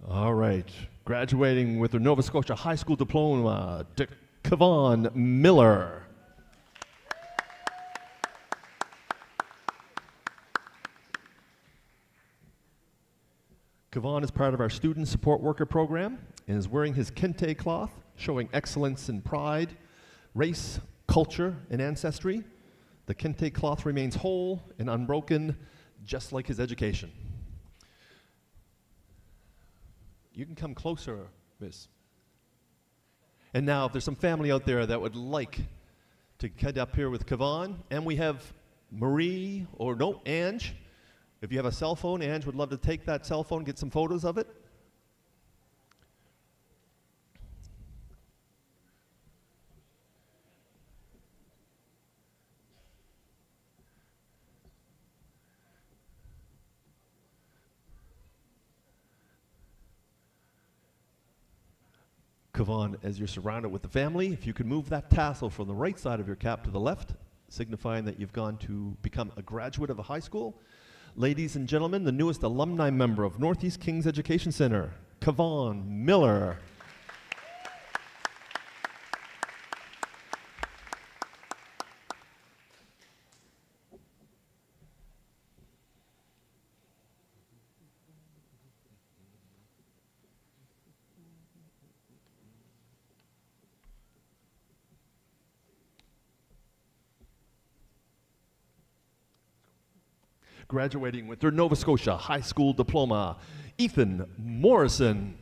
All right, graduating with the Nova Scotia High School Diploma, Kevon Miller. Kevon is part of our Student Support Worker program and is wearing his kente cloth, showing excellence in pride, race, culture, and ancestry. The kente cloth remains whole and unbroken, just like his education. You can come closer, miss. And now, if there's some family out there that would like to get up here with Kevon, and we have Marie, or no, Ange. If you have a cell phone, Ange would love to take that cell phone, get some photos of it. Kevon, as you're surrounded with the family, if you could move that tassel from the right side of your cap to the left, signifying that you've gone to become a graduate of a high school. Ladies and gentlemen, the newest alumni member of Northeast Kings Education Center, Kevon Miller. Graduating with their Nova Scotia High School Diploma, Ethan Morrison.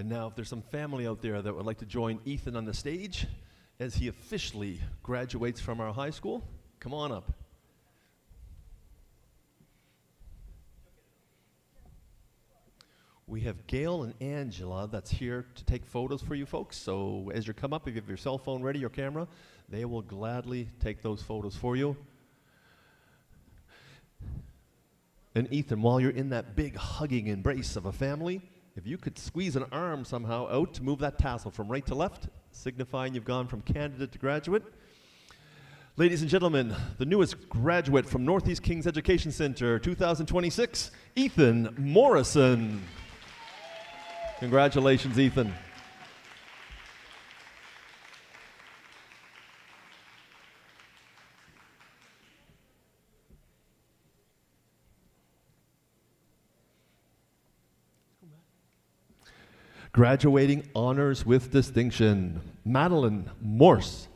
And now if there's some family out there that would like to join Ethan on the stage as he officially graduates from our high school, come on up. We have Gail and Angela that's here to take photos for you folks. So as you come up, if you have your cell phone ready, your camera, they will gladly take those photos for you. And Ethan, while you're in that big hugging embrace of a family, if you could squeeze an arm somehow out to move that tassel from right to left, signifying you've gone from candidate to graduate. Ladies and gentlemen, the newest graduate from Northeast Kings Education Center 2026, Ethan Morrison. Congratulations, Ethan. Graduating honors with distinction, Madeline Morse.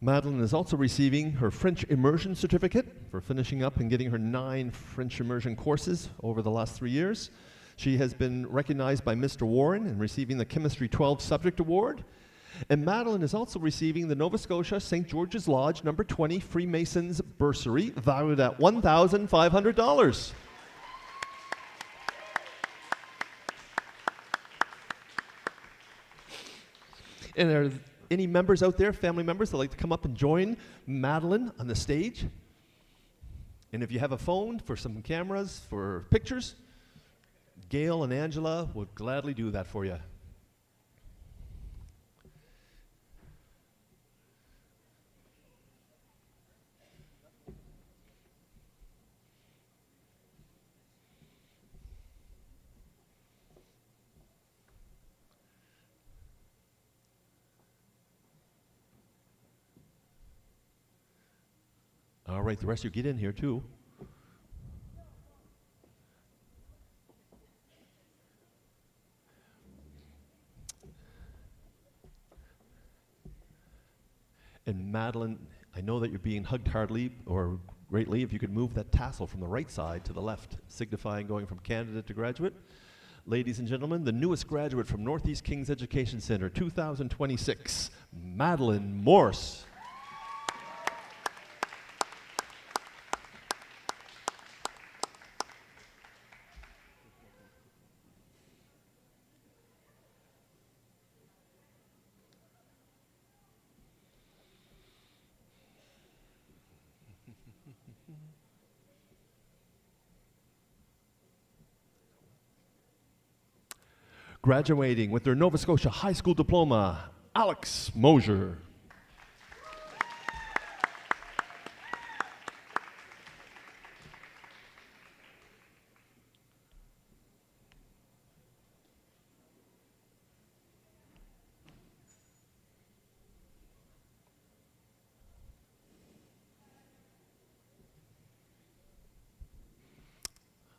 Madeline is also receiving her French immersion certificate for finishing up and getting her 9 French immersion courses over the last 3 years. She has been recognized by Mr. Warren and receiving the Chemistry 12 Subject Award. And Madeline is also receiving the Nova Scotia St. George's Lodge No. 20 Freemasons Bursary, valued at $1,500. And are any members out there, family members, that like to come up and join Madeline on the stage? And if you have a phone for some cameras, for pictures, Gail and Angela will gladly do that for you. All right, the rest of you get in here too. And Madeline, I know that you're being hugged hardly or greatly. If you could move that tassel from the right side to the left, signifying going from candidate to graduate. Ladies and gentlemen, the newest graduate from Northeast Kings Education Center 2026, Madeline Morse. Graduating with their Nova Scotia High School Diploma, Alex Mosier.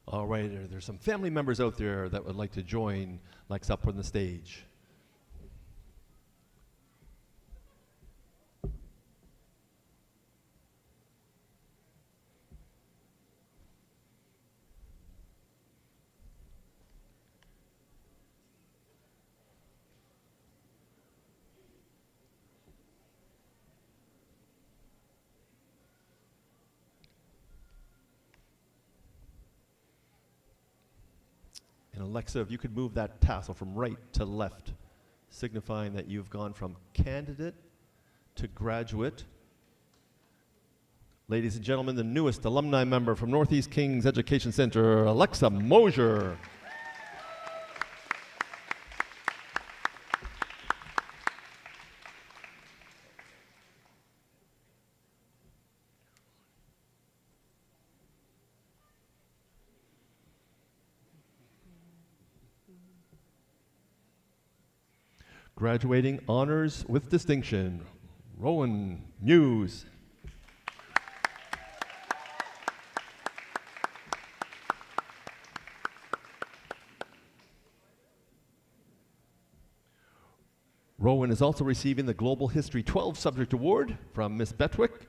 All right, there's some family members out there that would like to join Lex up on the stage. And Alexa, if you could move that tassel from right to left, signifying that you've gone from candidate to graduate. Ladies and gentlemen, the newest alumni member from Northeast Kings Education Center, Alexa Mosier. Graduating honors with distinction, Rowan Muse. Rowan is also receiving the Global History 12 Subject Award from Miss Betwick.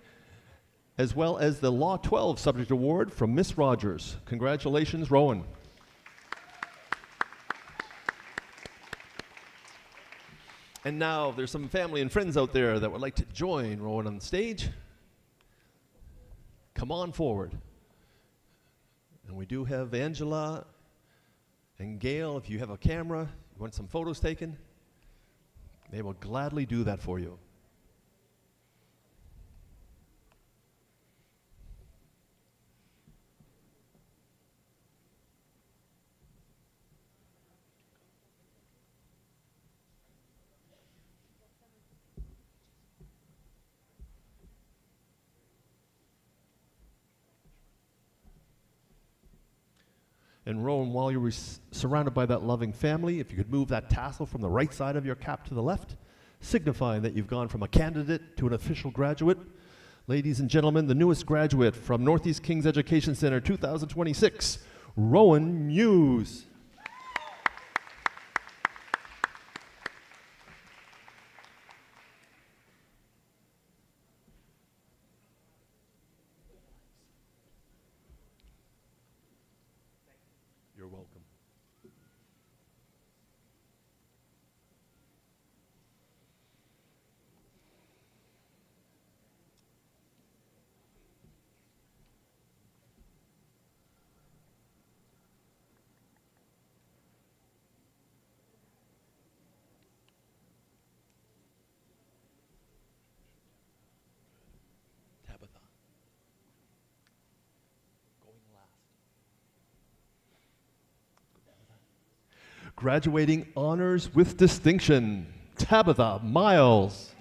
as well as the Law 12 Subject Award from Miss Rogers. Congratulations, Rowan. And now there's some family and friends out there that would like to join Rowan on the stage. Come on forward. And we do have Angela and Gail. If you have a camera, you want some photos taken, they will gladly do that for you. And Rowan, while you were surrounded by that loving family, if you could move that tassel from the right side of your cap to the left, signifying that you've gone from a candidate to an official graduate. Ladies and gentlemen, the newest graduate from Northeast Kings Education Center 2026, Rowan Muse. You're welcome. Tabitha. Going last. Graduating honors with distinction, Tabitha Miles.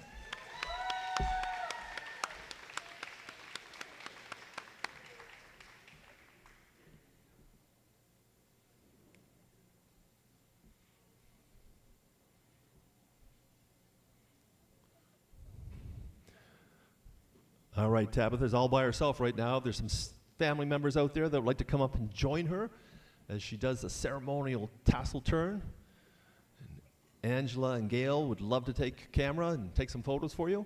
All right, Tabitha's all by herself right now. There's some family members out there that would like to come up and join her as she does a ceremonial tassel turn. And Angela and Gail would love to take camera and take some photos for you.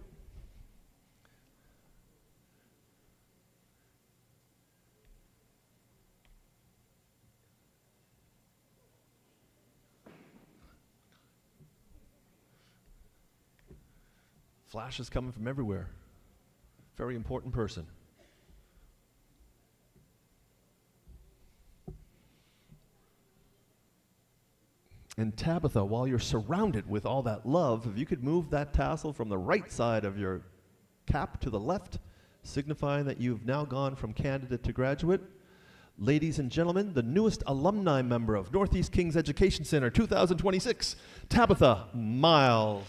Flashes coming from everywhere. Very important person. And Tabitha, while you're surrounded with all that love, if you could move that tassel from the right side of your cap to the left, signifying that you've now gone from candidate to graduate. Ladies and gentlemen, the newest alumni member of Northeast Kings Education Center 2026, Tabitha Miles.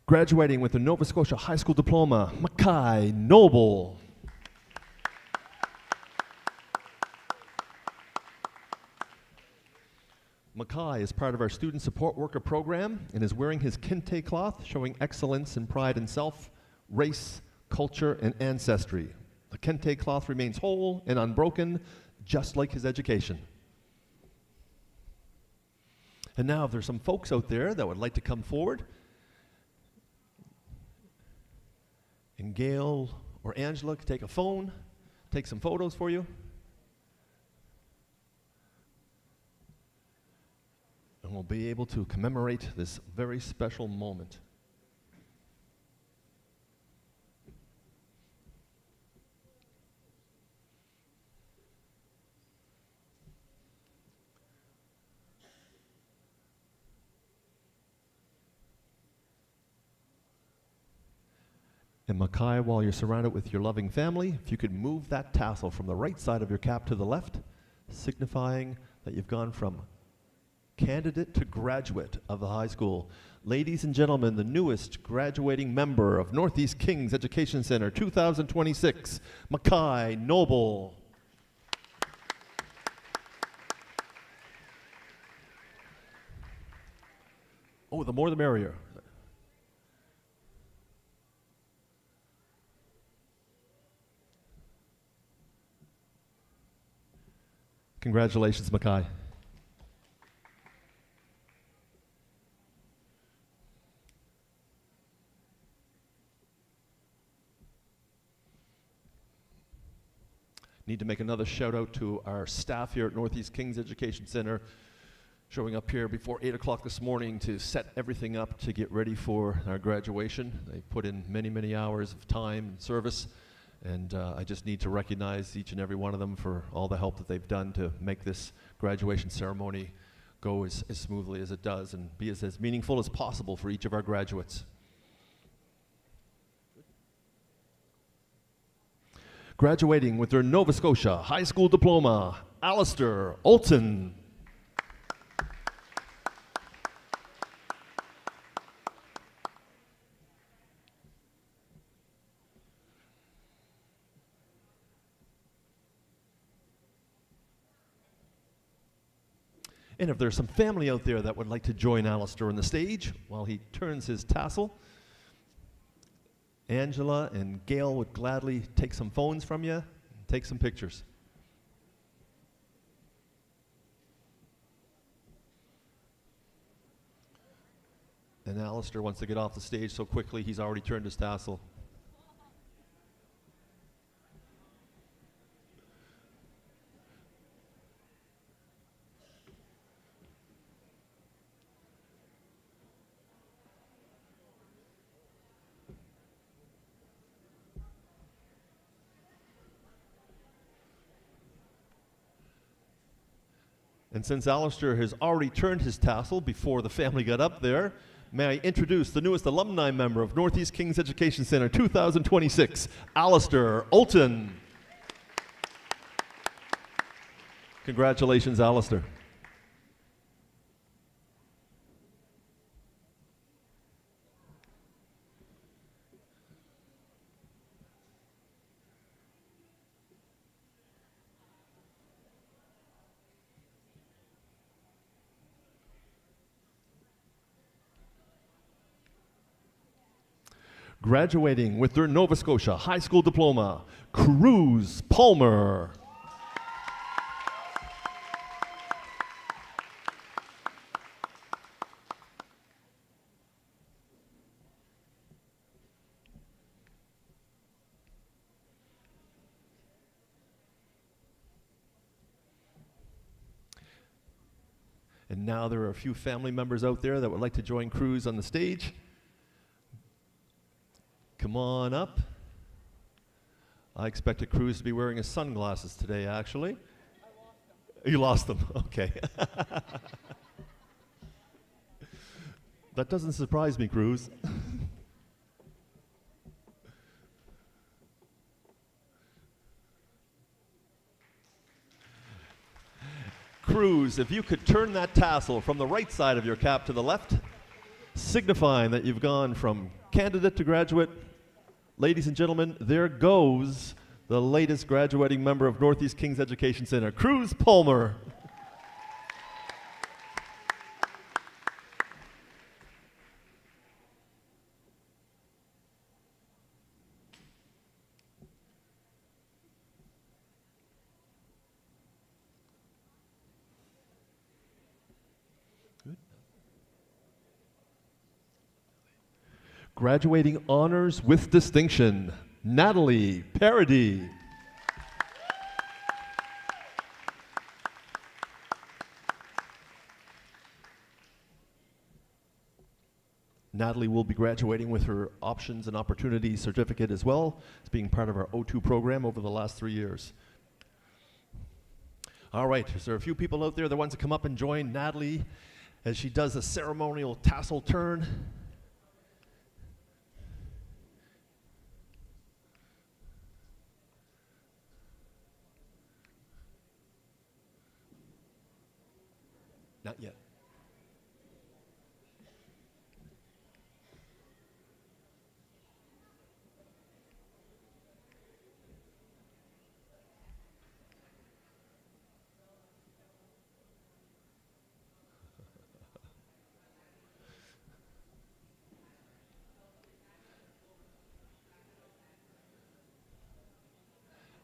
Graduating with the Nova Scotia High School Diploma, Mackay Noble. Mackay is part of our Student Support Worker program and is wearing his kente cloth, showing excellence and pride in self, race, culture, and ancestry. The kente cloth remains whole and unbroken, just like his education. And now, if there's some folks out there that would like to come forward, and Gail or Angela could take a phone, take some photos for you. And we'll be able to commemorate this very special moment. And Mackay, while you're surrounded with your loving family, if you could move that tassel from the right side of your cap to the left, signifying that you've gone from candidate to graduate of the high school. Ladies and gentlemen, the newest graduating member of Northeast Kings Education Center 2026, Mackay Noble. Oh, the more the merrier. Congratulations, Mackay. Need to make another shout out to our staff here at Northeast Kings Education Center, showing up here before 8 o'clock this morning to set everything up to get ready for our graduation. They put in many, many hours of time and service, and I just need to recognize each and every one of them for all the help that they've done to make this graduation ceremony go as smoothly as it does and be as meaningful as possible for each of our graduates. Graduating with their Nova Scotia High School Diploma, Alistair Olton. And if there's some family out there that would like to join Alistair on the stage while he turns his tassel, Angela and Gail would gladly take some phones from you and take some pictures. And Alistair wants to get off the stage so quickly he's already turned his tassel. And since Alistair has already turned his tassel before the family got up there, may I introduce the newest alumni member of Northeast Kings Education Center 2026, Alistair Olton. Congratulations, Alistair. Graduating with their Nova Scotia High School Diploma, Cruz Palmer. And now there are a few family members out there that would like to join Cruz on the stage. Come on up. I expected Cruz to be wearing his sunglasses today, actually. You lost them, okay. That doesn't surprise me, Cruz. Cruz, if you could turn that tassel from the right side of your cap to the left, signifying that you've gone from candidate to graduate. Ladies and gentlemen, there goes the latest graduating member of Northeast Kings Education Center, Cruz Palmer. Good. Graduating honors with distinction, Natalie Parody. Natalie will be graduating with her Options and Opportunities certificate as well. It's being part of our O2 program over the last 3 years. All right, so there are a few people out there that want to come up and join Natalie as she does a ceremonial tassel turn. Not yet.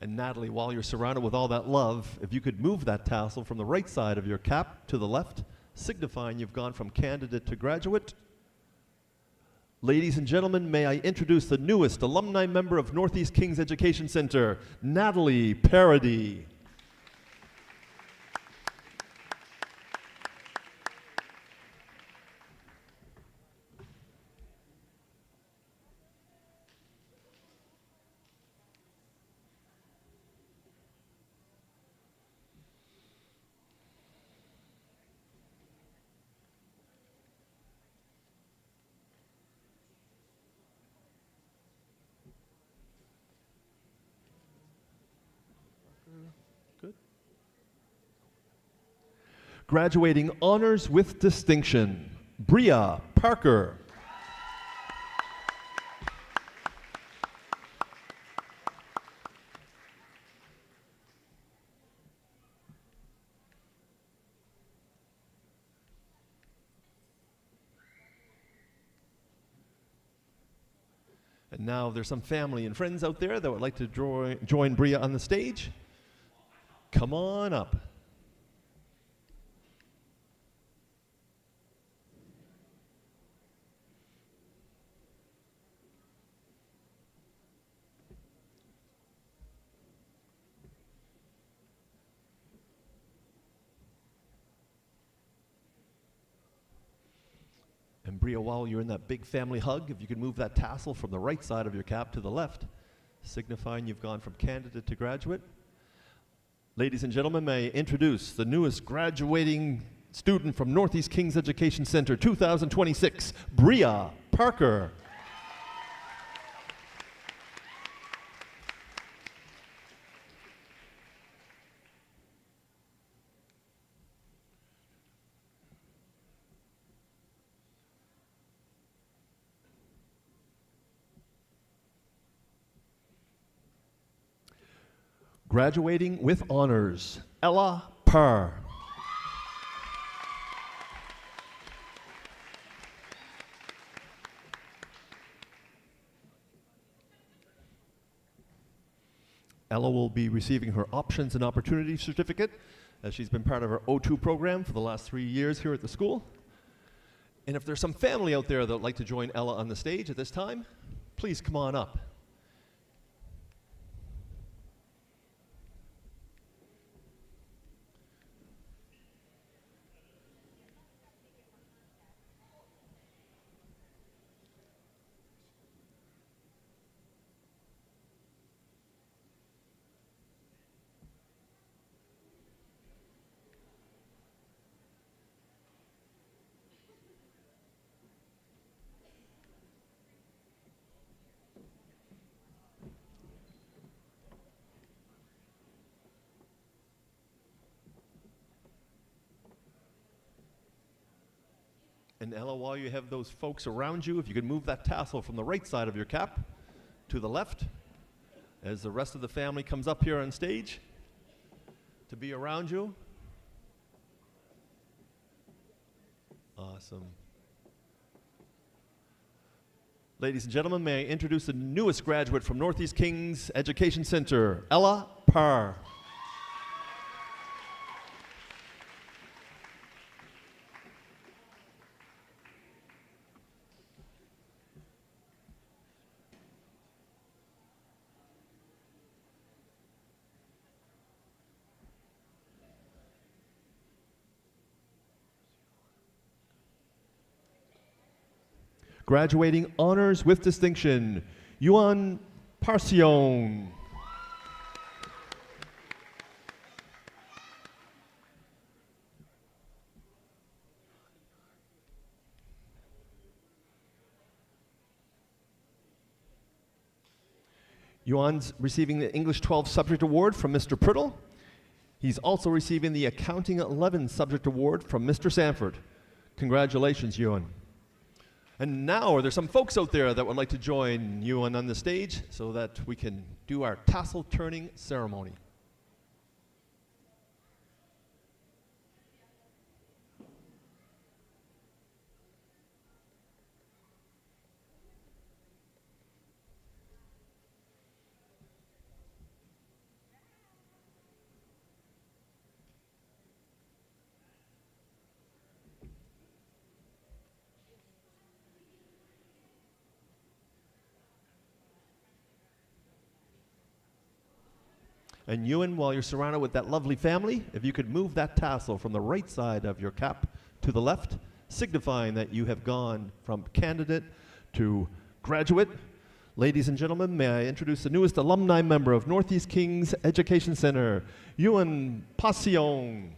And Natalie, while you're surrounded with all that love, if you could move that tassel from the right side of your cap to the left, signifying you've gone from candidate to graduate. Ladies and gentlemen, may I introduce the newest alumni member of Northeast Kings Education Center, Natalie Parody. Good. Graduating honors with distinction, Bria Parker. And now there's some family and friends out there that would like to join Bria on the stage. Come on up. And Bria, while you're in that big family hug, if you could move that tassel from the right side of your cap to the left, signifying you've gone from candidate to graduate. Ladies and gentlemen, may I introduce the newest graduating student from Northeast Kings Education Center 2026, Bria Parker. Graduating with honors, Ella Parr. Ella will be receiving her Options and Opportunities Certificate, as she's been part of our O2 program for the last 3 years here at the school. And if there's some family out there that would like to join Ella on the stage at this time, please come on up. And Ella, while you have those folks around you, if you could move that tassel from the right side of your cap to the left, as the rest of the family comes up here on stage to be around you. Awesome. Ladies and gentlemen, may I introduce the newest graduate from Northeast Kings Education Center, Ella Parr. Graduating honors with distinction, Yuan Parsion. Yuan's receiving the English 12 Subject Award from Mr. Priddle. He's also receiving the Accounting 11 Subject Award from Mr. Sanford. Congratulations, Yuan. And now, are there some folks out there that would like to join Yuan on the stage so that we can do our tassel turning ceremony? And Ewan, while you're surrounded with that lovely family, if you could move that tassel from the right side of your cap to the left, signifying that you have gone from candidate to graduate. Ladies and gentlemen, may I introduce the newest alumni member of Northeast Kings Education Center, Ewan Passion.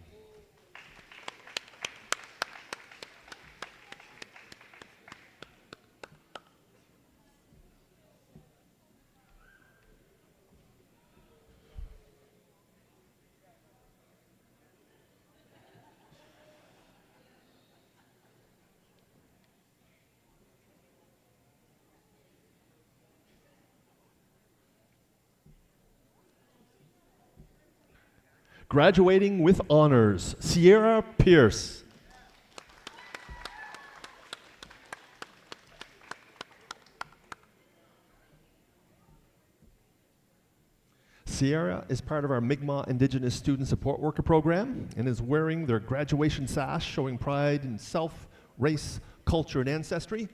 Graduating with honors, Sierra Pierce. Sierra is part of our Mi'kmaq Indigenous Student Support Worker program and is wearing their graduation sash showing pride in self, race, culture, and ancestry.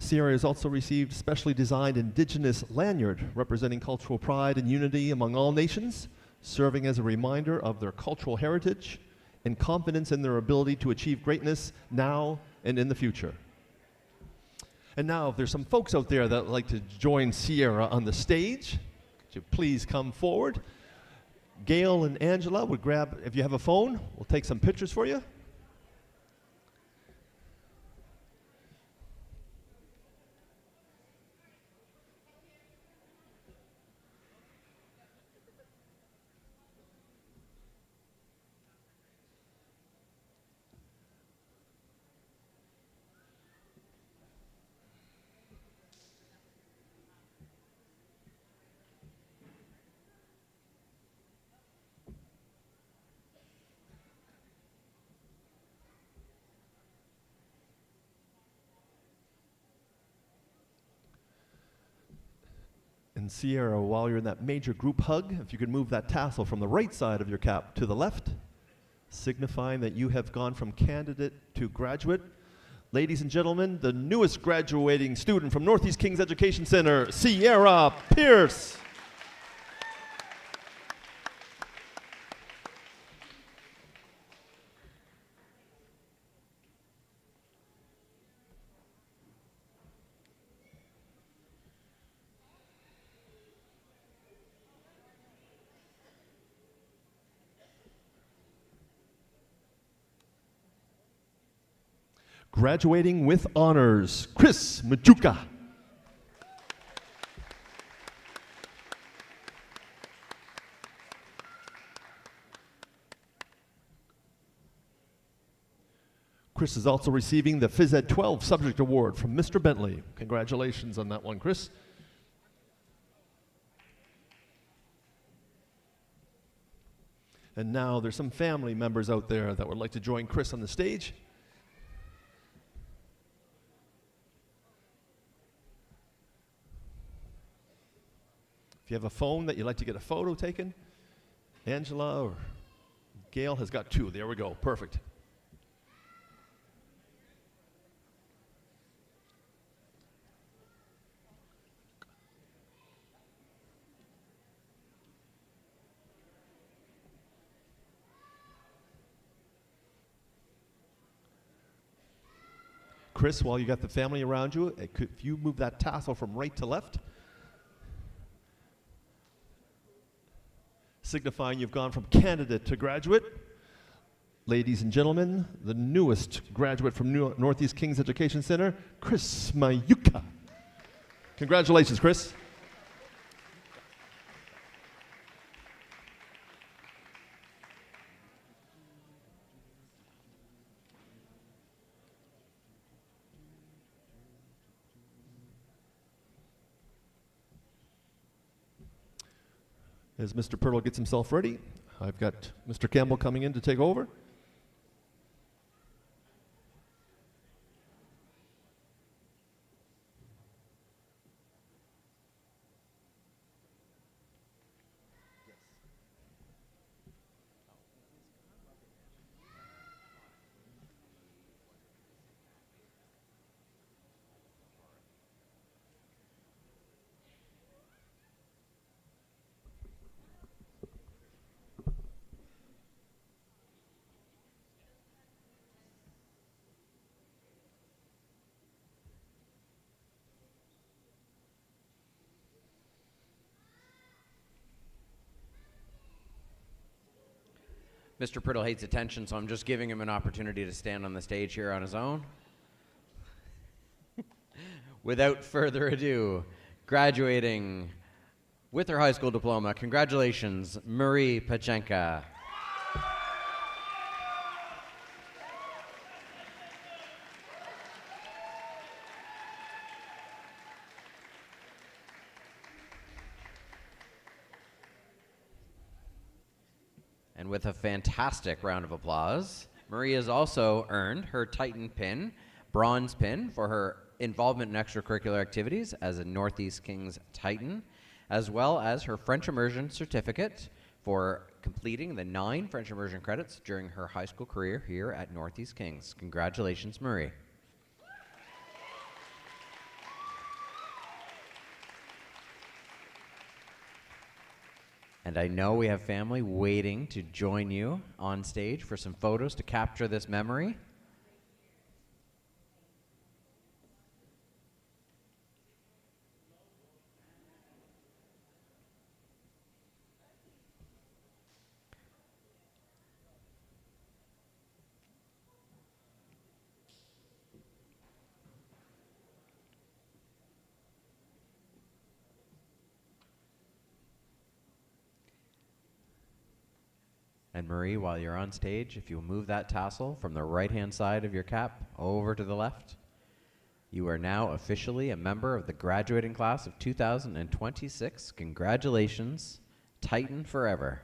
Sierra has also received specially designed Indigenous lanyard representing cultural pride and unity among all nations, serving as a reminder of their cultural heritage and confidence in their ability to achieve greatness now and in the future. And now, if there's some folks out there that would like to join Sierra on the stage, could you please come forward? Gail and Angela would grab, if you have a phone, we'll take some pictures for you. And Sierra, while you're in that major group hug, if you could move that tassel from the right side of your cap to the left, signifying that you have gone from candidate to graduate. Ladies and gentlemen, the newest graduating student from Northeast Kings Education Center, Sierra Pierce. Graduating with honors, Chris Machuca. Chris is also receiving the Phys Ed 12 Subject Award from Mr. Bentley. Congratulations on that one, Chris. And now there's some family members out there that would like to join Chris on the stage. If you have a phone that you'd like to get a photo taken, Angela or Gail has got two. There we go. Perfect. Chris, while you got the family around you, if you move that tassel from right to left, signifying you've gone from candidate to graduate. Ladies and gentlemen, the newest graduate from Northeast Kings Education Center, Chris Mayuka. Congratulations, Chris. As Mr. Pirtle gets himself ready, I've got Mr. Campbell coming in to take over. Mr. Priddle hates attention, so I'm just giving him an opportunity to stand on the stage here on his own. Without further ado, graduating with her high school diploma, congratulations, Marie Pachenka. And with a fantastic round of applause, Marie has also earned her Titan pin, bronze pin, for her involvement in extracurricular activities as a Northeast Kings Titan, as well as her French immersion certificate for completing the 9 French immersion credits during her high school career here at Northeast Kings. Congratulations, Marie. And I know we have family waiting to join you on stage for some photos to capture this memory. And Marie, while you're on stage, if you'll move that tassel from the right-hand side of your cap over to the left, you are now officially a member of the graduating class of 2026. Congratulations, Titan forever.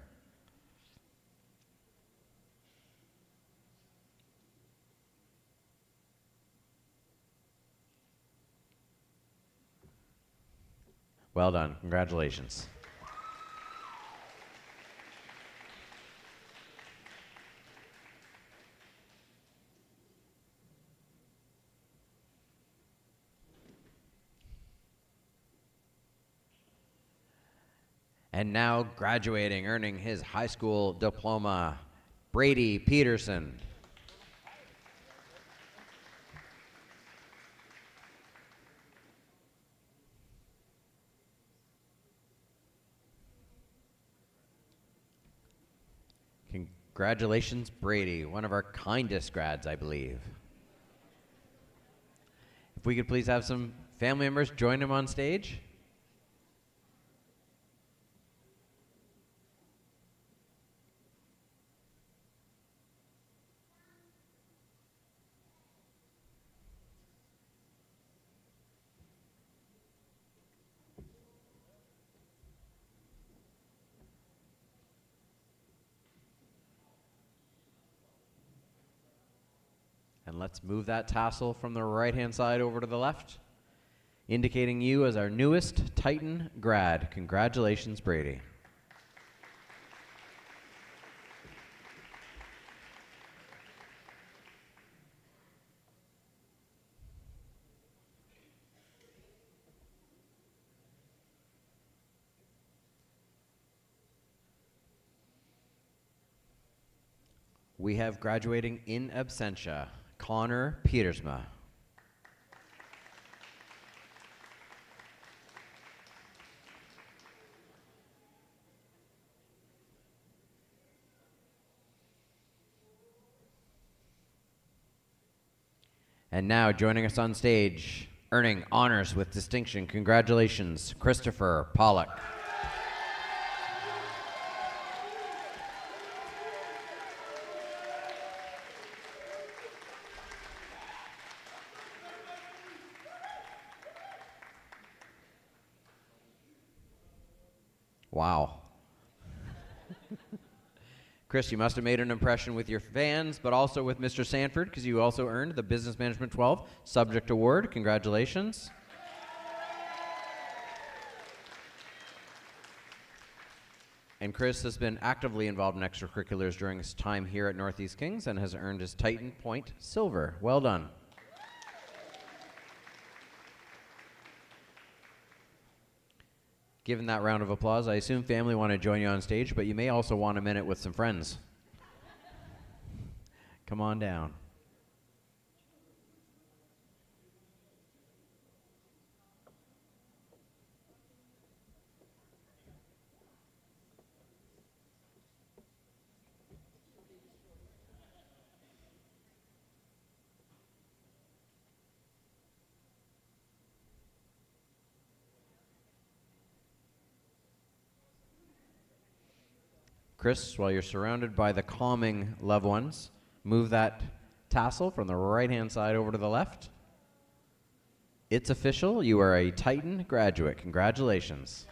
Well done. Congratulations. And now graduating, earning his high school diploma, Brady Peterson. Congratulations, Brady, one of our kindest grads, I believe. If we could please have some family members join him on stage. And let's move that tassel from the right-hand side over to the left, indicating you as our newest Titan grad. Congratulations, Brady. We have graduating in absentia, Connor Petersma. And now joining us on stage, earning honors with distinction, congratulations, Christopher Pollock. Wow. Chris, you must have made an impression with your fans, but also with Mr. Sanford, because you also earned the Business Management 12 Subject Award. Congratulations. And Chris has been actively involved in extracurriculars during his time here at Northeast Kings and has earned his Titan Point Silver. Well done. Given that round of applause, I assume family want to join you on stage, but you may also want a minute with some friends. Come on down. Chris, while you're surrounded by the calming loved ones, move that tassel from the right-hand side over to the left. It's official. You are a Titan graduate. Congratulations.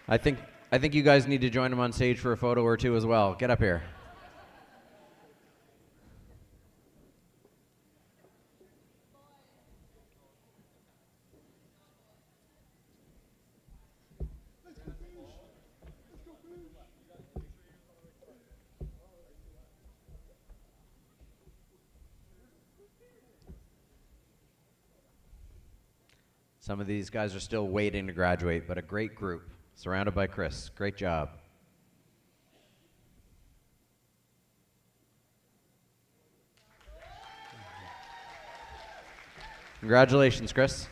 I think you guys need to join him on stage for a photo or two as well. Get up here. Some of these guys are still waiting to graduate, but a great group, surrounded by Chris. Great job. Congratulations, Chris.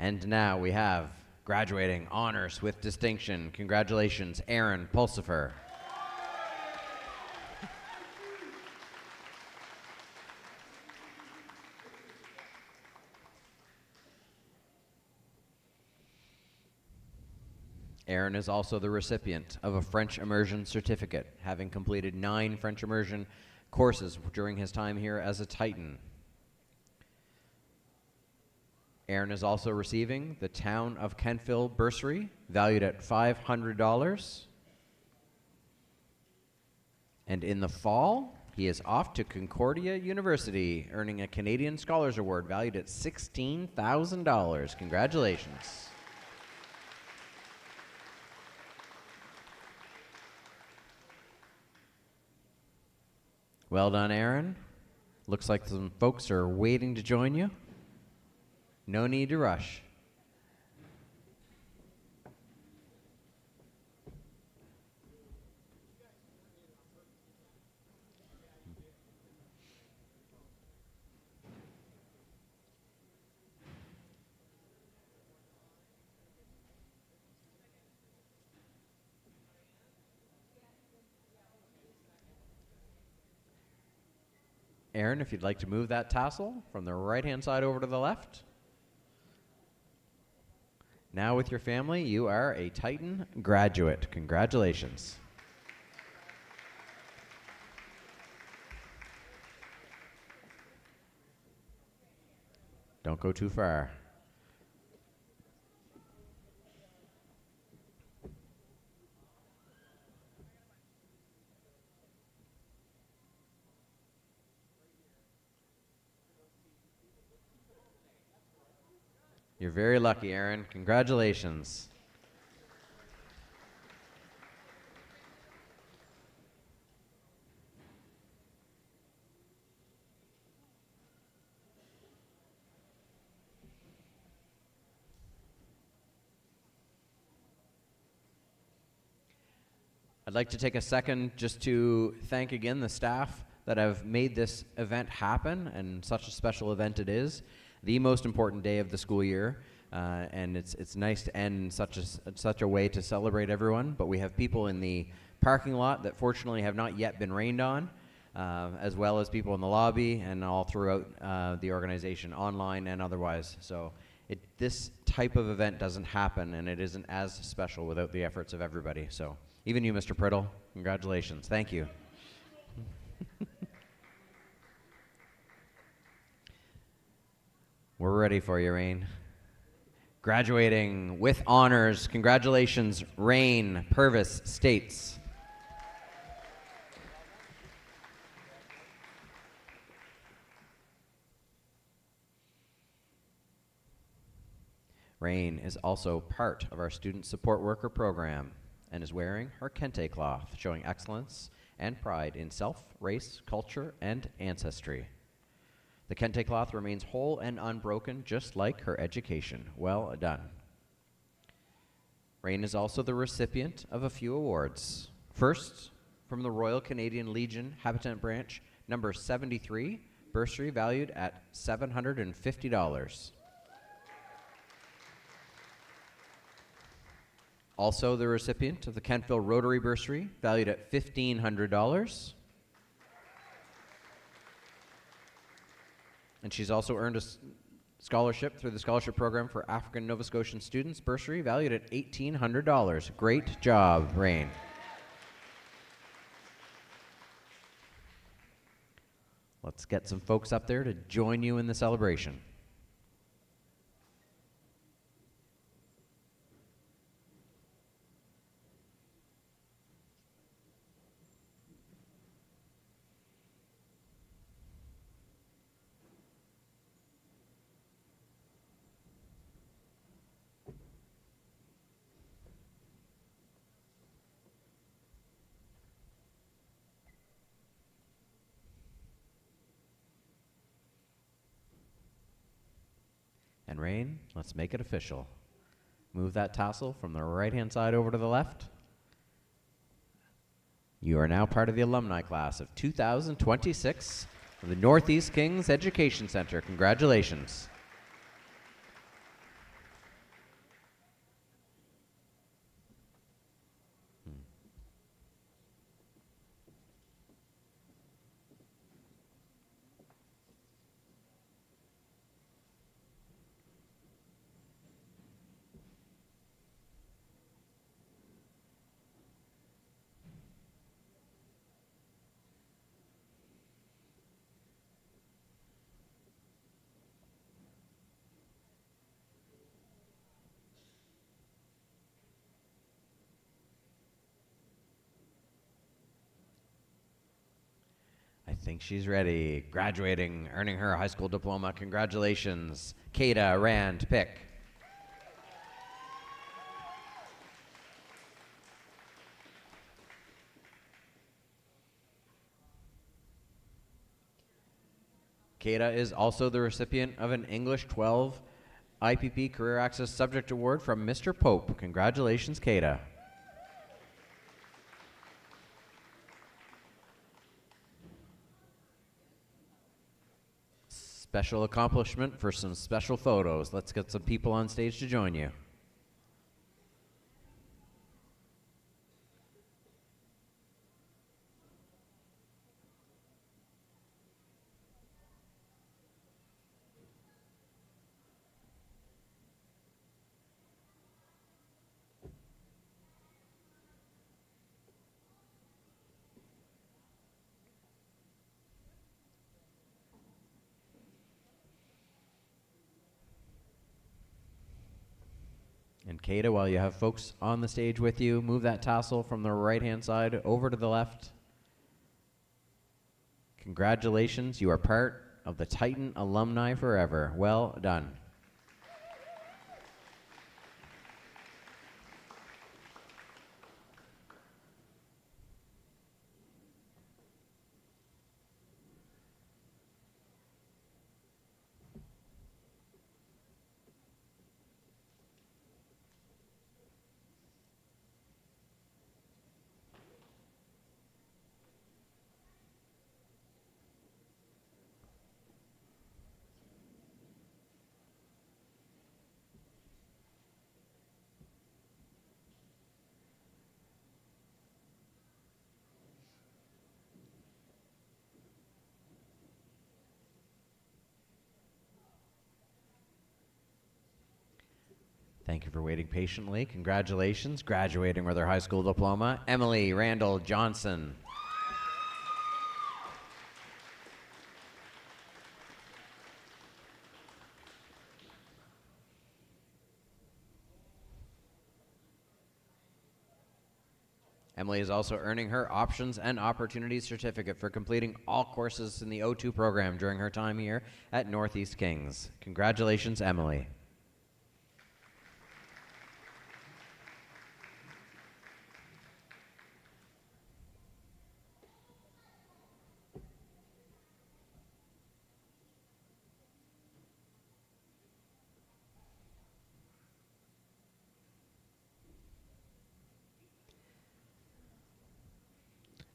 And now we have graduating honors with distinction. Congratulations, Aaron Pulsifer. Aaron is also the recipient of a French immersion certificate, having completed 9 French immersion courses during his time here as a Titan. Aaron is also receiving the Town of Kentville bursary, valued at $500. And in the fall, he is off to Concordia University, earning a Canadian Scholars Award valued at $16,000. Congratulations. Well done, Aaron. Looks like some folks are waiting to join you. No need to rush. Aaron, if you'd like to move that tassel from the right-hand side over to the left. Now with your family, you are a Titan graduate. Congratulations. Don't go too far. You're very lucky, Aaron. Congratulations. I'd like to take a second just to thank again the staff that have made this event happen, and such a special event it is. The most important day of the school year, and it's nice to end in such a way to celebrate everyone. But we have people in the parking lot that fortunately have not yet been rained on, as well as people in the lobby and all throughout the organization, online and otherwise. So this type of event doesn't happen, and it isn't as special without the efforts of everybody. So even you, Mr. Priddle, congratulations. Thank you. We're ready for you, Rain. Graduating with honors, congratulations, Rain Purvis States. Rain is also part of our student support worker program and is wearing her kente cloth, showing excellence and pride in self, race, culture, and ancestry. The kente cloth remains whole and unbroken, just like her education. Well done. Rain is also the recipient of a few awards. First, from the Royal Canadian Legion Habitant Branch, number 73, bursary valued at $750. Also the recipient of the Kentville Rotary bursary valued at $1,500. And she's also earned a scholarship through the scholarship program for African Nova Scotian students bursary valued at $1,800. Great job, Rain. Let's get some folks up there to join you in the celebration. And Rain, let's make it official. Move that tassel from the right-hand side over to the left. You are now part of the alumni class of 2026 of the Northeast Kings Education Center. Congratulations. I think she's ready. Graduating, earning her high school diploma. Congratulations, Kada Rand Pick. Kada is also the recipient of an English 12 IPP Career Access Subject Award from Mr. Pope. Congratulations, Kada. Special accomplishment for some special photos. Let's get some people on stage to join you. And Kada, while you have folks on the stage with you, move that tassel from the right-hand side over to the left. Congratulations, you are part of the Titan alumni forever. Well done. Thank you for waiting patiently. Congratulations, graduating with her high school diploma, Emily Randall Johnson. Emily is also earning her Options and Opportunities Certificate for completing all courses in the O2 program during her time here at Northeast Kings. Congratulations, Emily.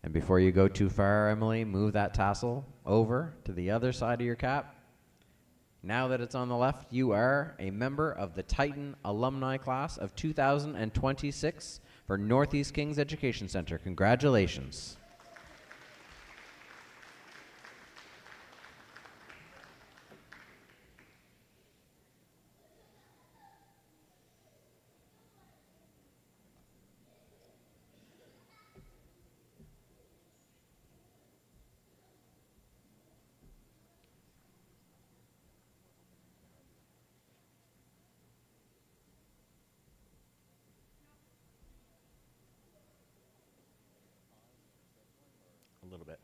And before you go too far, Emily, move that tassel over to the other side of your cap. Now that it's on the left, you are a member of the Titan alumni class of 2026 for Northeast Kings Education Center. Congratulations. A little bit.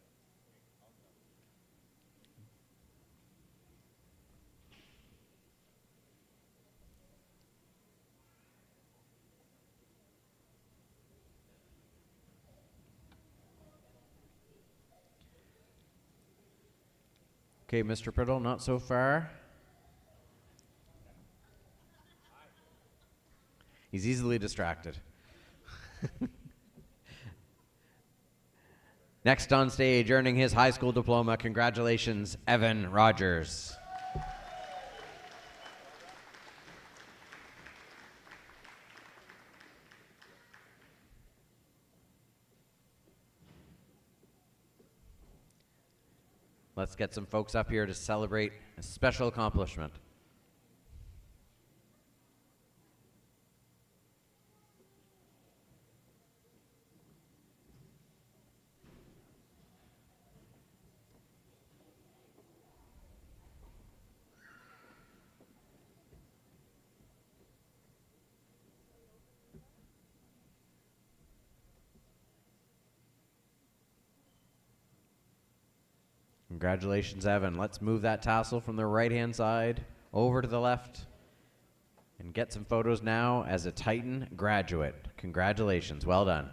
Okay, Mr. Priddle, not so far. He's easily distracted. Next on stage, earning his high school diploma, congratulations, Evan Rogers. Let's get some folks up here to celebrate a special accomplishment. Congratulations, Evan. Let's move that tassel from the right-hand side over to the left and get some photos now as a Titan graduate. Congratulations. Well done.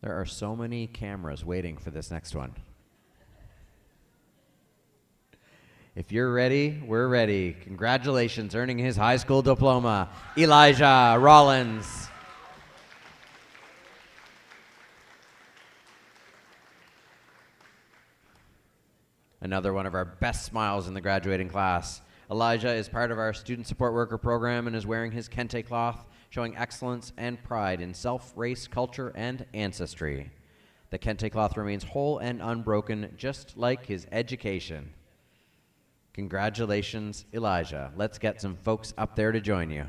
There are so many cameras waiting for this next one. If you're ready, we're ready. Congratulations, earning his high school diploma, Elijah Rollins. Another one of our best smiles in the graduating class. Elijah is part of our student support worker program and is wearing his kente cloth, showing excellence and pride in self, race, culture, and ancestry. The kente cloth remains whole and unbroken, just like his education. Congratulations, Elijah. Let's get some folks up there to join you.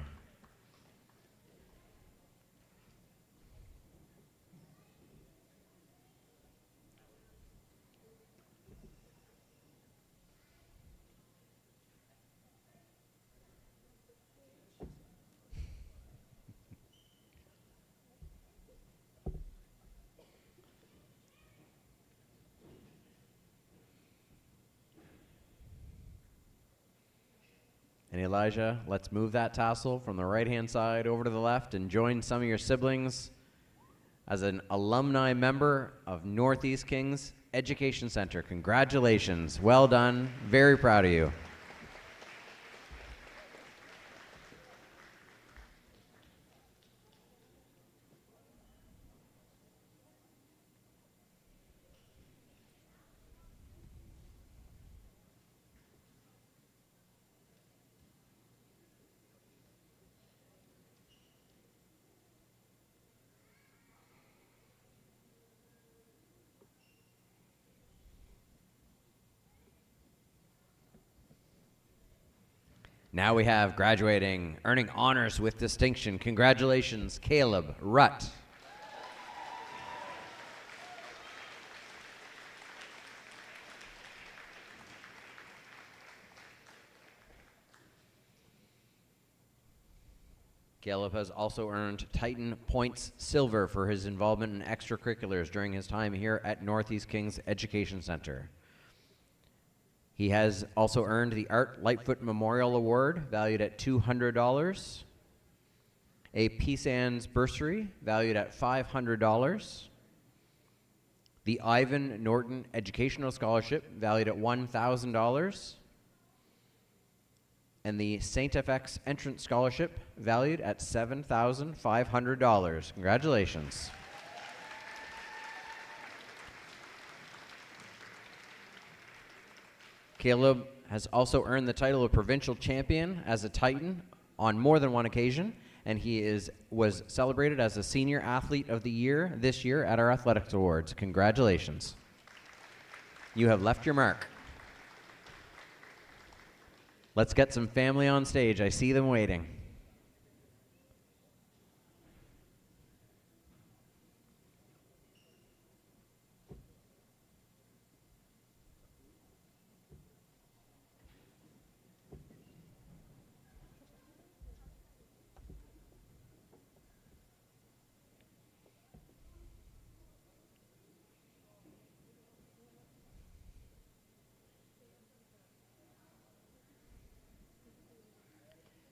And Elijah, let's move that tassel from the right-hand side over to the left and join some of your siblings as an alumni member of Northeast Kings Education Center. Congratulations. Well done. Very proud of you. Now we have graduating, earning honors with distinction. Congratulations, Caleb Rutt. Caleb has also earned Titan Points Silver for his involvement in extracurriculars during his time here at Northeast Kings Education Center. He has also earned the Art Lightfoot Memorial Award, valued at $200, a PSANS bursary, valued at $500, the Ivan Norton Educational Scholarship, valued at $1,000, and the St. FX Entrance Scholarship, valued at $7,500. Congratulations. Caleb has also earned the title of Provincial Champion as a Titan on more than one occasion, and he was celebrated as a Senior Athlete of the Year this year at our Athletics Awards. Congratulations. You have left your mark. Let's get some family on stage. I see them waiting.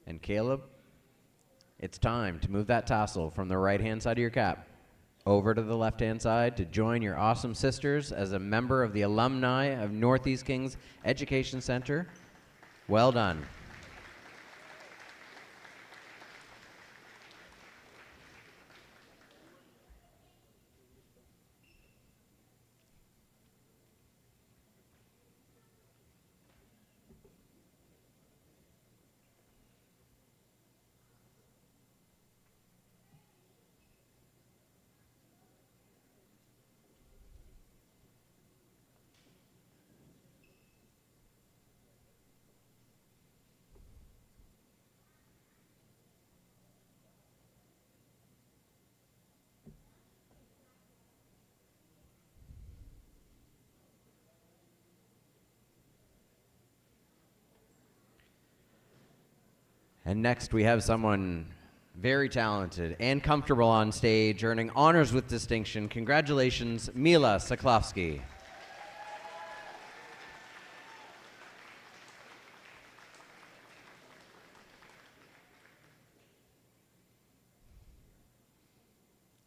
And Caleb, it's time to move that tassel from the right-hand side of your cap over to the left-hand side to join your awesome sisters as a member of the alumni of Northeast Kings Education Center. Well done. And next we have someone very talented and comfortable on stage, earning honors with distinction. Congratulations, Mila Soklovsky.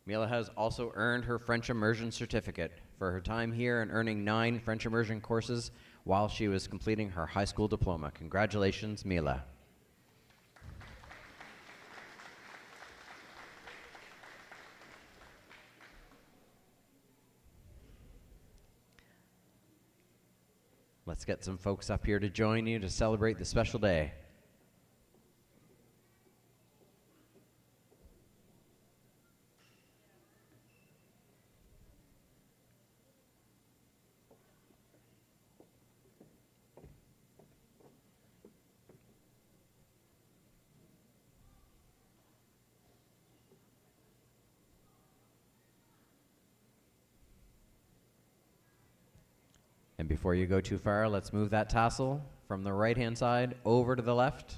Mila has also earned her French immersion certificate for her time here and earning 9 French immersion courses while she was completing her high school diploma. Congratulations, Mila. Let's get some folks up here to join you to celebrate this special day. And before you go too far, let's move that tassel from the right-hand side over to the left.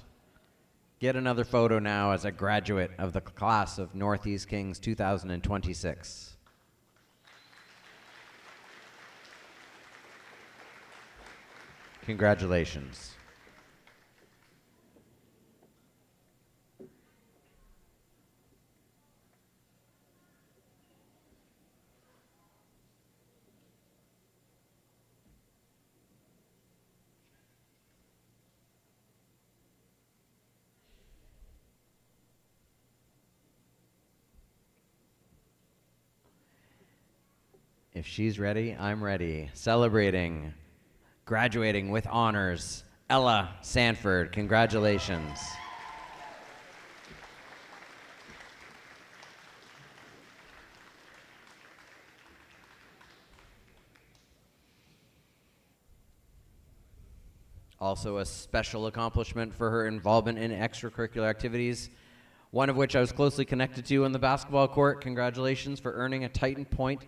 Get another photo now as a graduate of the class of Northeast Kings 2026. Congratulations. If she's ready, I'm ready. Celebrating, graduating with honors, Ella Sanford. Congratulations. Also a special accomplishment for her involvement in extracurricular activities, one of which I was closely connected to on the basketball court. Congratulations for earning a Titan Point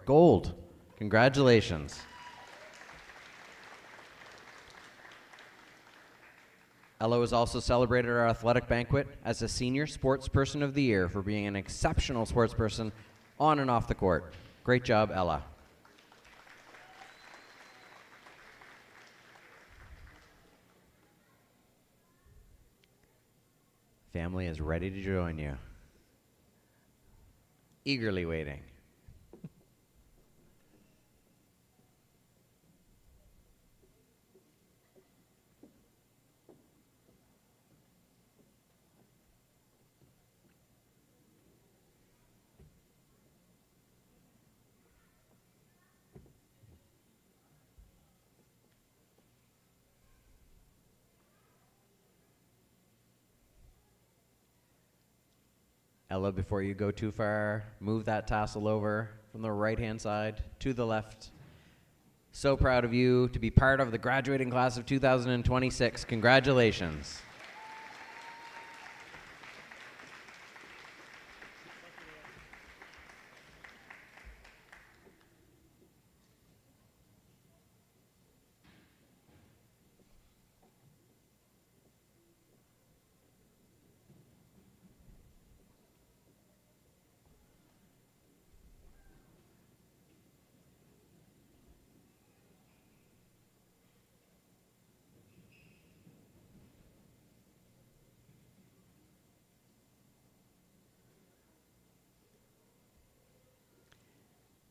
gold. Congratulations. Ella was also celebrated at our athletic banquet as a Senior Sports Person of the Year for being an exceptional sports person on and off the court. Great job, Ella. Family is ready to join you. Eagerly waiting. Ella, before you go too far, move that tassel over from the right-hand side to the left. So proud of you to be part of the graduating class of 2026. Congratulations.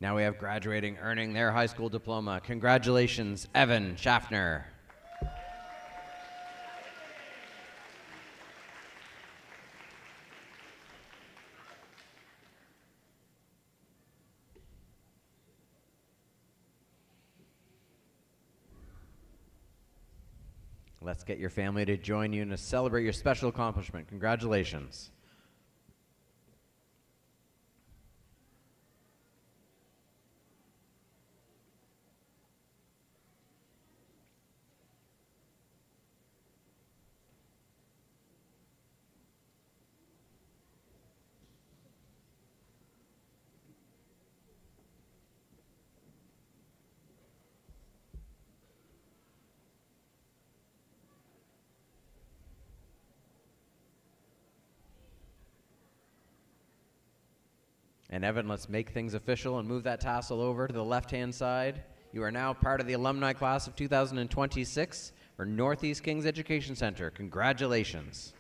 Now we have graduating, earning their high school diploma. Congratulations, Evan Schaffner. Let's get your family to join you and to celebrate your special accomplishment. Congratulations. And Evan, let's make things official and move that tassel over to the left-hand side. You are now part of the alumni class of 2026 for Northeast Kings Education Center. Congratulations.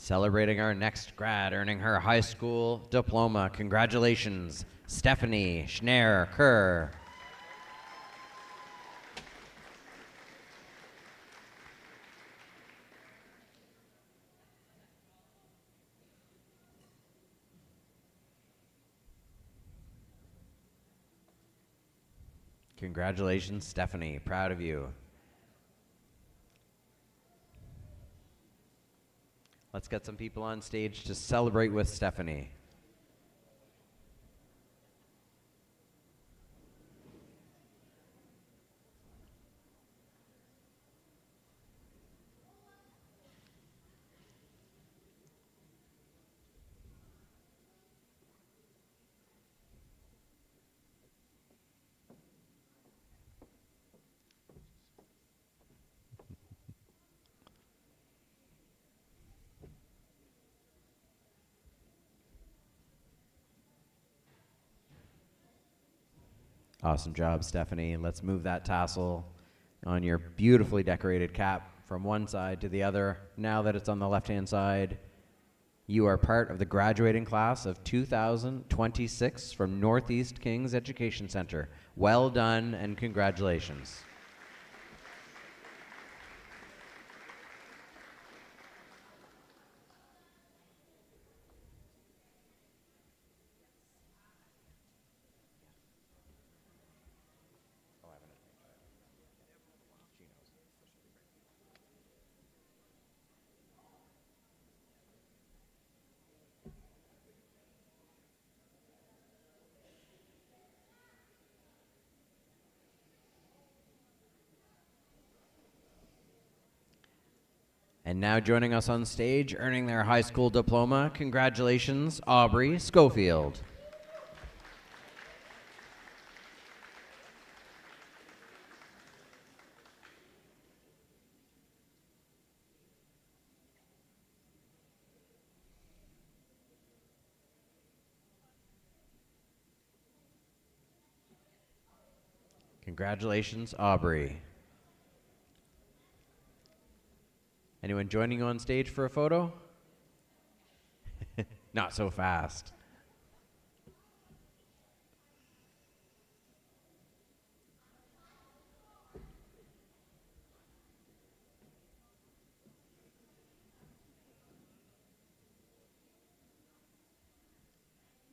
Celebrating our next grad, earning her high school diploma. Congratulations, Stephanie Schneer-Kerr. Congratulations, Stephanie. Proud of you. Let's get some people on stage to celebrate with Stephanie. Awesome job, Stephanie. Let's move that tassel on your beautifully decorated cap from one side to the other. Now that it's on the left-hand side, you are part of the graduating class of 2026 from Northeast Kings Education Center. Well done and congratulations. And now joining us on stage, earning their high school diploma, congratulations, Aubrey Schofield. Congratulations, Aubrey. Anyone joining you on stage for a photo? Not so fast.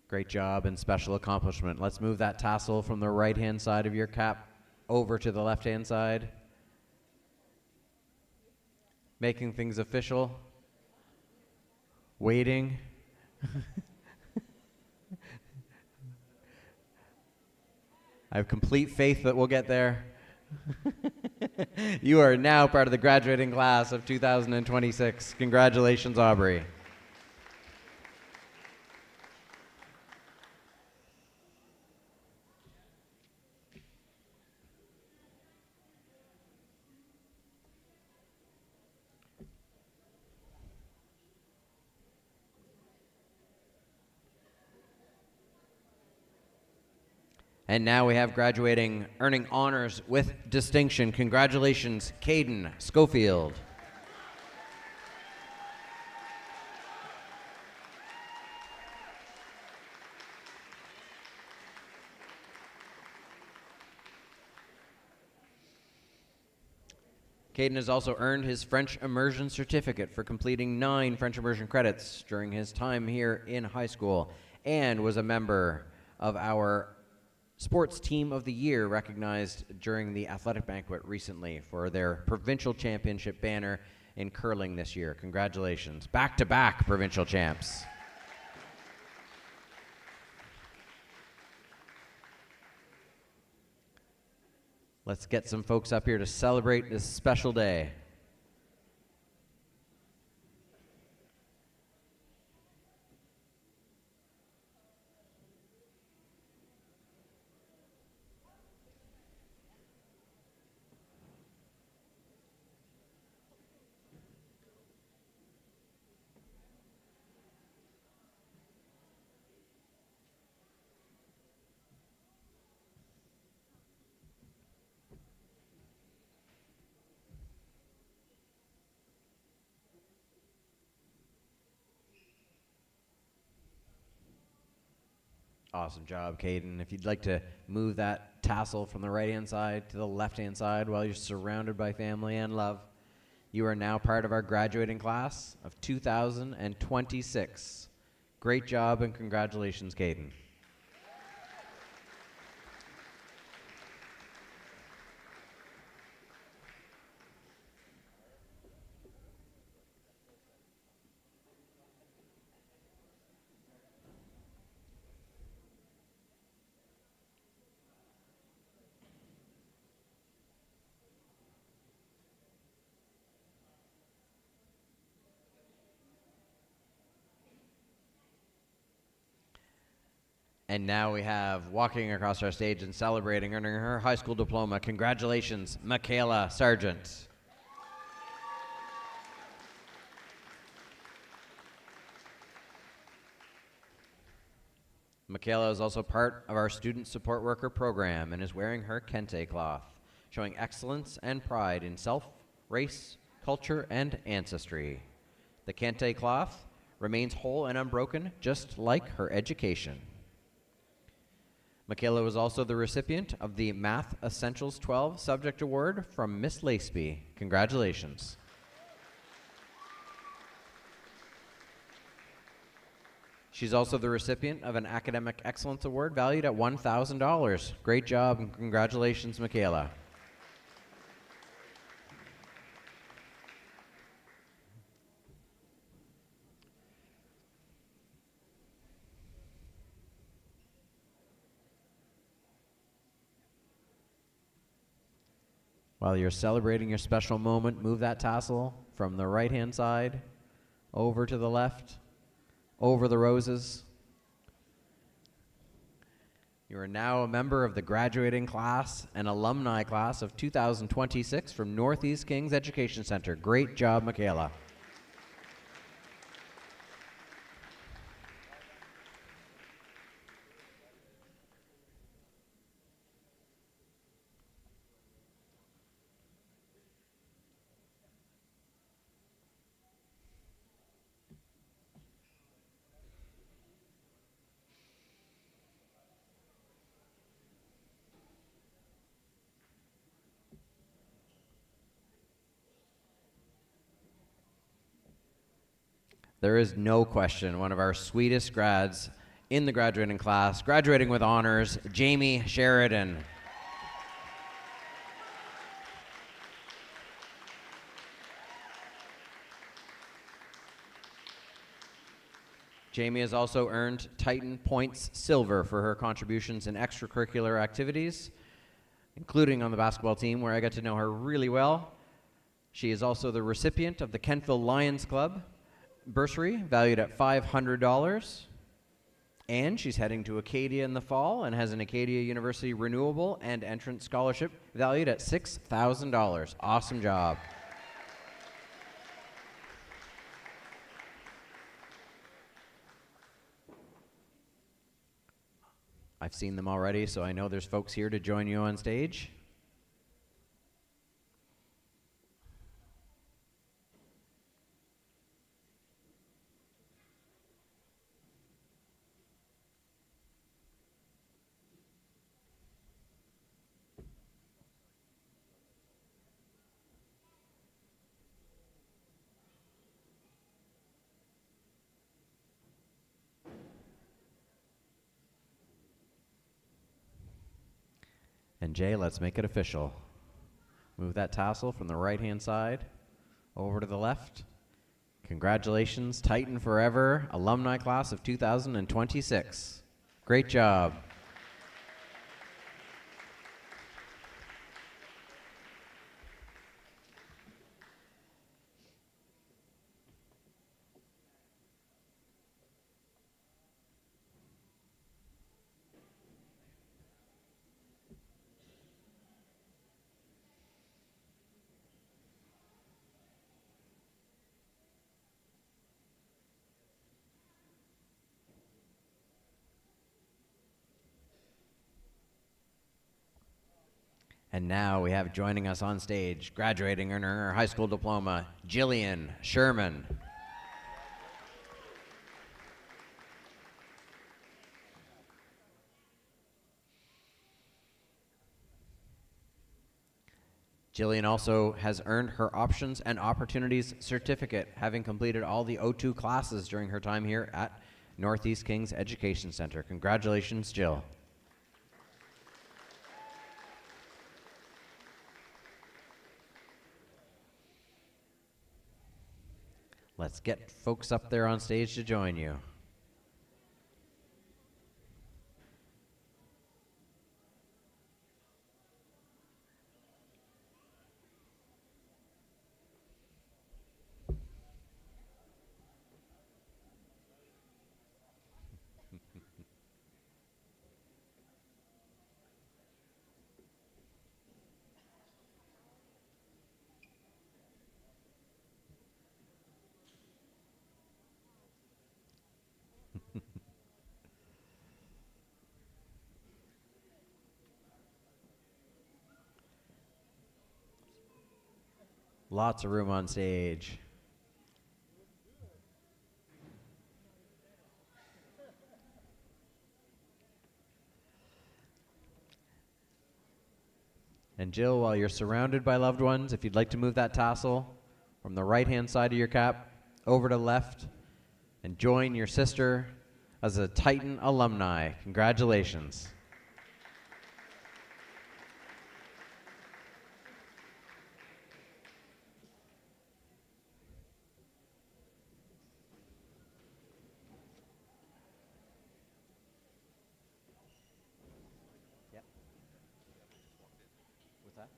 Great job and special accomplishment. Let's move that tassel from the right-hand side of your cap over to the left-hand side. Making things official. Waiting. I have complete faith that we'll get there. You are now part of the graduating class of 2026. Congratulations, Aubrey. And now we have graduating, earning honors with distinction. Congratulations, Caden Schofield. Caden has also earned his French immersion certificate for completing 9 French immersion credits during his time here in high school, and was a member of our Sports Team of the Year, recognized during the athletic banquet recently for their provincial championship banner in curling this year. Congratulations. Back-to-back provincial champs. Let's get some folks up here to celebrate this special day. Awesome job, Caden. If you'd like to move that tassel from the right-hand side to the left-hand side while you're surrounded by family and love, you are now part of our graduating class of 2026. Great job and congratulations, Caden. And now we have, walking across our stage and celebrating, earning her high school diploma. Congratulations, Michaela Sargent. Michaela is also part of our student support worker program and is wearing her kente cloth. showing excellence and pride in self, race, culture, and ancestry. The kente cloth remains whole and unbroken, just like her education. Michaela was also the recipient of the Math Essentials 12 Subject Award from Miss Laceby. Congratulations. She's also the recipient of an Academic Excellence Award valued at $1,000. Great job and congratulations, Michaela. While you're celebrating your special moment, move that tassel from the right-hand side over to the left, over the roses. You are now a member of the graduating class and alumni class of 2026 from Northeast Kings Education Center. Great job, Michaela. There is no question one of our sweetest grads in the graduating class, graduating with honors, Jamie Sheridan. Jamie has also earned Titan Points Silver for her contributions in extracurricular activities, including on the basketball team, where I got to know her really well. She is also the recipient of the Kentville Lions Club bursary, valued at $500. And she's heading to Acadia in the fall and has an Acadia University Renewable and Entrance Scholarship valued at $6,000. Awesome job. I've seen them already, so I know there's folks here to join you on stage. And Jay, let's make it official. Move that tassel from the right-hand side over to the left. Congratulations, Titan Forever, alumni class of 2026. Great job. And now we have joining us on stage, graduating earner her high school diploma, Jillian Sherman. Jillian also has earned her Options and Opportunities Certificate, having completed all the O2 classes during her time here at Northeast Kings Education Center. Congratulations, Jill. Let's get folks up there on stage to join you. Lots of room on stage. And Jill, while you're surrounded by loved ones, if you'd like to move that tassel from the right-hand side of your cap over to left and join your sister as a Titan alumni. Congratulations. Yep. What's that?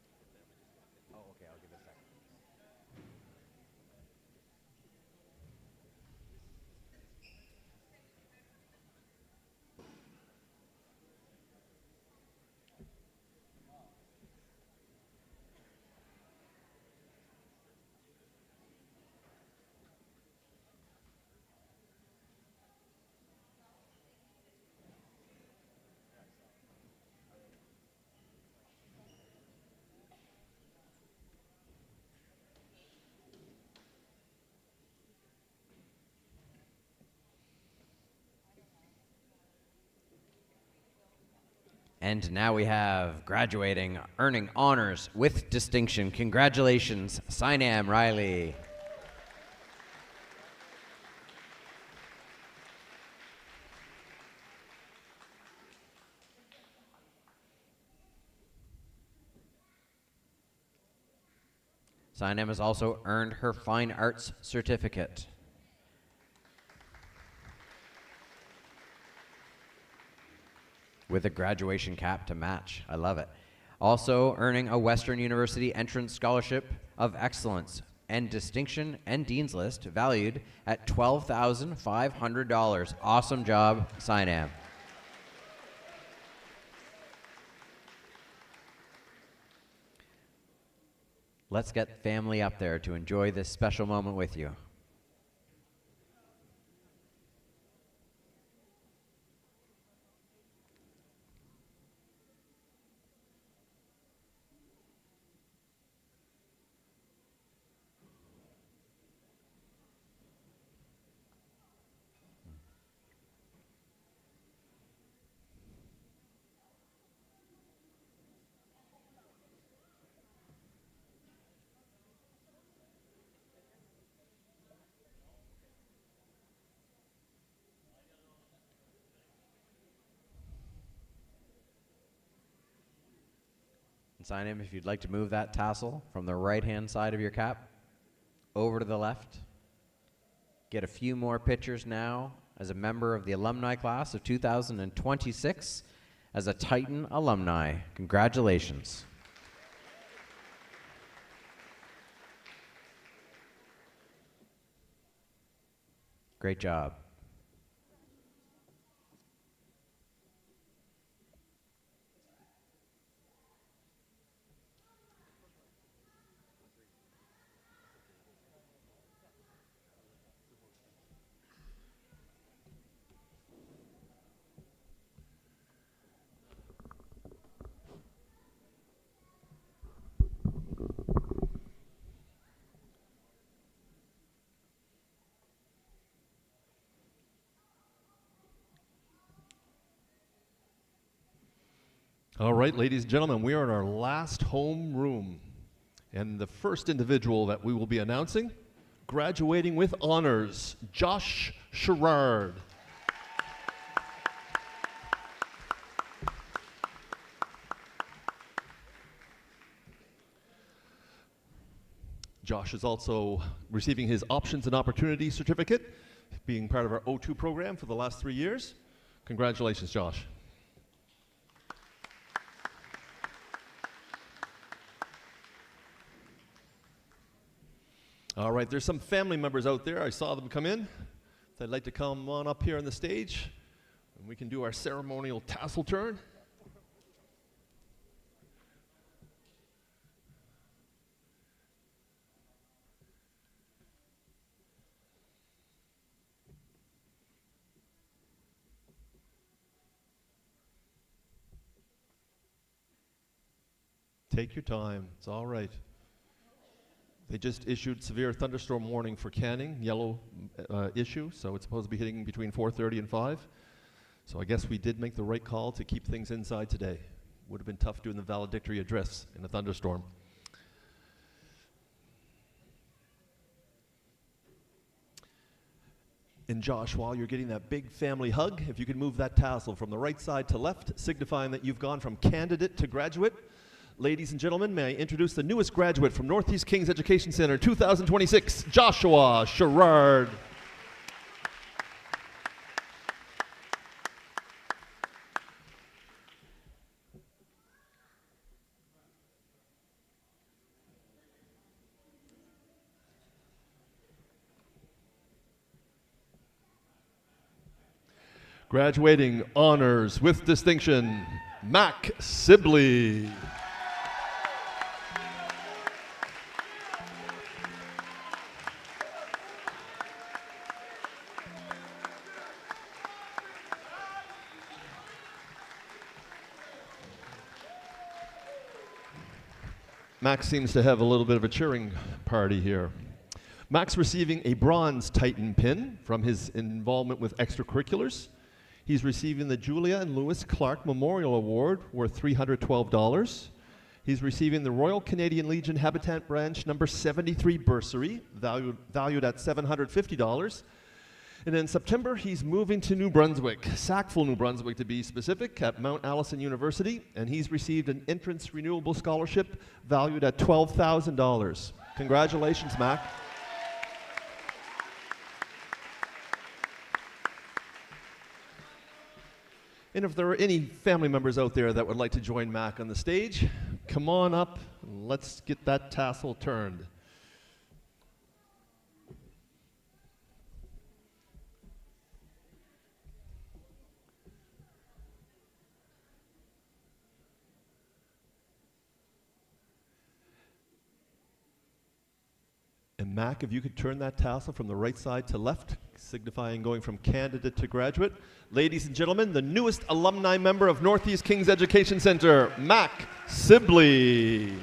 Oh, okay, I'll give it a second. And now we have graduating, earning honors with distinction. Congratulations, Sinam Riley. Sinam has also earned her Fine Arts Certificate. With a graduation cap to match. I love it. Also earning a Western University Entrance Scholarship of Excellence and Distinction and Dean's List valued at $12,500. Awesome job, Sinam. Let's get family up there to enjoy this special moment with you. And Sinam, if you'd like to move that tassel from the right-hand side of your cap over to the left. Get a few more pictures now as a member of the alumni class of 2026 as a Titan alumni. Congratulations. Great job. All right, ladies and gentlemen, we are in our last home room. And the first individual that we will be announcing, graduating with honors, Josh Sherrard. Josh is also receiving his Options and Opportunities Certificate, being part of our O2 program for the last 3 years. Congratulations, Josh. All right, there's some family members out there. I saw them come in. They'd like to come on up here on the stage, and we can do our ceremonial tassel turn. Take your time. It's all right. They just issued severe thunderstorm warning for Canning, yellow issue, so it's supposed to be hitting between 4:30 and 5. So I guess we did make the right call to keep things inside today. Would have been tough doing the valedictory address in a thunderstorm. And Josh, while you're getting that big family hug, if you could move that tassel from the right side to left, signifying that you've gone from candidate to graduate. Ladies and gentlemen, may I introduce the newest graduate from Northeast Kings Education Center 2026, Joshua Sherrard. Graduating honors with distinction, Mac Sibley. Max seems to have a little bit of a cheering party here. Max receiving a bronze Titan pin from his involvement with extracurriculars. He's receiving the Julia and Lewis Clark Memorial Award worth $312. He's receiving the Royal Canadian Legion Habitat Branch number 73 bursary, valued at $750. And in September, he's moving to New Brunswick, Sackville, New Brunswick to be specific, at Mount Allison University, and he's received an entrance renewable scholarship valued at $12,000. Congratulations, Mac. And if there are any family members out there that would like to join Mac on the stage, come on up, and let's get that tassel turned. And Mac, if you could turn that tassel from the right side to left, signifying going from candidate to graduate. Ladies and gentlemen, the newest alumni member of Northeast Kings Education Center, Mac Sibley.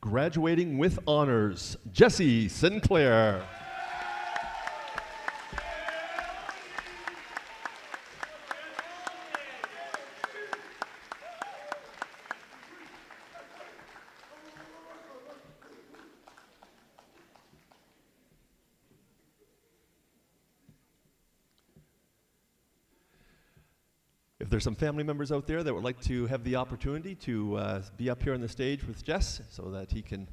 Graduating with honors, Jesse Sinclair. If there's some family members out there that would like to have the opportunity to be up here on the stage with Jess so that he can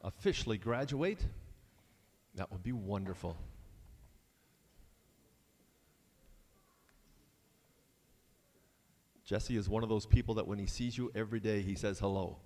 officially graduate, that would be wonderful. Jesse is one of those people that when he sees you every day, he says hello.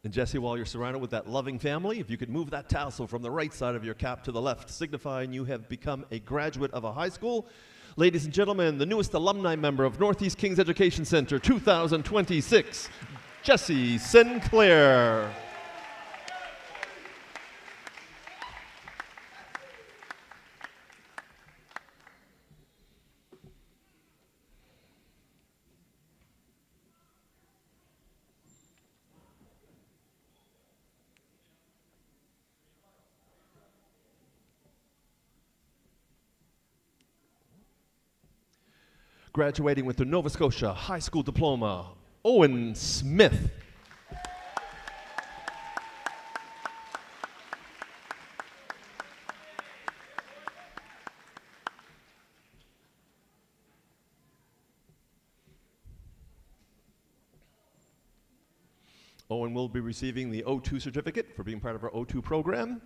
And Jesse, while you're surrounded with that loving family, if you could move that tassel from the right side of your cap to the left, signifying you have become a graduate of a high school. Ladies and gentlemen, the newest alumni member of Northeast Kings Education Center 2026, Jesse Sinclair. Graduating with the Nova Scotia High School Diploma, Owen Smith. Owen will be receiving the O2 certificate for being part of our O2 program.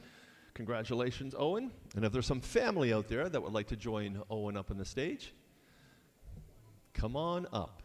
Congratulations, Owen. And if there's some family out there that would like to join Owen up on the stage, come on up.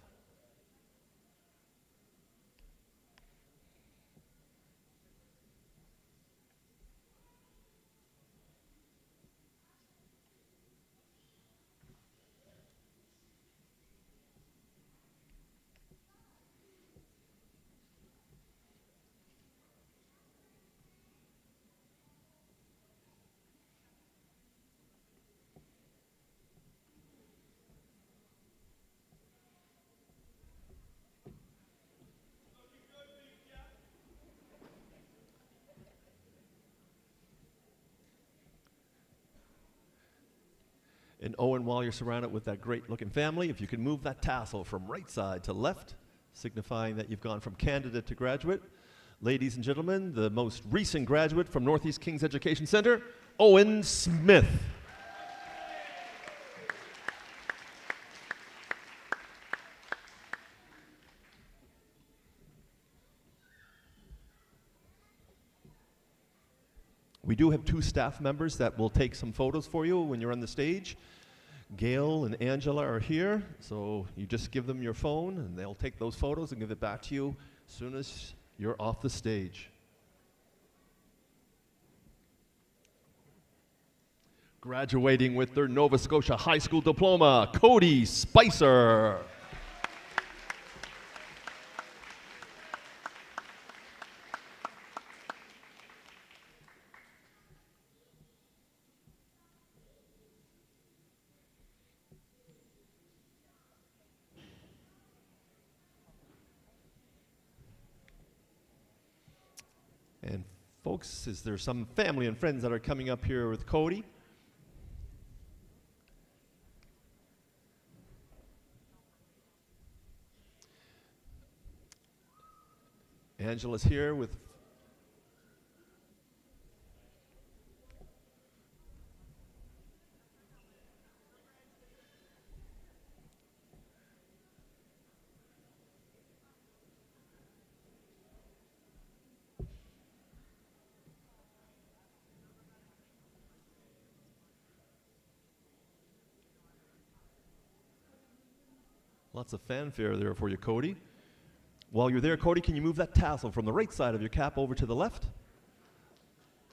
And Owen, while you're surrounded with that great-looking family, if you can move that tassel from right side to left, signifying that you've gone from candidate to graduate. Ladies and gentlemen, the most recent graduate from Northeast Kings Education Center, Owen Smith. We do have two staff members that will take some photos for you when you're on the stage. Gail and Angela are here, so you just give them your phone and they'll take those photos and give it back to you as soon as you're off the stage. Graduating with their Nova Scotia High School diploma, Cody Spicer. And folks, is there some family and friends that are coming up here with Cody? Angela's here with lots of fanfare there for you, Cody. While you're there, Cody, can you move that tassel from the right side of your cap over to the left?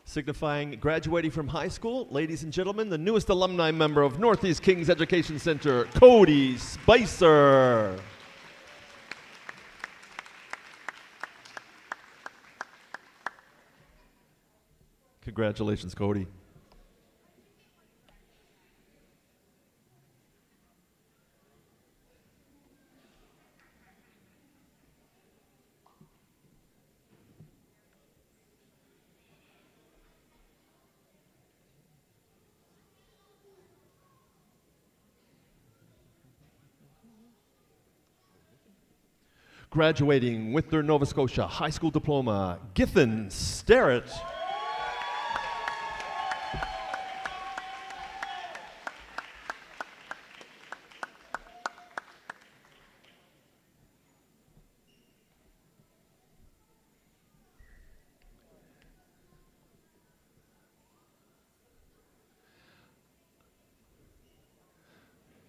Signifying graduating from high school, ladies and gentlemen, the newest alumni member of Northeast Kings Education Center, Cody Spicer. Congratulations, Cody. Graduating with their Nova Scotia High School diploma, Giffen Starrett.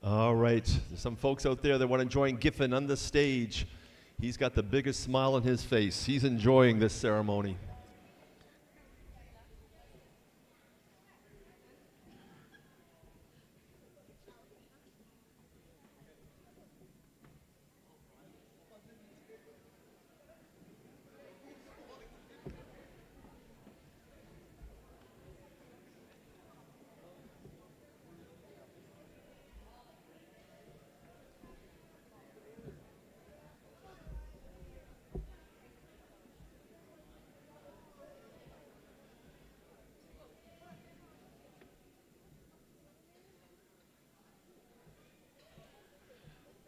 All right, there's some folks out there that want to join Giffen on the stage. He's got the biggest smile on his face. He's enjoying this ceremony.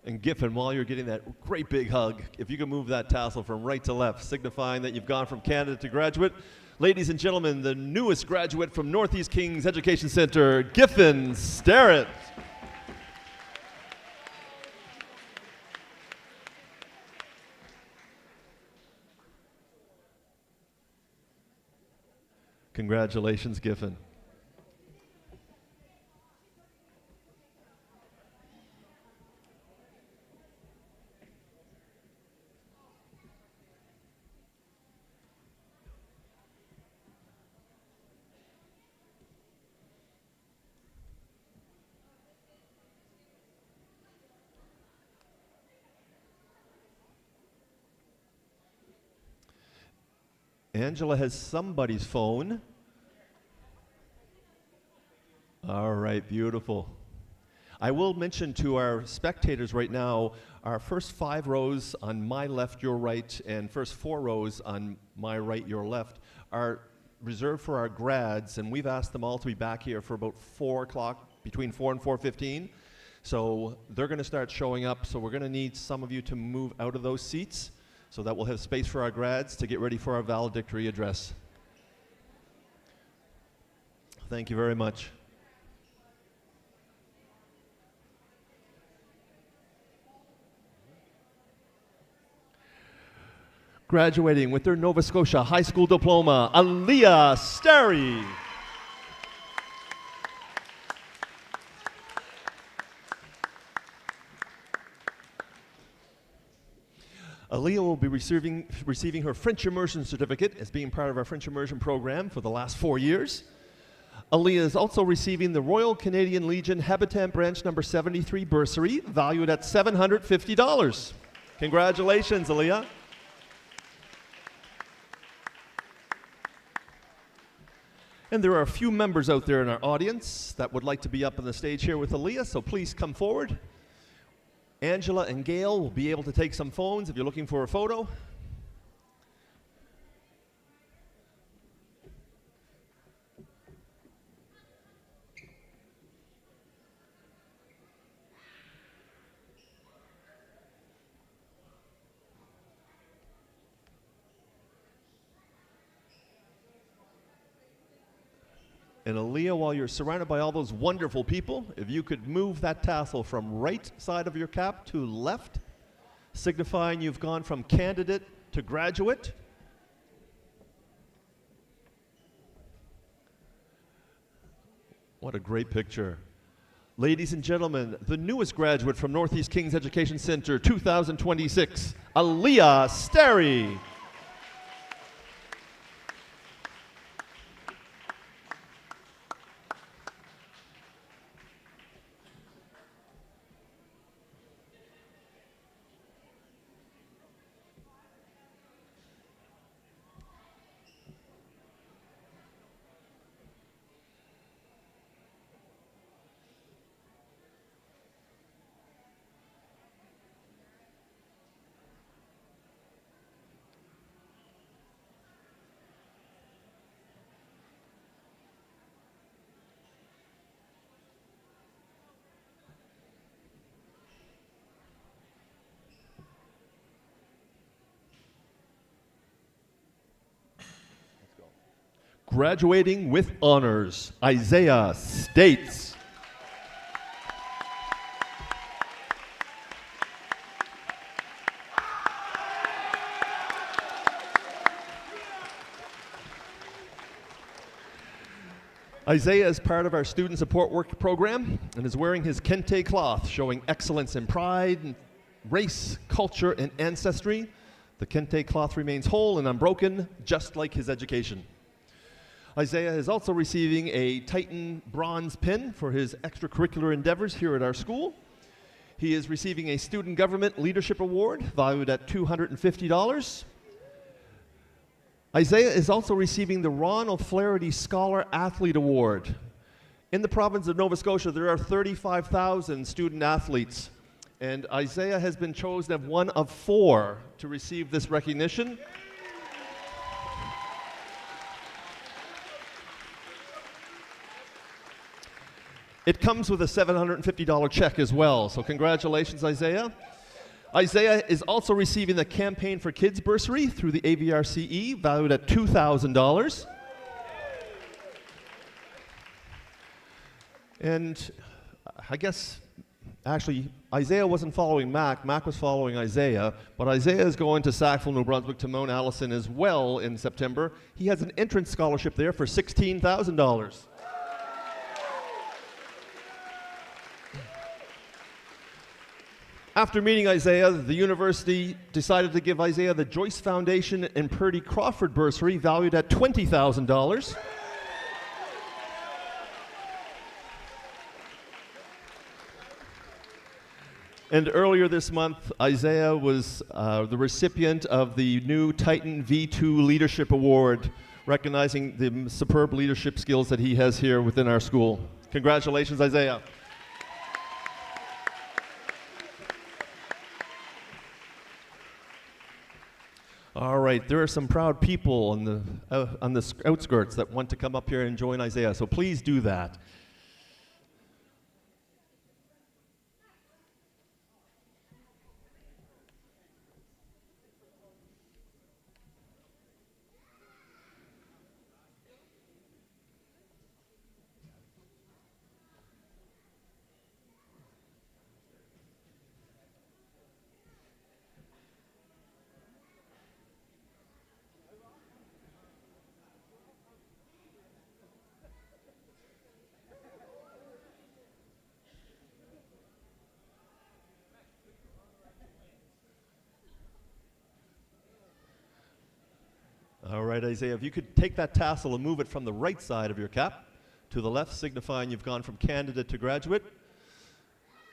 And Giffen, while you're getting that great big hug, if you can move that tassel from right to left, signifying that you've gone from candidate to graduate. Ladies and gentlemen, the newest graduate from Northeast Kings Education Center, Giffen Starrett. Congratulations, Giffen. Angela has somebody's phone. All right, beautiful. I will mention to our spectators right now, our first 5 rows on my left, your right, and first 4 rows on my right, your left, are reserved for our grads, and we've asked them all to be back here for about 4 o'clock, between 4 and 4:15. So they're going to start showing up, so we're going to need some of you to move out of those seats so that we'll have space for our grads to get ready for our valedictory address. Thank you very much. Graduating with their Nova Scotia High School Diploma, Aaliyah Sterry. Aaliyah will be receiving her French Immersion Certificate as being part of our French Immersion program for the last 4 years. Aaliyah is also receiving the Royal Canadian Legion Habitant Branch number 73 bursary, valued at $750. Congratulations, Aaliyah. And there are a few members out there in our audience that would like to be up on the stage here with Aaliyah, so please come forward. Angela and Gail will be able to take some phones if you're looking for a photo. And Aaliyah, while you're surrounded by all those wonderful people, if you could move that tassel from right side of your cap to left, signifying you've gone from candidate to graduate. What a great picture. Ladies and gentlemen, the newest graduate from Northeast Kings Education Center 2026, Aaliyah Sterry. Graduating with honors, Isaiah States. Isaiah is part of our student support work program and is wearing his kente cloth, showing excellence in pride, and race, culture, and ancestry. The kente cloth remains whole and unbroken, just like his education. Isaiah is also receiving a Titan bronze pin for his extracurricular endeavors here at our school. He is receiving a Student Government Leadership Award valued at $250. Isaiah is also receiving the Ron O'Flaherty Scholar Athlete Award. In the province of Nova Scotia, there are 35,000 student athletes, and Isaiah has been chosen as one of 4 to receive this recognition. It comes with a $750 check as well, so congratulations, Isaiah. Isaiah is also receiving the Campaign for Kids bursary through the AVRCE, valued at $2,000. And I guess Actually, Isaiah wasn't following Mac. Mac was following Isaiah. But Isaiah is going to Sackville, New Brunswick, to Mount Allison as well in September. He has an entrance scholarship there for $16,000. After meeting Isaiah, the university decided to give Isaiah the Joyce Foundation and Purdy Crawford bursary valued at $20,000. And earlier this month, Isaiah was the recipient of the new Titan V2 Leadership Award, recognizing the superb leadership skills that he has here within our school. Congratulations, Isaiah. All right, there are some proud people on the outskirts that want to come up here and join Isaiah, so please do that. All right, Isaiah, if you could take that tassel and move it from the right side of your cap to the left, signifying you've gone from candidate to graduate.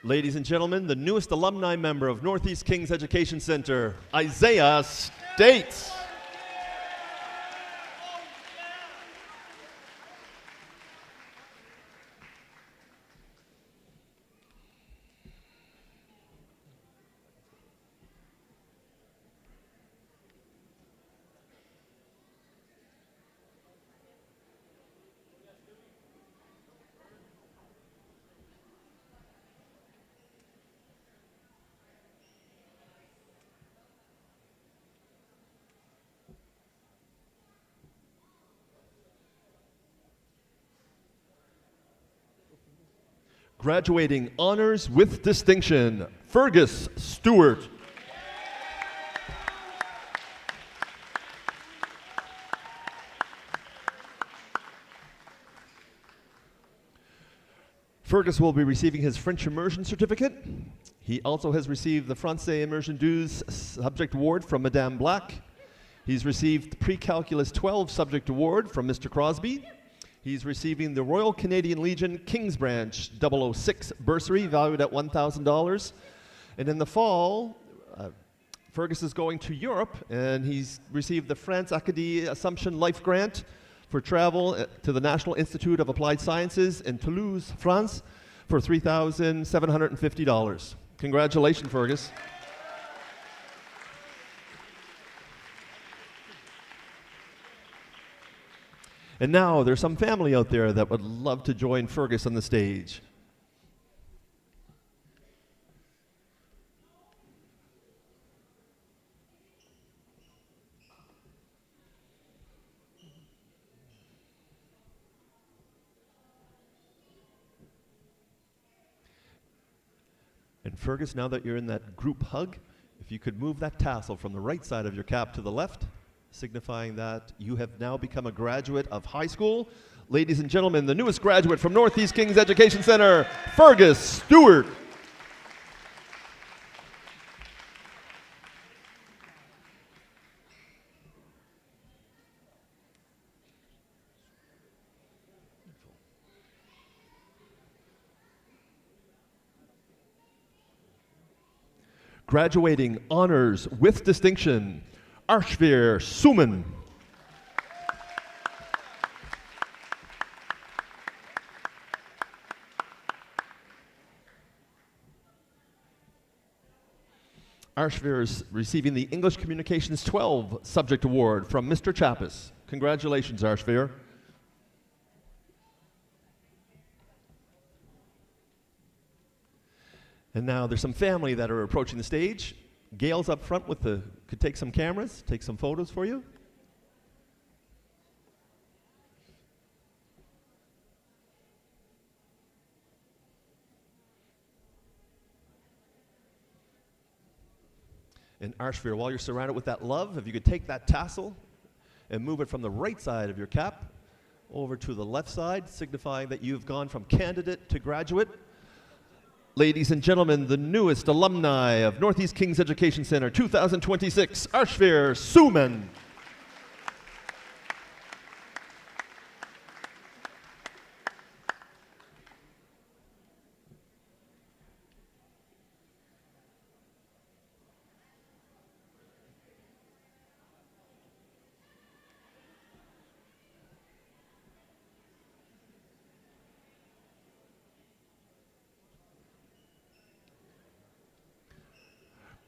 Ladies and gentlemen, the newest alumni member of Northeast Kings Education Center, Isaiah States. Graduating honors with distinction, Fergus Stewart. Fergus will be receiving his French immersion certificate. He also has received the Francais Immersion Dues Subject Award from Madame Black. He's received the Pre-Calculus 12 Subject Award from Mr. Crosby. He's receiving the Royal Canadian Legion King's Branch 006 bursary valued at $1,000. And in the fall, Fergus is going to Europe, and he's received the France Acadie Assumption Life Grant for travel to the National Institute of Applied Sciences in Toulouse, France, for $3,750. Congratulations, Fergus. And now there's some family out there that would love to join Fergus on the stage. And Fergus, now that you're in that group hug, if you could move that tassel from the right side of your cap to the left, signifying that you have now become a graduate of high school. Ladies and gentlemen, the newest graduate from Northeast Kings Education Center, Fergus Stewart. Graduating honors with distinction, Arshveer Suman. Arshveer is receiving the English Communications 12 Subject Award from Mr. Chappis. Congratulations, Arshveer. And now there's some family that are approaching the stage. Gail's up front could take some cameras, take some photos for you. And Arshvir, while you're surrounded with that love, if you could take that tassel and move it from the right side of your cap over to the left side, signifying that you've gone from candidate to graduate. Ladies and gentlemen, the newest alumni of Northeast Kings Education Center 2026, Arshvir Suman.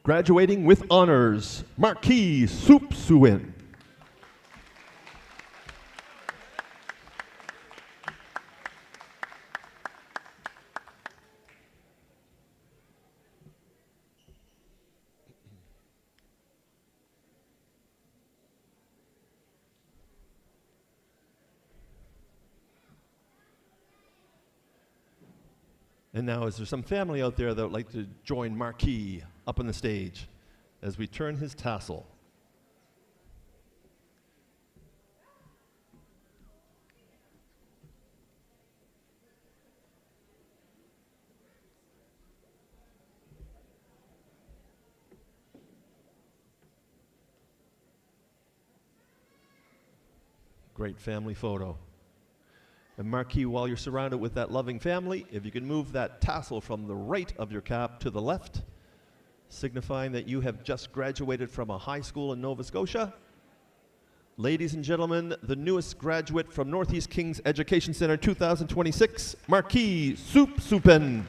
Graduating with honors, Marquis Soupsuin. And now, is there some family out there that would like to join Marquis up on the stage as we turn his tassel? Great family photo. And Marquis, while you're surrounded with that loving family, if you can move that tassel from the right of your cap to the left, signifying that you have just graduated from a high school in Nova Scotia. Ladies and gentlemen, the newest graduate from Northeast Kings Education Center 2026, Marquis Soupsupen.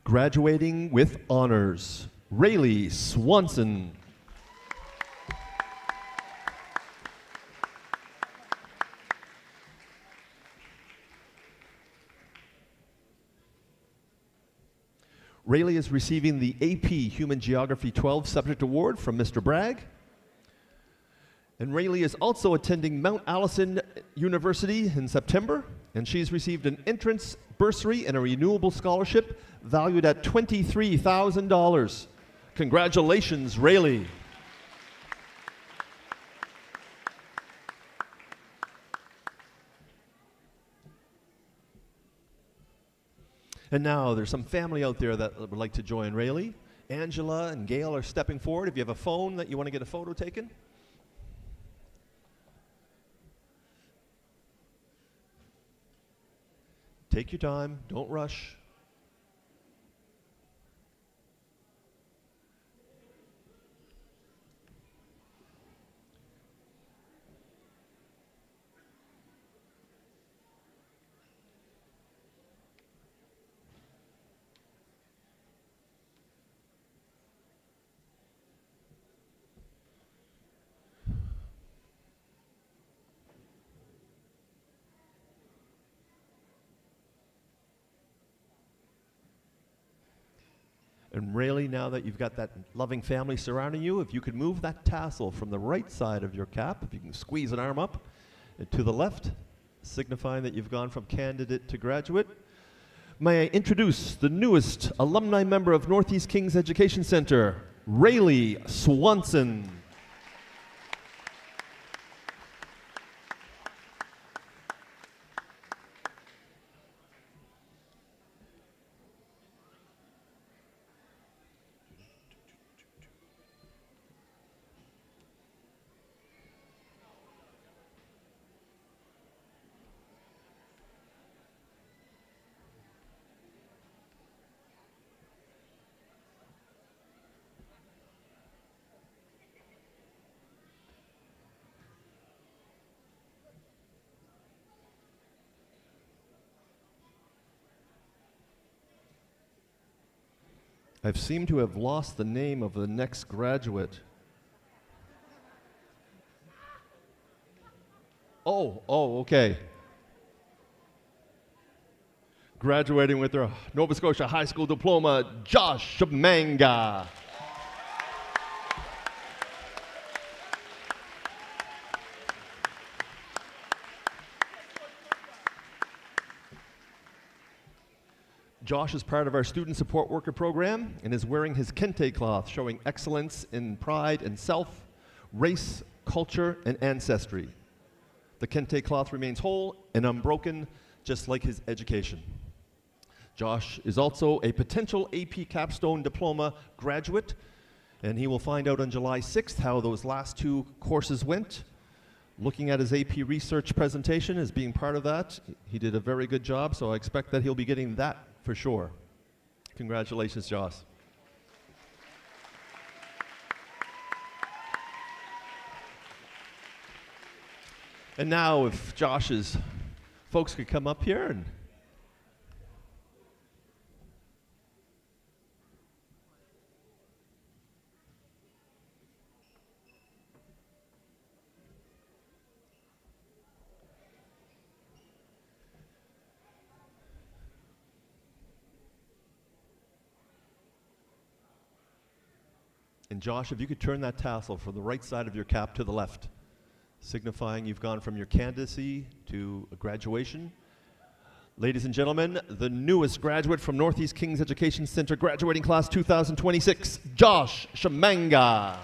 Graduating with honors, Rayleigh Swanson. Rayleigh is receiving the AP Human Geography 12 Subject Award from Mr. Bragg. And Rayleigh is also attending Mount Allison University in September, and she's received an entrance bursary and a renewable scholarship valued at $23,000. Congratulations, Rayleigh. And now there's some family out there that would like to join Rayleigh. Angela and Gail are stepping forward. If you have a phone that you want to get a photo taken. Take your time, don't rush. And Rayleigh, now that you've got that loving family surrounding you, if you could move that tassel from the right side of your cap, if you can squeeze an arm up, and to the left, signifying that you've gone from candidate to graduate. May I introduce the newest alumni member of Northeast Kings Education Center, Rayleigh Swanson. I've seemed to have lost the name of the next graduate. Oh, okay. Graduating with their Nova Scotia High School diploma, Josh Manga. Josh is part of our student support worker program and is wearing his kente cloth, showing excellence in pride and self, race, culture, and ancestry. The kente cloth remains whole and unbroken, just like his education. Josh is also a potential AP Capstone Diploma graduate, and he will find out on July 6th how those last two courses went. Looking at his AP research presentation as being part of that, he did a very good job, so I expect that he'll be getting that for sure. Congratulations, Josh. And now, if Josh's folks could come up here and Josh, if you could turn that tassel from the right side of your cap to the left, signifying you've gone from your candidacy to a graduation. Ladies and gentlemen, the newest graduate from Northeast Kings Education Center, graduating class 2026, Josh Shamanga.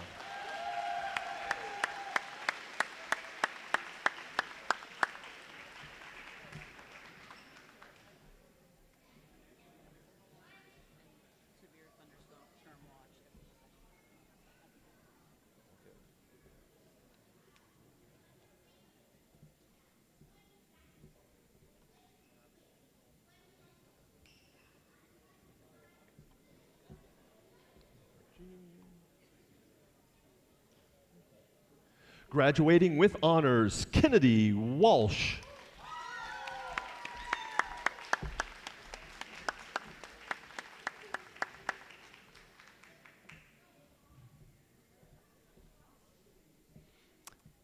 Graduating with honors, Kennedy Walsh.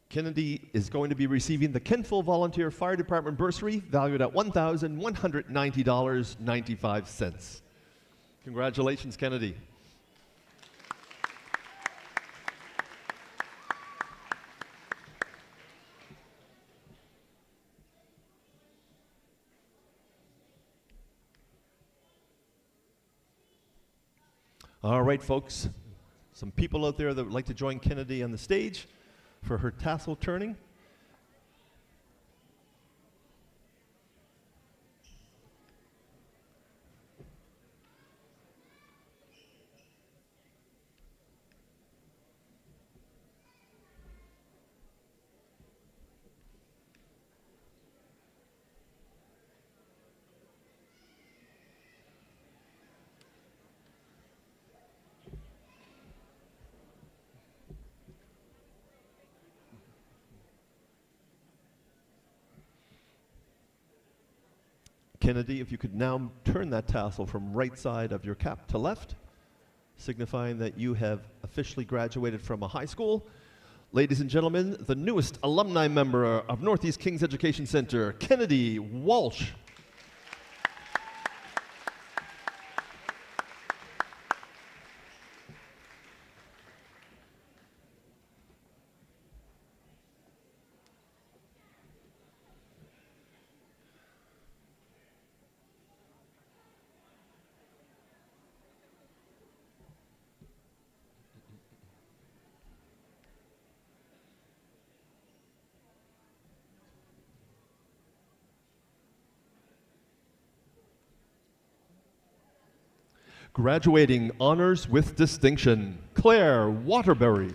Kennedy is going to be receiving the Kentville Volunteer Fire Department bursary, valued at $1,190.95. Congratulations, Kennedy. All right, folks, some people out there that would like to join Kennedy on the stage for her tassel turning. Kennedy, if you could now turn that tassel from right side of your cap to left, signifying that you have officially graduated from a high school. Ladies and gentlemen, the newest alumni member of Northeast Kings Education Center, Kennedy Walsh. Graduating honors with distinction, Claire Waterbury.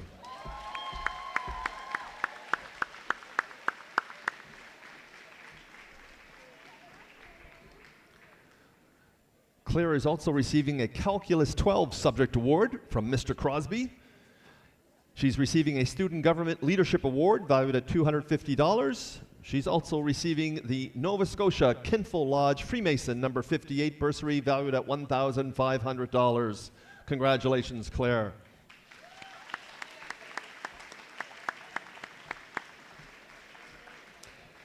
Claire is also receiving a Calculus 12 Subject Award from Mr. Crosby. She's receiving a Student Government Leadership Award valued at $250. She's also receiving the Nova Scotia Kentville Lodge Freemason number 58 bursary valued at $1,500. Congratulations, Claire.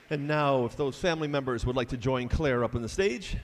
And now, if those family members would like to join Claire up on the stage.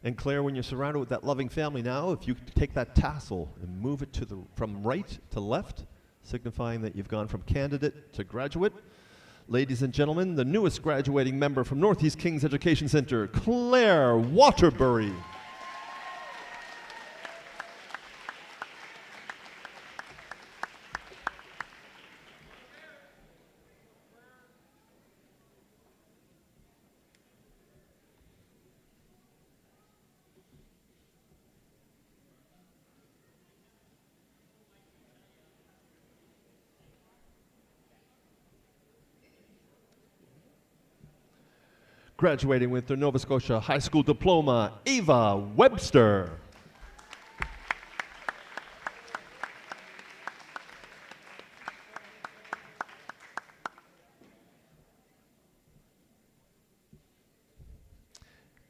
And Claire, when you're surrounded with that loving family now, if you take that tassel and move it from right to left, signifying that you've gone from candidate to graduate. Ladies and gentlemen, the newest graduating member from Northeast Kings Education Center, Claire Waterbury. Graduating with their Nova Scotia High School Diploma, Ava Webster.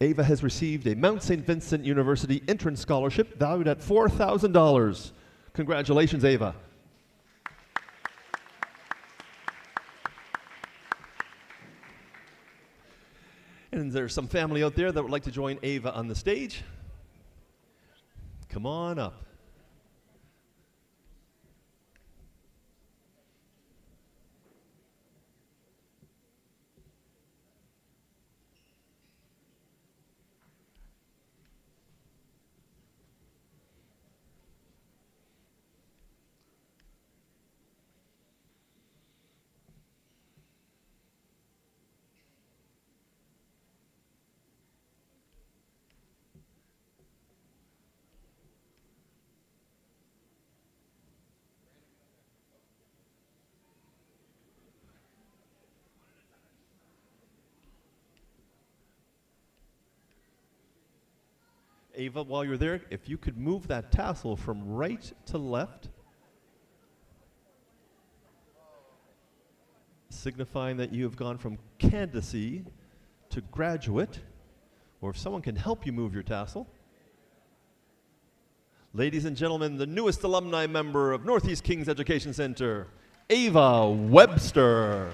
Ava has received a Mount St. Vincent University entrance scholarship valued at $4,000. Congratulations, Ava. And there's some family out there that would like to join Ava on the stage. Come on up. Ava, while you're there, if you could move that tassel from right to left, signifying that you have gone from candidacy to graduate, or if someone can help you move your tassel. Ladies and gentlemen, the newest alumni member of Northeast Kings Education Center, Ava Webster.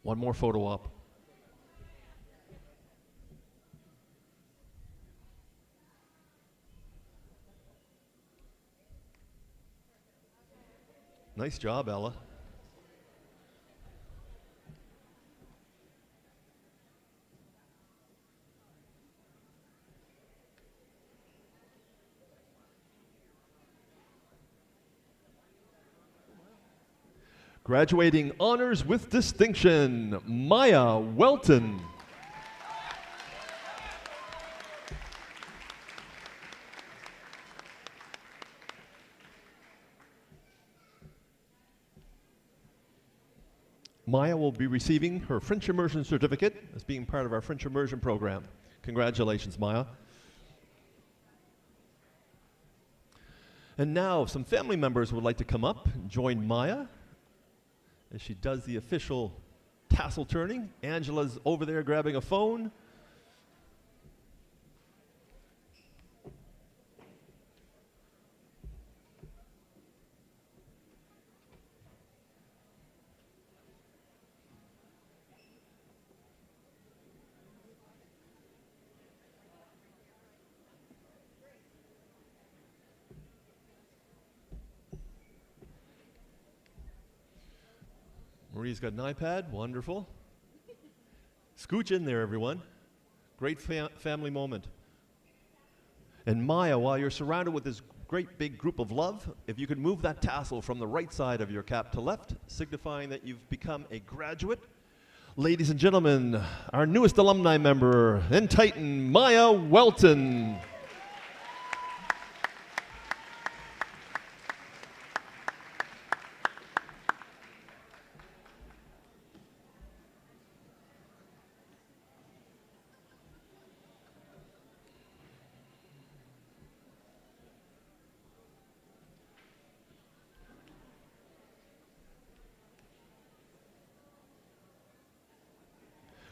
One more photo op. Nice job, Ella. Graduating honors with distinction, Maya Welton. Maya will be receiving her French immersion certificate as being part of our French immersion program. Congratulations, Maya. And now some family members would like to come up and join Maya as she does the official tassel turning. Angela's over there grabbing a phone. Marie's got an iPad, wonderful. Scooch in there, everyone. Great family moment. And Maya, while you're surrounded with this great big group of love, if you could move that tassel from the right side of your cap to left, signifying that you've become a graduate. Ladies and gentlemen, our newest alumni member in Titan, Maya Welton.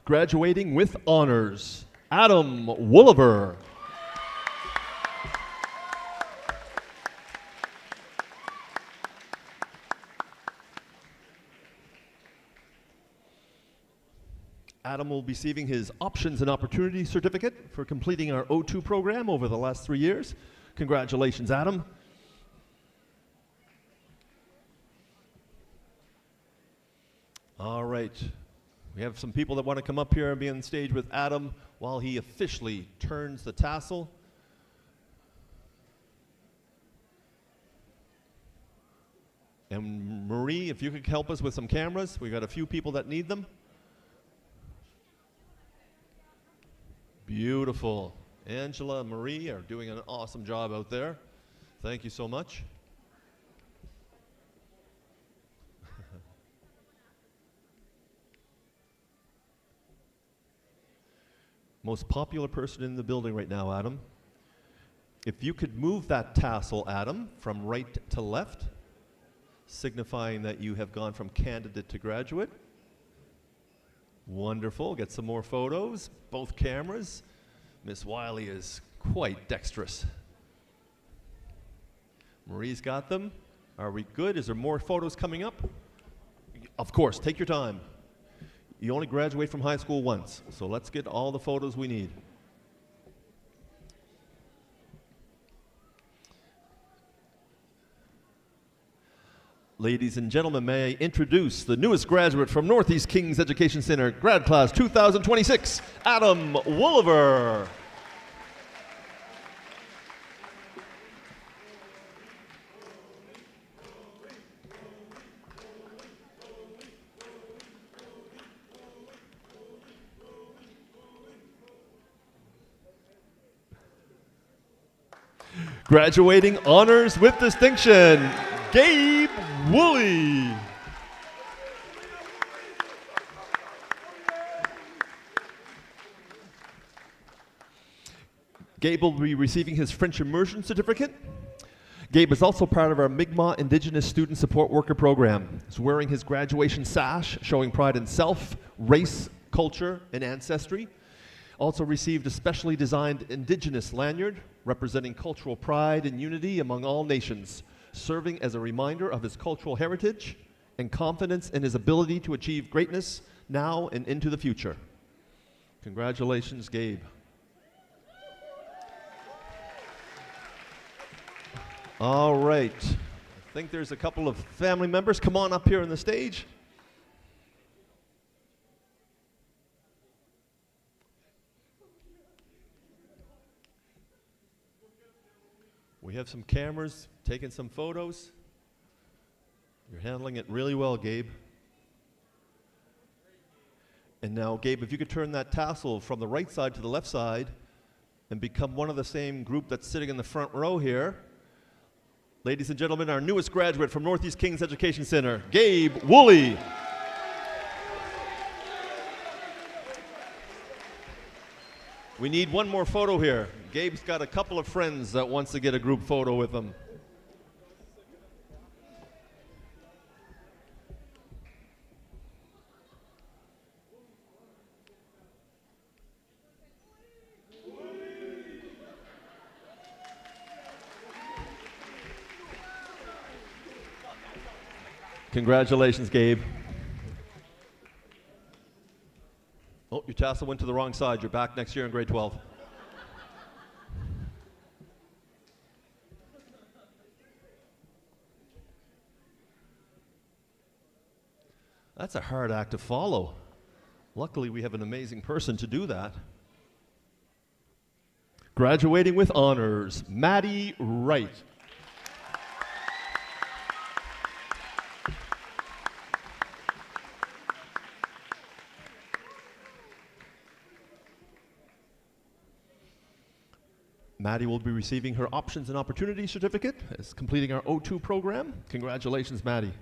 Graduating with honors, Adam Wooliver. Adam will be receiving his Options and Opportunity Certificate for completing our O2 program over the last 3 years. Congratulations, Adam. All right. We have some people that want to come up here and be on stage with Adam while he officially turns the tassel. And Marie, if you could help us with some cameras. We got a few people that need them. Beautiful. Angela and Marie are doing an awesome job out there. Thank you so much. Most popular person in the building right now, Adam. If you could move that tassel, Adam, from right to left, signifying that you have gone from candidate to graduate. Wonderful. Get some more photos. Both cameras. Miss Wiley is quite dexterous. Marie's got them. Are we good? Is there more photos coming up? Of course. Take your time. You only graduate from high school once, so let's get all the photos we need. Ladies and gentlemen, may I introduce the newest graduate from Northeast Kings Education Center, grad class 2026, Adam Wooliver. Graduating honors with distinction, Gabe Woolley. Gabe will be receiving his French immersion certificate. Gabe is also part of our Mi'kmaq Indigenous Student Support Worker program. He's wearing his graduation sash, showing pride in self, race, culture, and ancestry. Also received a specially designed Indigenous lanyard representing cultural pride and unity among all nations, serving as a reminder of his cultural heritage and confidence in his ability to achieve greatness now and into the future. Congratulations, Gabe. All right. I think there's a couple of family members. Come on up here on the stage. We have some cameras, taking some photos. You're handling it really well, Gabe. And now, Gabe, if you could turn that tassel from the right side to the left side and become one of the same group that's sitting in the front row here. Ladies and gentlemen, our newest graduate from Northeast Kings Education Center, Gabe Woolley. We need one more photo here. Gabe's got a couple of friends that wants to get a group photo with him. Congratulations, Gabe. Oh, your tassel went to the wrong side. You're back next year in grade 12. That's a hard act to follow. Luckily, we have an amazing person to do that. Graduating with honors, Maddie Wright. Maddie will be receiving her Options and Opportunity Certificate as completing our O2 program. Congratulations, Maddie.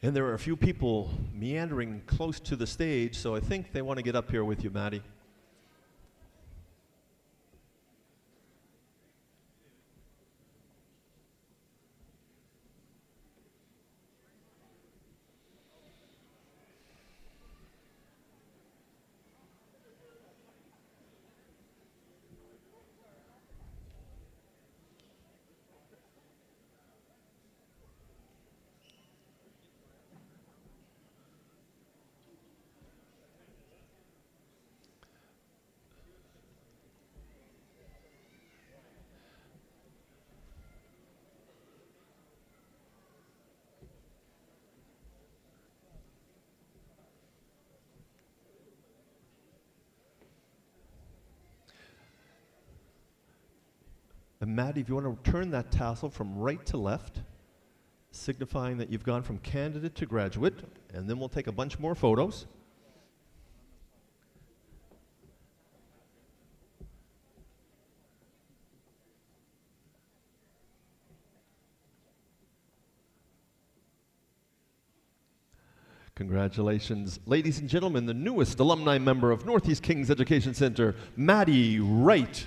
And there are a few people meandering close to the stage, so I think they want to get up here with you, Maddie. And Maddie, if you want to turn that tassel from right to left, signifying that you've gone from candidate to graduate, and then we'll take a bunch more photos. Congratulations, ladies and gentlemen, the newest alumni member of Northeast Kings Education Center, Maddie Wright.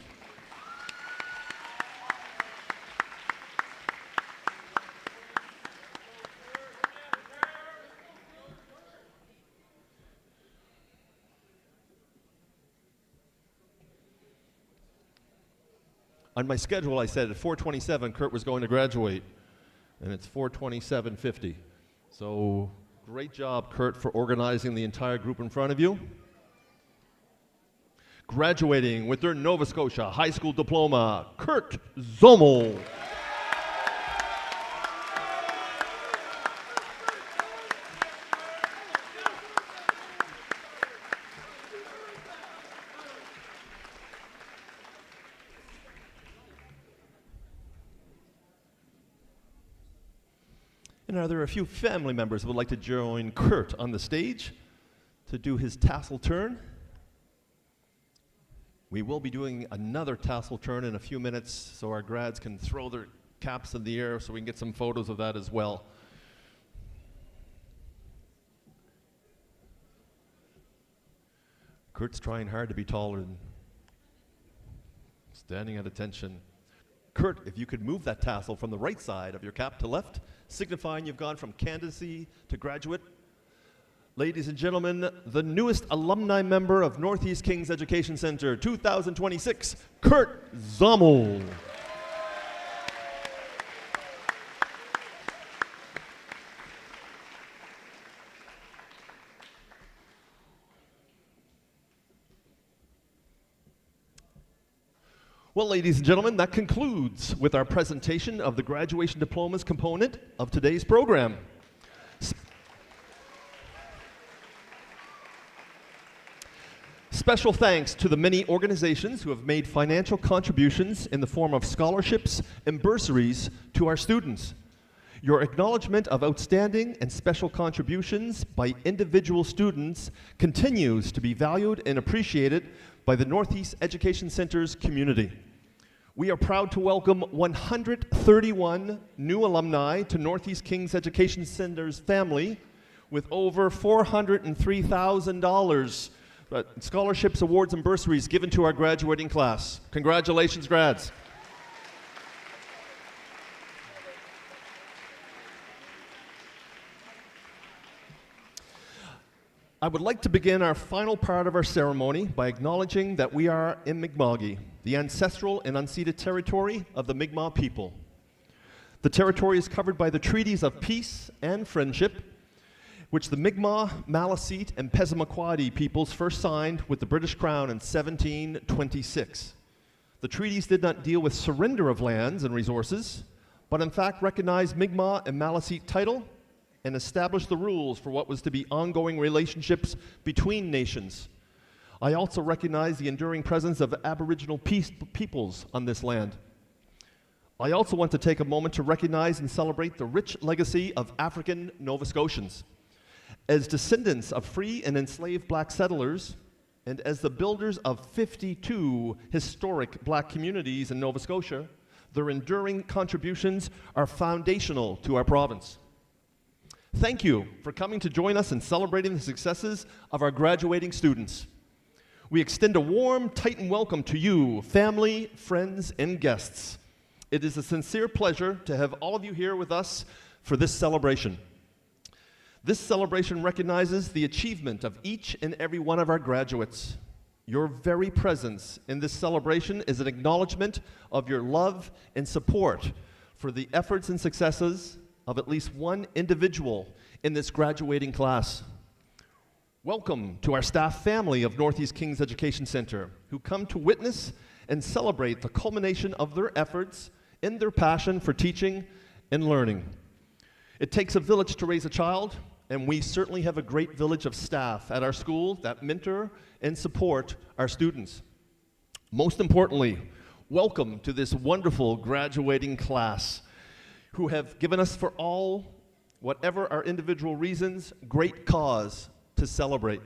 On my schedule, I said at 4:27, Kurt was going to graduate, and it's 4:27:50. So great job, Kurt, for organizing the entire group in front of you. Graduating with their Nova Scotia High School Diploma, Kurt Zommel. And are there a few family members who would like to join Kurt on the stage to do his tassel turn? We will be doing another tassel turn in a few minutes so our grads can throw their caps in the air so we can get some photos of that as well. Kurt's trying hard to be taller and standing at attention. Kurt, if you could move that tassel from the right side of your cap to left, signifying you've gone from candidacy to graduate. Ladies and gentlemen, the newest alumni member of Northeast Kings Education Center 2026, Kurt Zommel. Well, ladies and gentlemen, that concludes with our presentation of the graduation diplomas component of today's program. Special thanks to the many organizations who have made financial contributions in the form of scholarships and bursaries to our students. Your acknowledgement of outstanding and special contributions by individual students continues to be valued and appreciated by the Northeast Education Center's community. We are proud to welcome 131 new alumni to Northeast Kings Education Center's family with over $403,000 scholarships, awards, and bursaries given to our graduating class. Congratulations, grads. I would like to begin our final part of our ceremony by acknowledging that we are in Mi'kma'ki, the ancestral and unceded territory of the Mi'kmaq people. The territory is covered by the treaties of peace and friendship, which the Mi'kmaq, Maliseet, and Passamaquoddy peoples first signed with the British Crown in 1726. The treaties did not deal with surrender of lands and resources, but in fact recognized Mi'kmaq and Maliseet title and established the rules for what was to be ongoing relationships between nations. I also recognize the enduring presence of Aboriginal peoples on this land. I also want to take a moment to recognize and celebrate the rich legacy of African Nova Scotians. As descendants of free and enslaved black settlers, and as the builders of 52 historic black communities in Nova Scotia, their enduring contributions are foundational to our province. Thank you for coming to join us in celebrating the successes of our graduating students. We extend a warm, tight welcome to you, family, friends, and guests. It is a sincere pleasure to have all of you here with us for this celebration. This celebration recognizes the achievement of each and every one of our graduates. Your very presence in this celebration is an acknowledgement of your love and support for the efforts and successes of at least one individual in this graduating class. Welcome to our staff family of Northeast Kings Education Center, who come to witness and celebrate the culmination of their efforts in their passion for teaching and learning. It takes a village to raise a child, and we certainly have a great village of staff at our school that mentor and support our students. Most importantly, welcome to this wonderful graduating class who have given us for all, whatever our individual reasons, great cause to celebrate.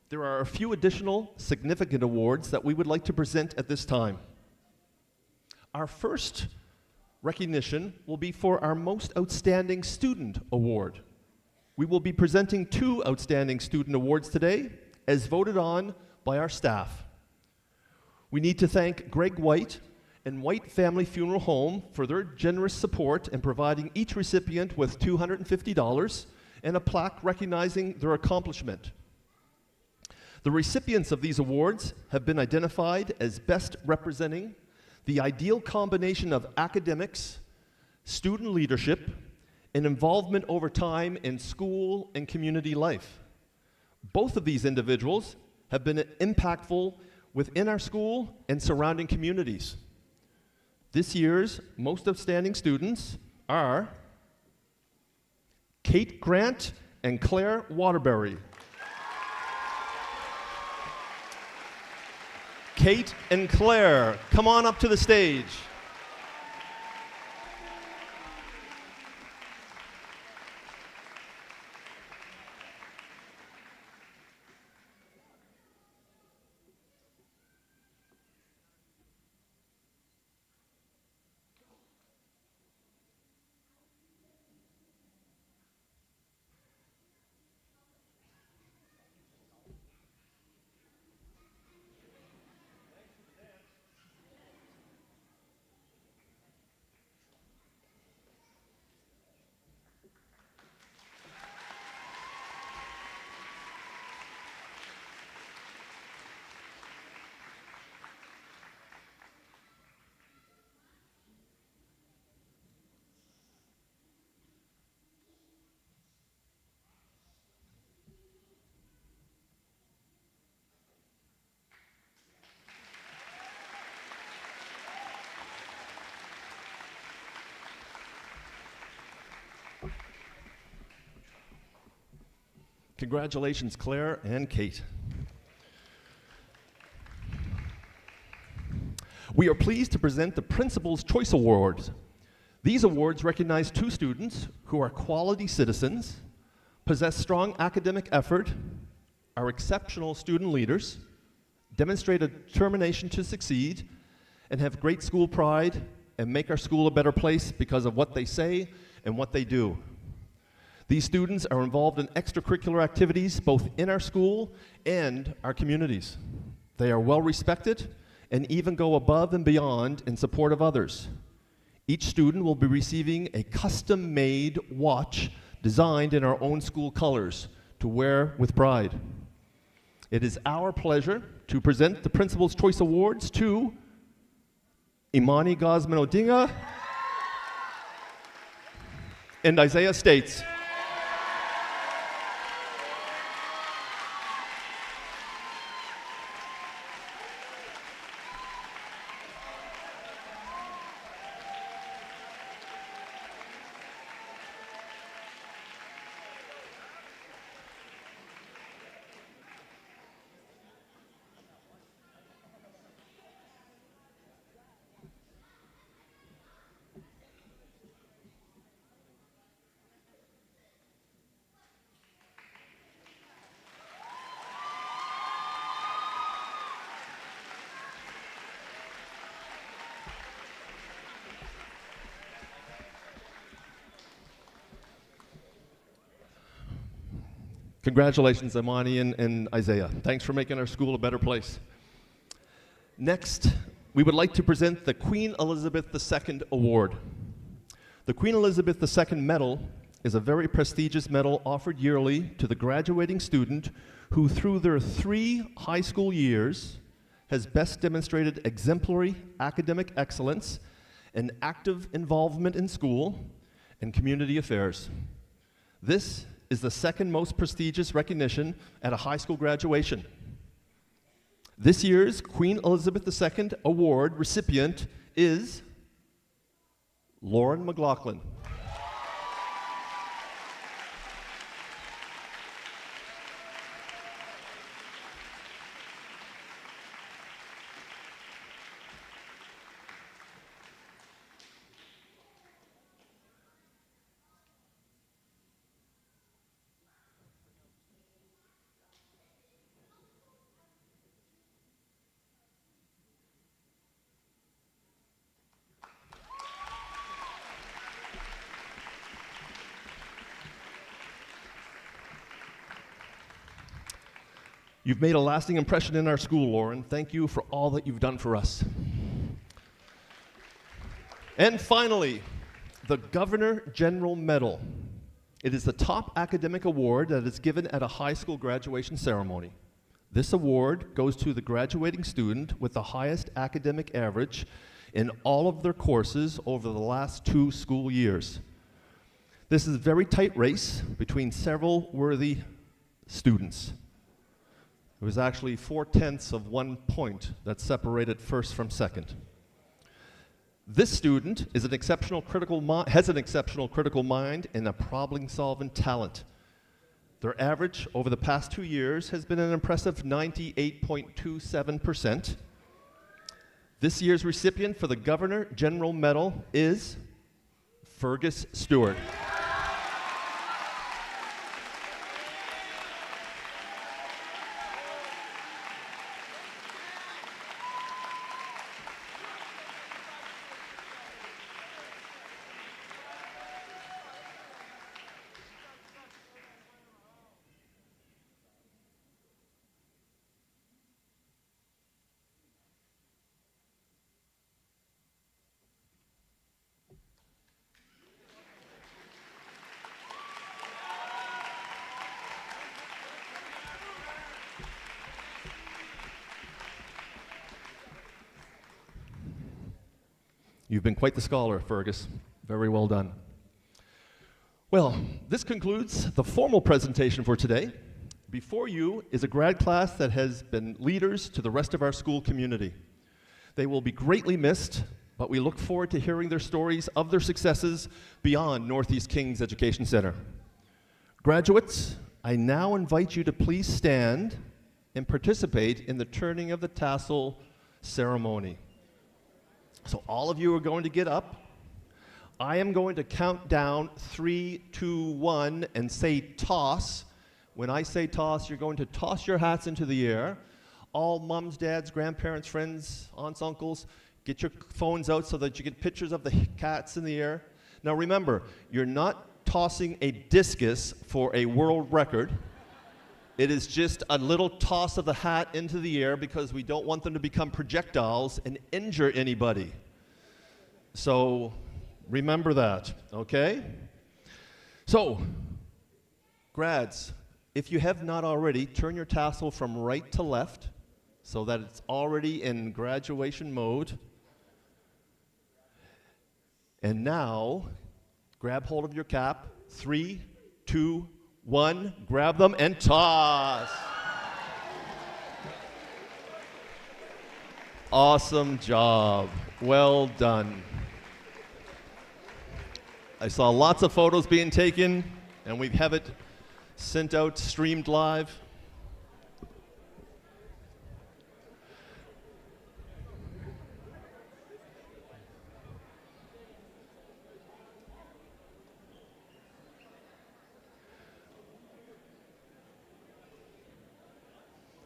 There are a few additional significant awards that we would like to present at this time. Our first recognition will be for our Most Outstanding Student Award. We will be presenting 2 Outstanding Student Awards today, as voted on by our staff. We need to thank Greg White and White Family Funeral Home for their generous support in providing each recipient with $250 and a plaque recognizing their accomplishment. The recipients of these awards have been identified as best representing the ideal combination of academics, student leadership, and involvement over time in school and community life. Both of these individuals have been impactful within our school and surrounding communities. This year's most outstanding students are Kate Grant and Claire Waterbury. Kate and Claire, come on up to the stage. Congratulations, Claire and Kate. We are pleased to present the Principal's Choice Awards. These awards recognize 2 students who are quality citizens, possess strong academic effort, are exceptional student leaders, demonstrate a determination to succeed, and have great school pride and make our school a better place because of what they say and what they do. These students are involved in extracurricular activities both in our school and our communities. They are well respected and even go above and beyond in support of others. Each student will be receiving a custom-made watch designed in our own school colors to wear with pride. It is our pleasure to present the Principal's Choice Awards to Imani Gosman Odinga and Isaiah States. Congratulations, Imani and Isaiah. Thanks for making our school a better place. Next, we would like to present the Queen Elizabeth II Award. The Queen Elizabeth II Medal is a very prestigious medal offered yearly to the graduating student who, through their 3 high school years, has best demonstrated exemplary academic excellence and active involvement in school and community affairs. This is the 2nd most prestigious recognition at a high school graduation. This year's Queen Elizabeth II Award recipient is Lauren McLaughlin. You've made a lasting impression in our school, Lauren. Thank you for all that you've done for us. And finally, the Governor General Medal. It is the top academic award that is given at a high school graduation ceremony. This award goes to the graduating student with the highest academic average in all of their courses over the last 2 school years. This is a very tight race between several worthy students. It was actually 4/10 of 1 point that separated first from second. This student is an exceptional has an exceptional critical mind and a problem-solving talent. Their average over the past 2 years has been an impressive 98.27%. This year's recipient for the Governor General Medal is Fergus Stewart. You've been quite the scholar, Fergus. Very well done. Well, this concludes the formal presentation for today. Before you is a grad class that has been leaders to the rest of our school community. They will be greatly missed, but we look forward to hearing their stories of their successes beyond Northeast Kings Education Center. Graduates, I now invite you to please stand and participate in the turning of the tassel ceremony. So all of you are going to get up. I am going to count down 3, 2, 1 and say toss. When I say toss, you're going to toss your hats into the air. All moms, dads, grandparents, friends, aunts, uncles, get your phones out so that you get pictures of the cats in the air. Now remember, you're not tossing a discus for a world record. It is just a little toss of the hat into the air because we don't want them to become projectiles and injure anybody. So remember that, okay? So, grads, if you have not already, turn your tassel from right to left so that it's already in graduation mode. And now, grab hold of your cap. 3, 2, 1, grab them and toss. Awesome job. Well done. I saw lots of photos being taken, and we have it sent out, streamed live.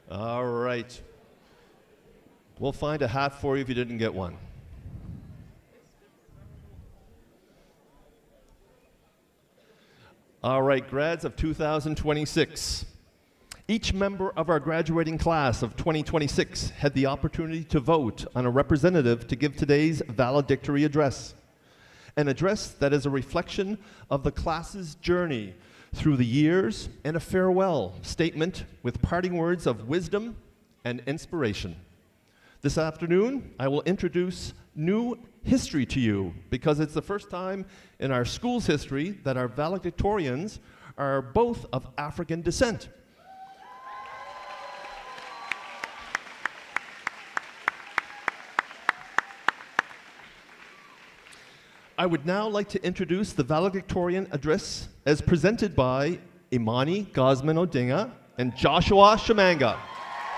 All right. We'll find a hat for you if you didn't get one. All right, grads of 2026. Each member of our graduating class of 2026 had the opportunity to vote on a representative to give today's valedictory address. An address that is a reflection of the class's journey through the years and a farewell statement with parting words of wisdom and inspiration. This afternoon, I will introduce new history to you because it's the first time in our school's history that our valedictorians are both of African descent. I would now like to introduce the valedictorian address as presented by Imani Gosman Odinga and Joshua Shamanga.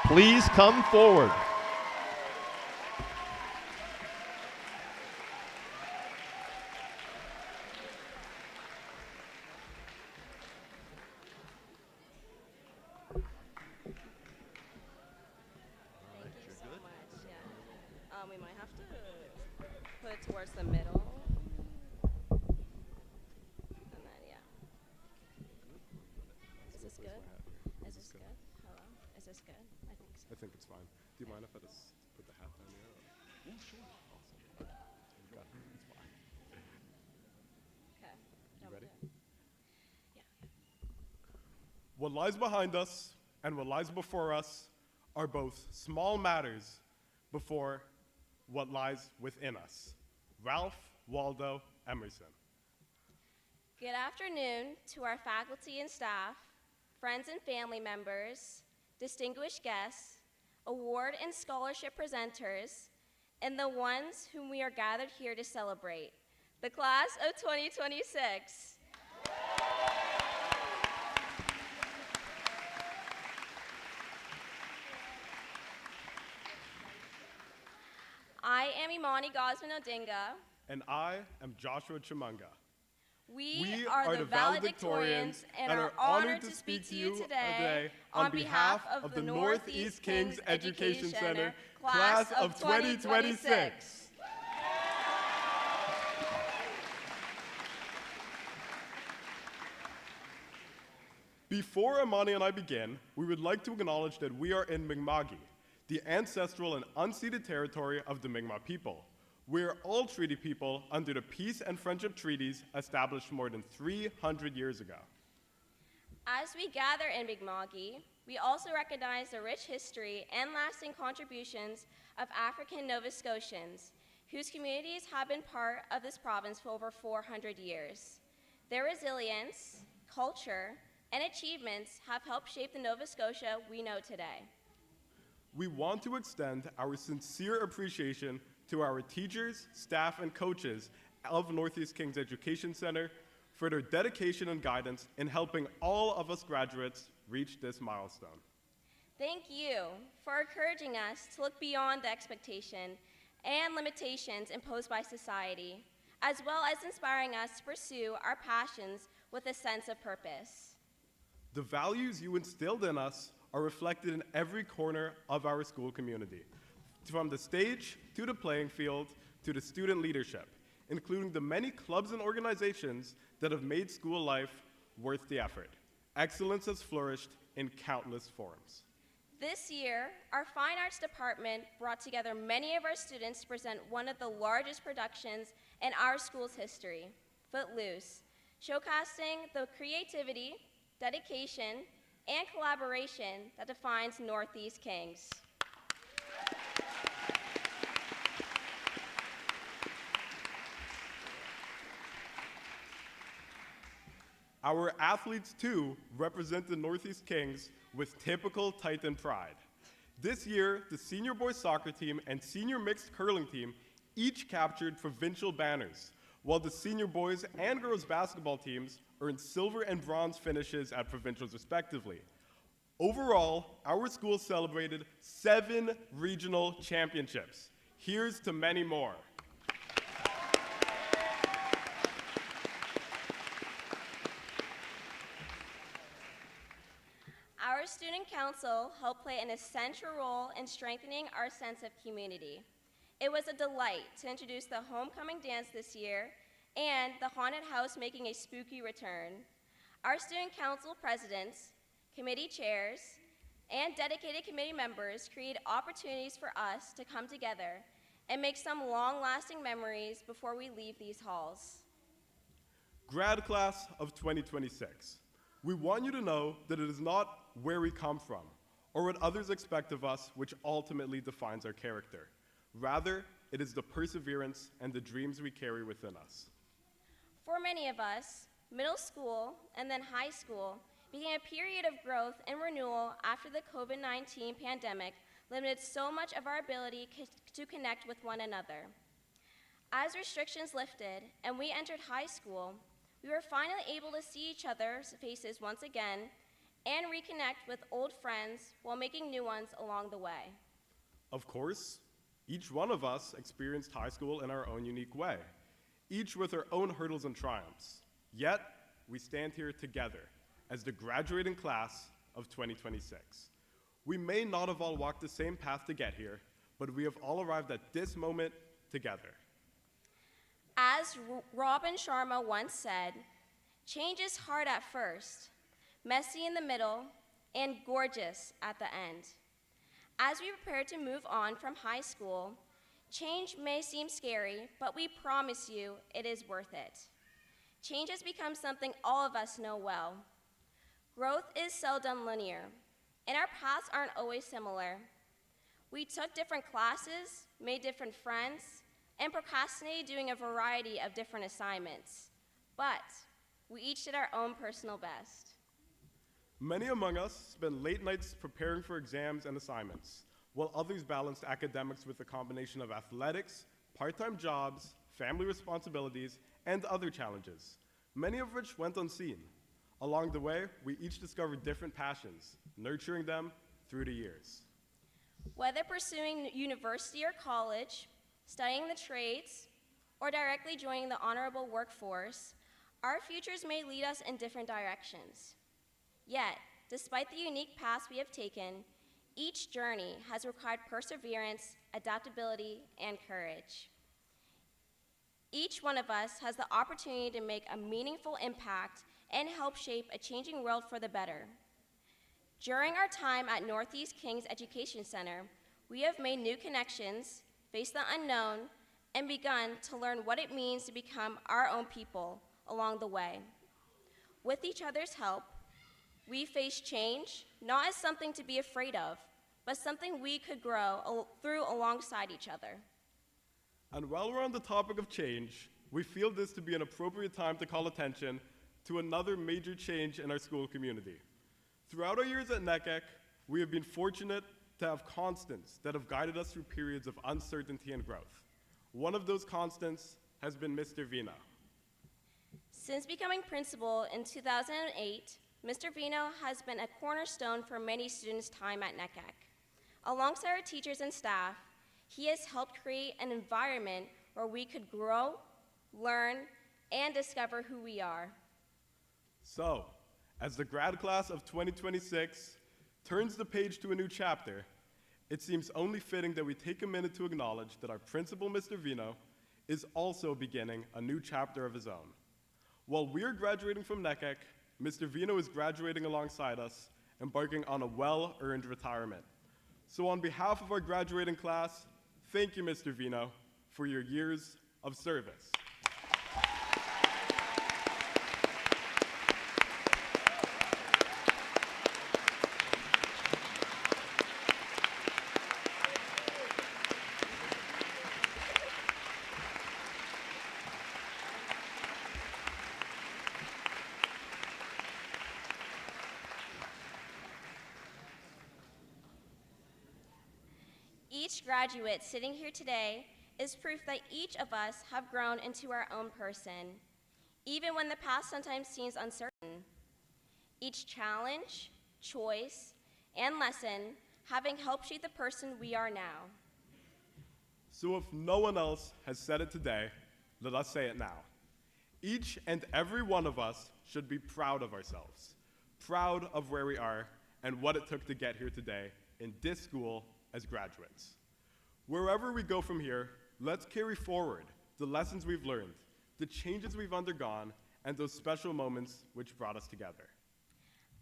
Please come forward. We might have to put it towards the middle. And then, yeah. Is this good? Is this good? Hello? Is this good? think it's fine. Do you mind if I just put the hat down here? Yeah, sure. Awesome. Got it. It's fine. Okay. You ready? Yeah. What lies behind us and what lies before us are both small matters before what lies within us. Ralph Waldo Emerson. Good afternoon to our faculty and staff, friends and family members, distinguished guests, award and scholarship presenters, and the ones whom we are gathered here to celebrate, the class of 2026. I am Imani Gosman Odinga. And I am Joshua Chimunga. We are the valedictorians and are honored to speak to you today on behalf of the Northeast Kings Education Center, class of 2026. Before Imani and I begin, we would like to acknowledge that we are in Mi'kma'ki, the ancestral and unceded territory of the Mi'kmaq people. We are all treaty people under the peace and friendship treaties established more than 300 years ago. As we gather in Mi'kma'ki, we also recognize the rich history and lasting contributions of African Nova Scotians, whose communities have been part of this province for over 400 years. Their resilience, culture, and achievements have helped shape the Nova Scotia we know today. We want to extend our sincere appreciation to our teachers, staff, and coaches of Northeast Kings Education Center for their dedication and guidance in helping all of us graduates reach this milestone. Thank you for encouraging us to look beyond the expectation and limitations imposed by society, as well as inspiring us to pursue our passions with a sense of purpose. The values you instilled in us are reflected in every corner of our school community, from the stage to the playing field to the student leadership, including the many clubs and organizations that have made school life worth the effort. Excellence has flourished in countless forms. This year, our Fine Arts Department brought together many of our students to present one of the largest productions in our school's history, Footloose, showcasing the creativity, dedication, and collaboration that defines Northeast Kings. Our athletes, too, represent the Northeast Kings with typical Titan pride. This year, the senior boys soccer team and senior mixed curling team each captured provincial banners, while the senior boys and girls basketball teams earned silver and bronze finishes at provincials respectively. Overall, our school celebrated 7 regional championships. Here's to many more. Our student council helped play an essential role in strengthening our sense of community. It was a delight to introduce the homecoming dance this year and the haunted house making a spooky return. Our student council presidents, committee chairs, and dedicated committee members create opportunities for us to come together and make some long-lasting memories before we leave these halls. Grad class of 2026. We want you to know that it is not where we come from or what others expect of us which ultimately defines our character. Rather, it is the perseverance and the dreams we carry within us. For many of us, middle school and then high school became a period of growth and renewal after the COVID-19 pandemic limited so much of our ability to connect with one another. As restrictions lifted and we entered high school, we were finally able to see each other's faces once again and reconnect with old friends while making new ones along the way. Of course, each one of us experienced high school in our own unique way, each with our own hurdles and triumphs. Yet, we stand here together as the graduating class of 2026. We may not have all walked the same path to get here, but we have all arrived at this moment together. As Robin Sharma once said, change is hard at first, messy in the middle, and gorgeous at the end. As we prepare to move on from high school, change may seem scary, but we promise you it is worth it. Change has become something all of us know well. Growth is seldom linear, and our paths aren't always similar. We took different classes, made different friends, and procrastinated doing a variety of different assignments. But we each did our own personal best. Many among us spend late nights preparing for exams and assignments, while others balanced academics with a combination of athletics, part-time jobs, family responsibilities, and other challenges, many of which went unseen. Along the way, we each discovered different passions, nurturing them through the years. Whether pursuing university or college, studying the trades, or directly joining the honorable workforce, our futures may lead us in different directions. Yet, despite the unique paths we have taken, each journey has required perseverance, adaptability, and courage. Each one of us has the opportunity to make a meaningful impact and help shape a changing world for the better. During our time at Northeast Kings Education Center, we have made new connections, faced the unknown, and begun to learn what it means to become our own people along the way. With each other's help, we face change, not as something to be afraid of, but something we could grow through alongside each other. And while we're on the topic of change, we feel this to be an appropriate time to call attention to another major change in our school community. Throughout our years at NKEC, we have been fortunate to have constants that have guided us through periods of uncertainty and growth. One of those constants has been Mr. Vino. Since becoming principal in 2008, Mr. Vino has been a cornerstone for many students' time at NKEC. Alongside our teachers and staff, he has helped create an environment where we could grow, learn, and discover who we are. So, as the grad class of 2026 turns the page to a new chapter, it seems only fitting that we take a minute to acknowledge that our principal, Mr. Vino, is also beginning a new chapter of his own. While we're graduating from NKEC, Mr. Vino is graduating alongside us, embarking on a well-earned retirement. So on behalf of our graduating class, thank you, Mr. Vino, for your years of service. Each graduate sitting here today is proof that each of us have grown into our own person, even when the past sometimes seems uncertain. Each challenge, choice, and lesson having helped shape the person we are now. So if no one else has said it today, let us say it now. Each and every one of us should be proud of ourselves, proud of where we are and what it took to get here today in this school as graduates. Wherever we go from here, let's carry forward the lessons we've learned, the changes we've undergone, and those special moments which brought us together.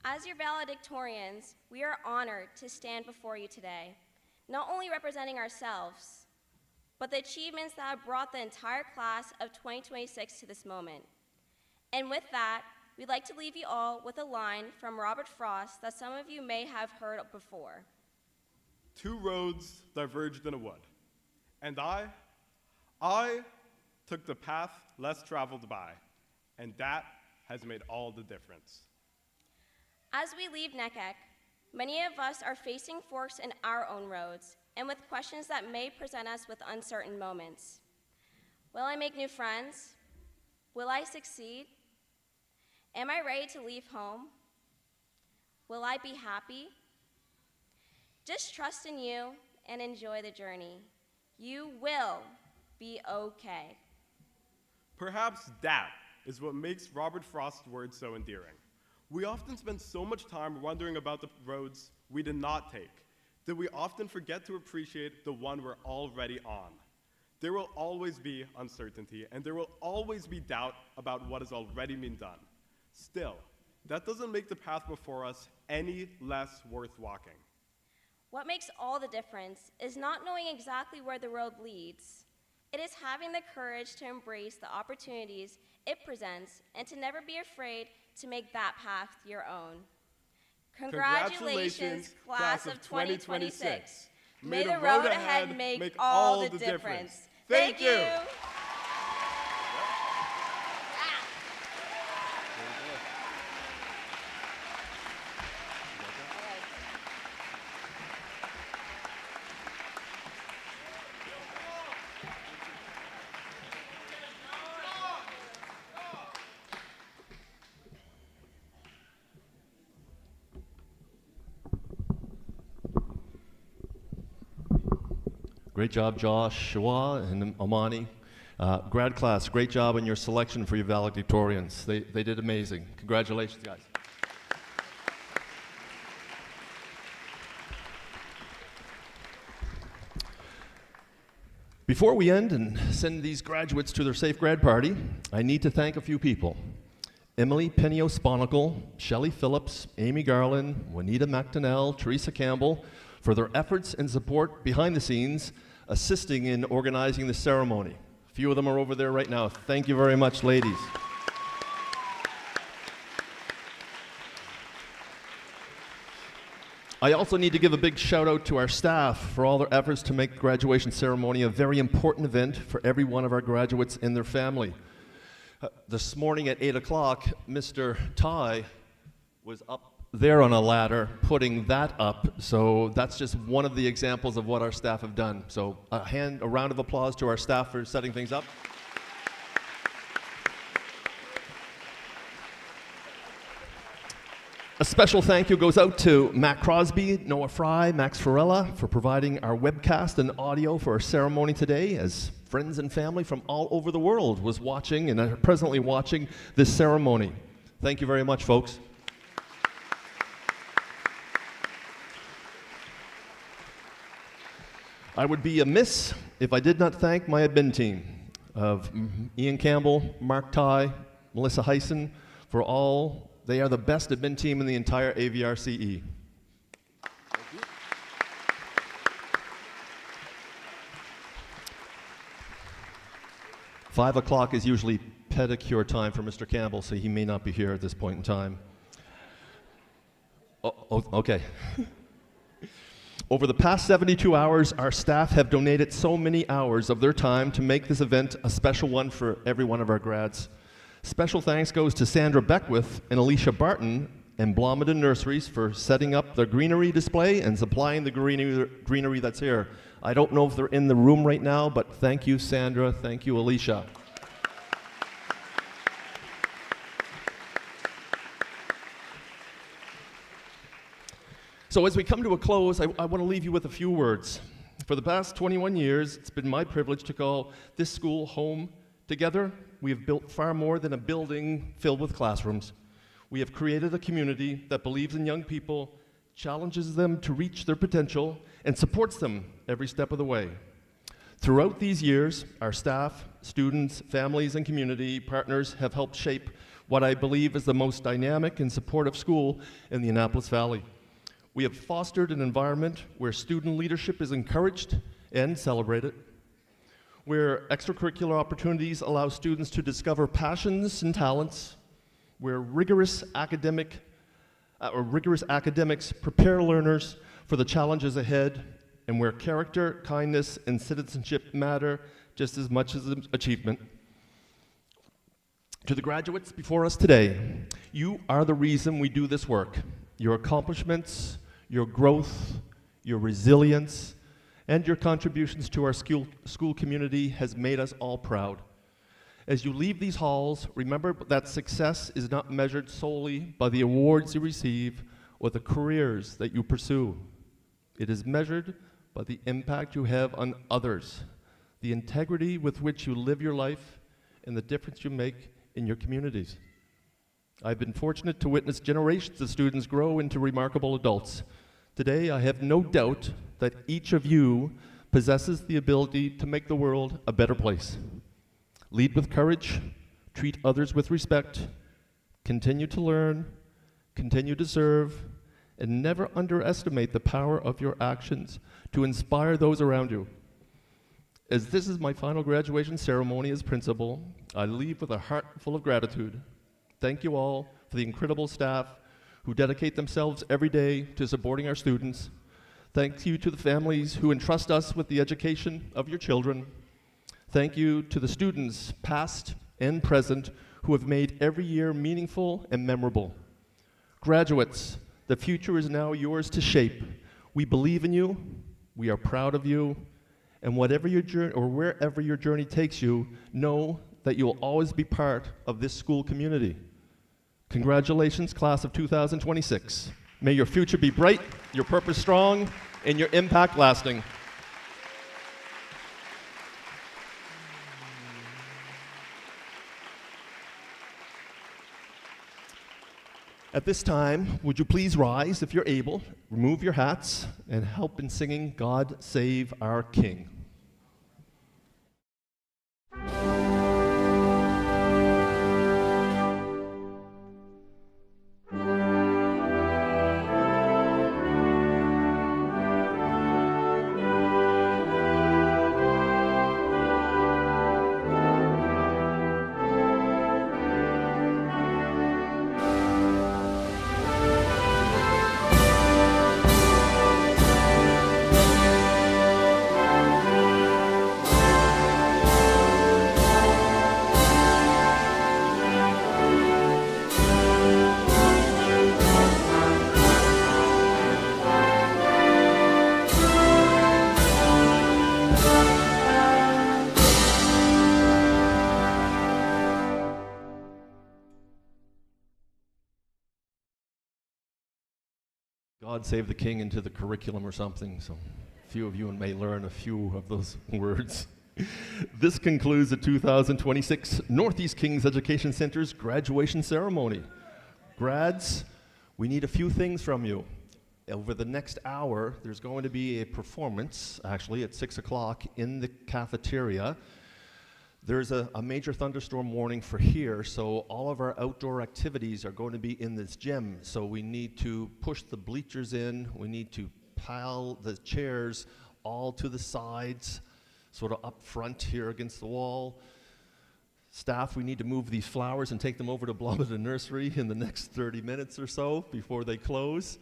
As your valedictorians, we are honored to stand before you today, not only representing ourselves, but the achievements that have brought the entire class of 2026 to this moment. And with that, we'd like to leave you all with a line from Robert Frost that some of you may have heard before. Two roads diverged in a wood, and I took the path less traveled by, and that has made all the difference. As we leave NKEC, many of us are facing forks in our own roads and with questions that may present us with uncertain moments. Will I make new friends? Will I succeed? Am I ready to leave home? Will I be happy? Just trust in you and enjoy the journey. You will be okay. Perhaps that is what makes Robert Frost's words so endearing. We often spend so much time wondering about the roads we did not take that we often forget to appreciate the one we're already on. There will always be uncertainty, and there will always be doubt about what has already been done. Still, that doesn't make the path before us any less worth walking. What makes all the difference is not knowing exactly where the road leads. It is having the courage to embrace the opportunities it presents and to never be afraid to make that path your own. Congratulations, class of 2026. May the road ahead make all the difference. Thank you. Great job, Joshua and Amani. Grad class, great job on your selection for your valedictorians. They did amazing. Congratulations, guys. Before we end and send these graduates to their safe grad party, I need to thank a few people. Emily Penio-Sponicle, Shelley Phillips, Amy Garland, Juanita McDonnell, Teresa Campbell, for their efforts and support behind the scenes, assisting in organizing the ceremony. A few of them are over there right now. Thank you very much, ladies. I also need to give a big shout out to our staff for all their efforts to make the graduation ceremony a very important event for every one of our graduates and their family. This morning at 8 o'clock, Mr. Ty was up there on a ladder putting that up, so that's just one of the examples of what our staff have done. So a round of applause to our staff for setting things up. A special thank you goes out to Matt Crosby, Noah Fry, Max Farella for providing our webcast and audio for our ceremony today, as friends and family from all over the world was watching and are presently watching this ceremony. Thank you very much, folks. I would be amiss if I did not thank my admin team of Ian Campbell, Mark Ty, Melissa Heisen, for all. They are the best admin team in the entire AVRCE. 5 o'clock is usually pedicure time for Mr. Campbell, so he may not be here at this point in time. Okay. Over the past 72 hours, our staff have donated so many hours of their time to make this event a special one for every one of our grads. Special thanks goes to Sandra Beckwith and Alicia Barton and Blomidon Nurseries for setting up the greenery display and supplying the greenery that's here. I don't know if they're in the room right now, but thank you, Sandra. Thank you, Alicia. So as we come to a close, I want to leave you with a few words. For the past 21 years, it's been my privilege to call this school home. Together, we have built far more than a building filled with classrooms. We have created a community that believes in young people, challenges them to reach their potential, and supports them every step of the way. Throughout these years, our staff, students, families, and community partners have helped shape what I believe is the most dynamic and supportive school in the Annapolis Valley. We have fostered an environment where student leadership is encouraged and celebrated, where extracurricular opportunities allow students to discover passions and talents, where rigorous academics prepare learners for the challenges ahead, and where character, kindness, and citizenship matter just as much as achievement. To the graduates before us today, you are the reason we do this work. Your accomplishments, your growth, your resilience, and your contributions to our school community has made us all proud. As you leave these halls, remember that success is not measured solely by the awards you receive or the careers that you pursue. It is measured by the impact you have on others, the integrity with which you live your life, and the difference you make in your communities. I've been fortunate to witness generations of students grow into remarkable adults. Today, I have no doubt that each of you possesses the ability to make the world a better place. Lead with courage, treat others with respect, continue to learn, continue to serve, and never underestimate the power of your actions to inspire those around you. As this is my final graduation ceremony as principal, I leave with a heart full of gratitude. Thank you all for the incredible staff who dedicate themselves every day to supporting our students. Thank you to the families who entrust us with the education of your children. Thank you to the students, past and present, who have made every year meaningful and memorable. Graduates, the future is now yours to shape. We believe in you, we are proud of you, and whatever your journey or wherever your journey takes you, know that you will always be part of this school community. Congratulations, class of 2026. May your future be bright, your purpose strong, and your impact lasting. At this time, would you please rise if you're able, remove your hats, and help in singing God Save Our King. God Save the King into the curriculum or something, so a few of you may learn a few of those words. This concludes the 2026 Northeast Kings Education Center's graduation ceremony. Grads, we need a few things from you. Over the next hour, there's going to be a performance, actually at 6 o'clock in the cafeteria. There's a major thunderstorm warning for here, so all of our outdoor activities are going to be in this gym. So we need to push the bleachers in, we need to pile the chairs all to the sides, sort of up front here against the wall. Staff, we need to move these flowers and take them over to Blomidon Nursery in the next 30 minutes or so before they close.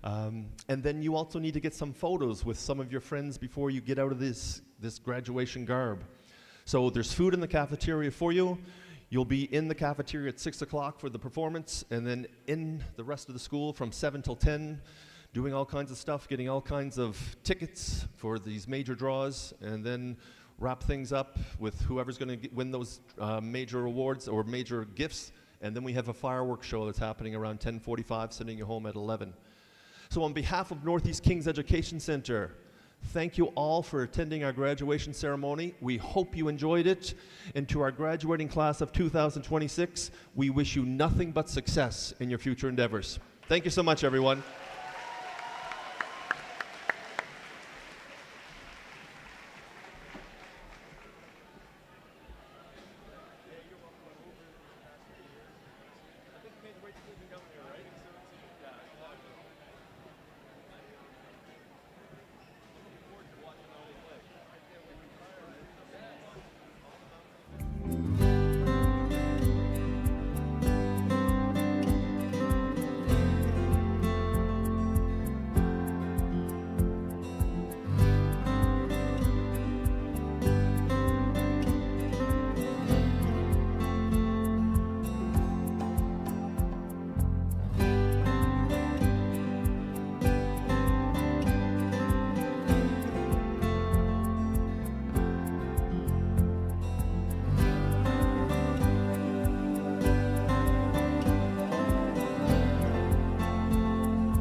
And then you also need to get some photos with some of your friends before you get out of this graduation garb. So there's food in the cafeteria for you. You'll be in the cafeteria at 6 o'clock for the performance, and then in the rest of the school from 7 till 10, doing all kinds of stuff, getting all kinds of tickets for these major draws, and then wrap things up with whoever's going to win those major awards or major gifts. And then we have a fireworks show that's happening around 10:45, sending you home at 11. So on behalf of Northeast Kings Education Center, thank you all for attending our graduation ceremony. We hope you enjoyed it. And to our graduating class of 2026, we wish you nothing but success in your future endeavors. Thank you so much, everyone.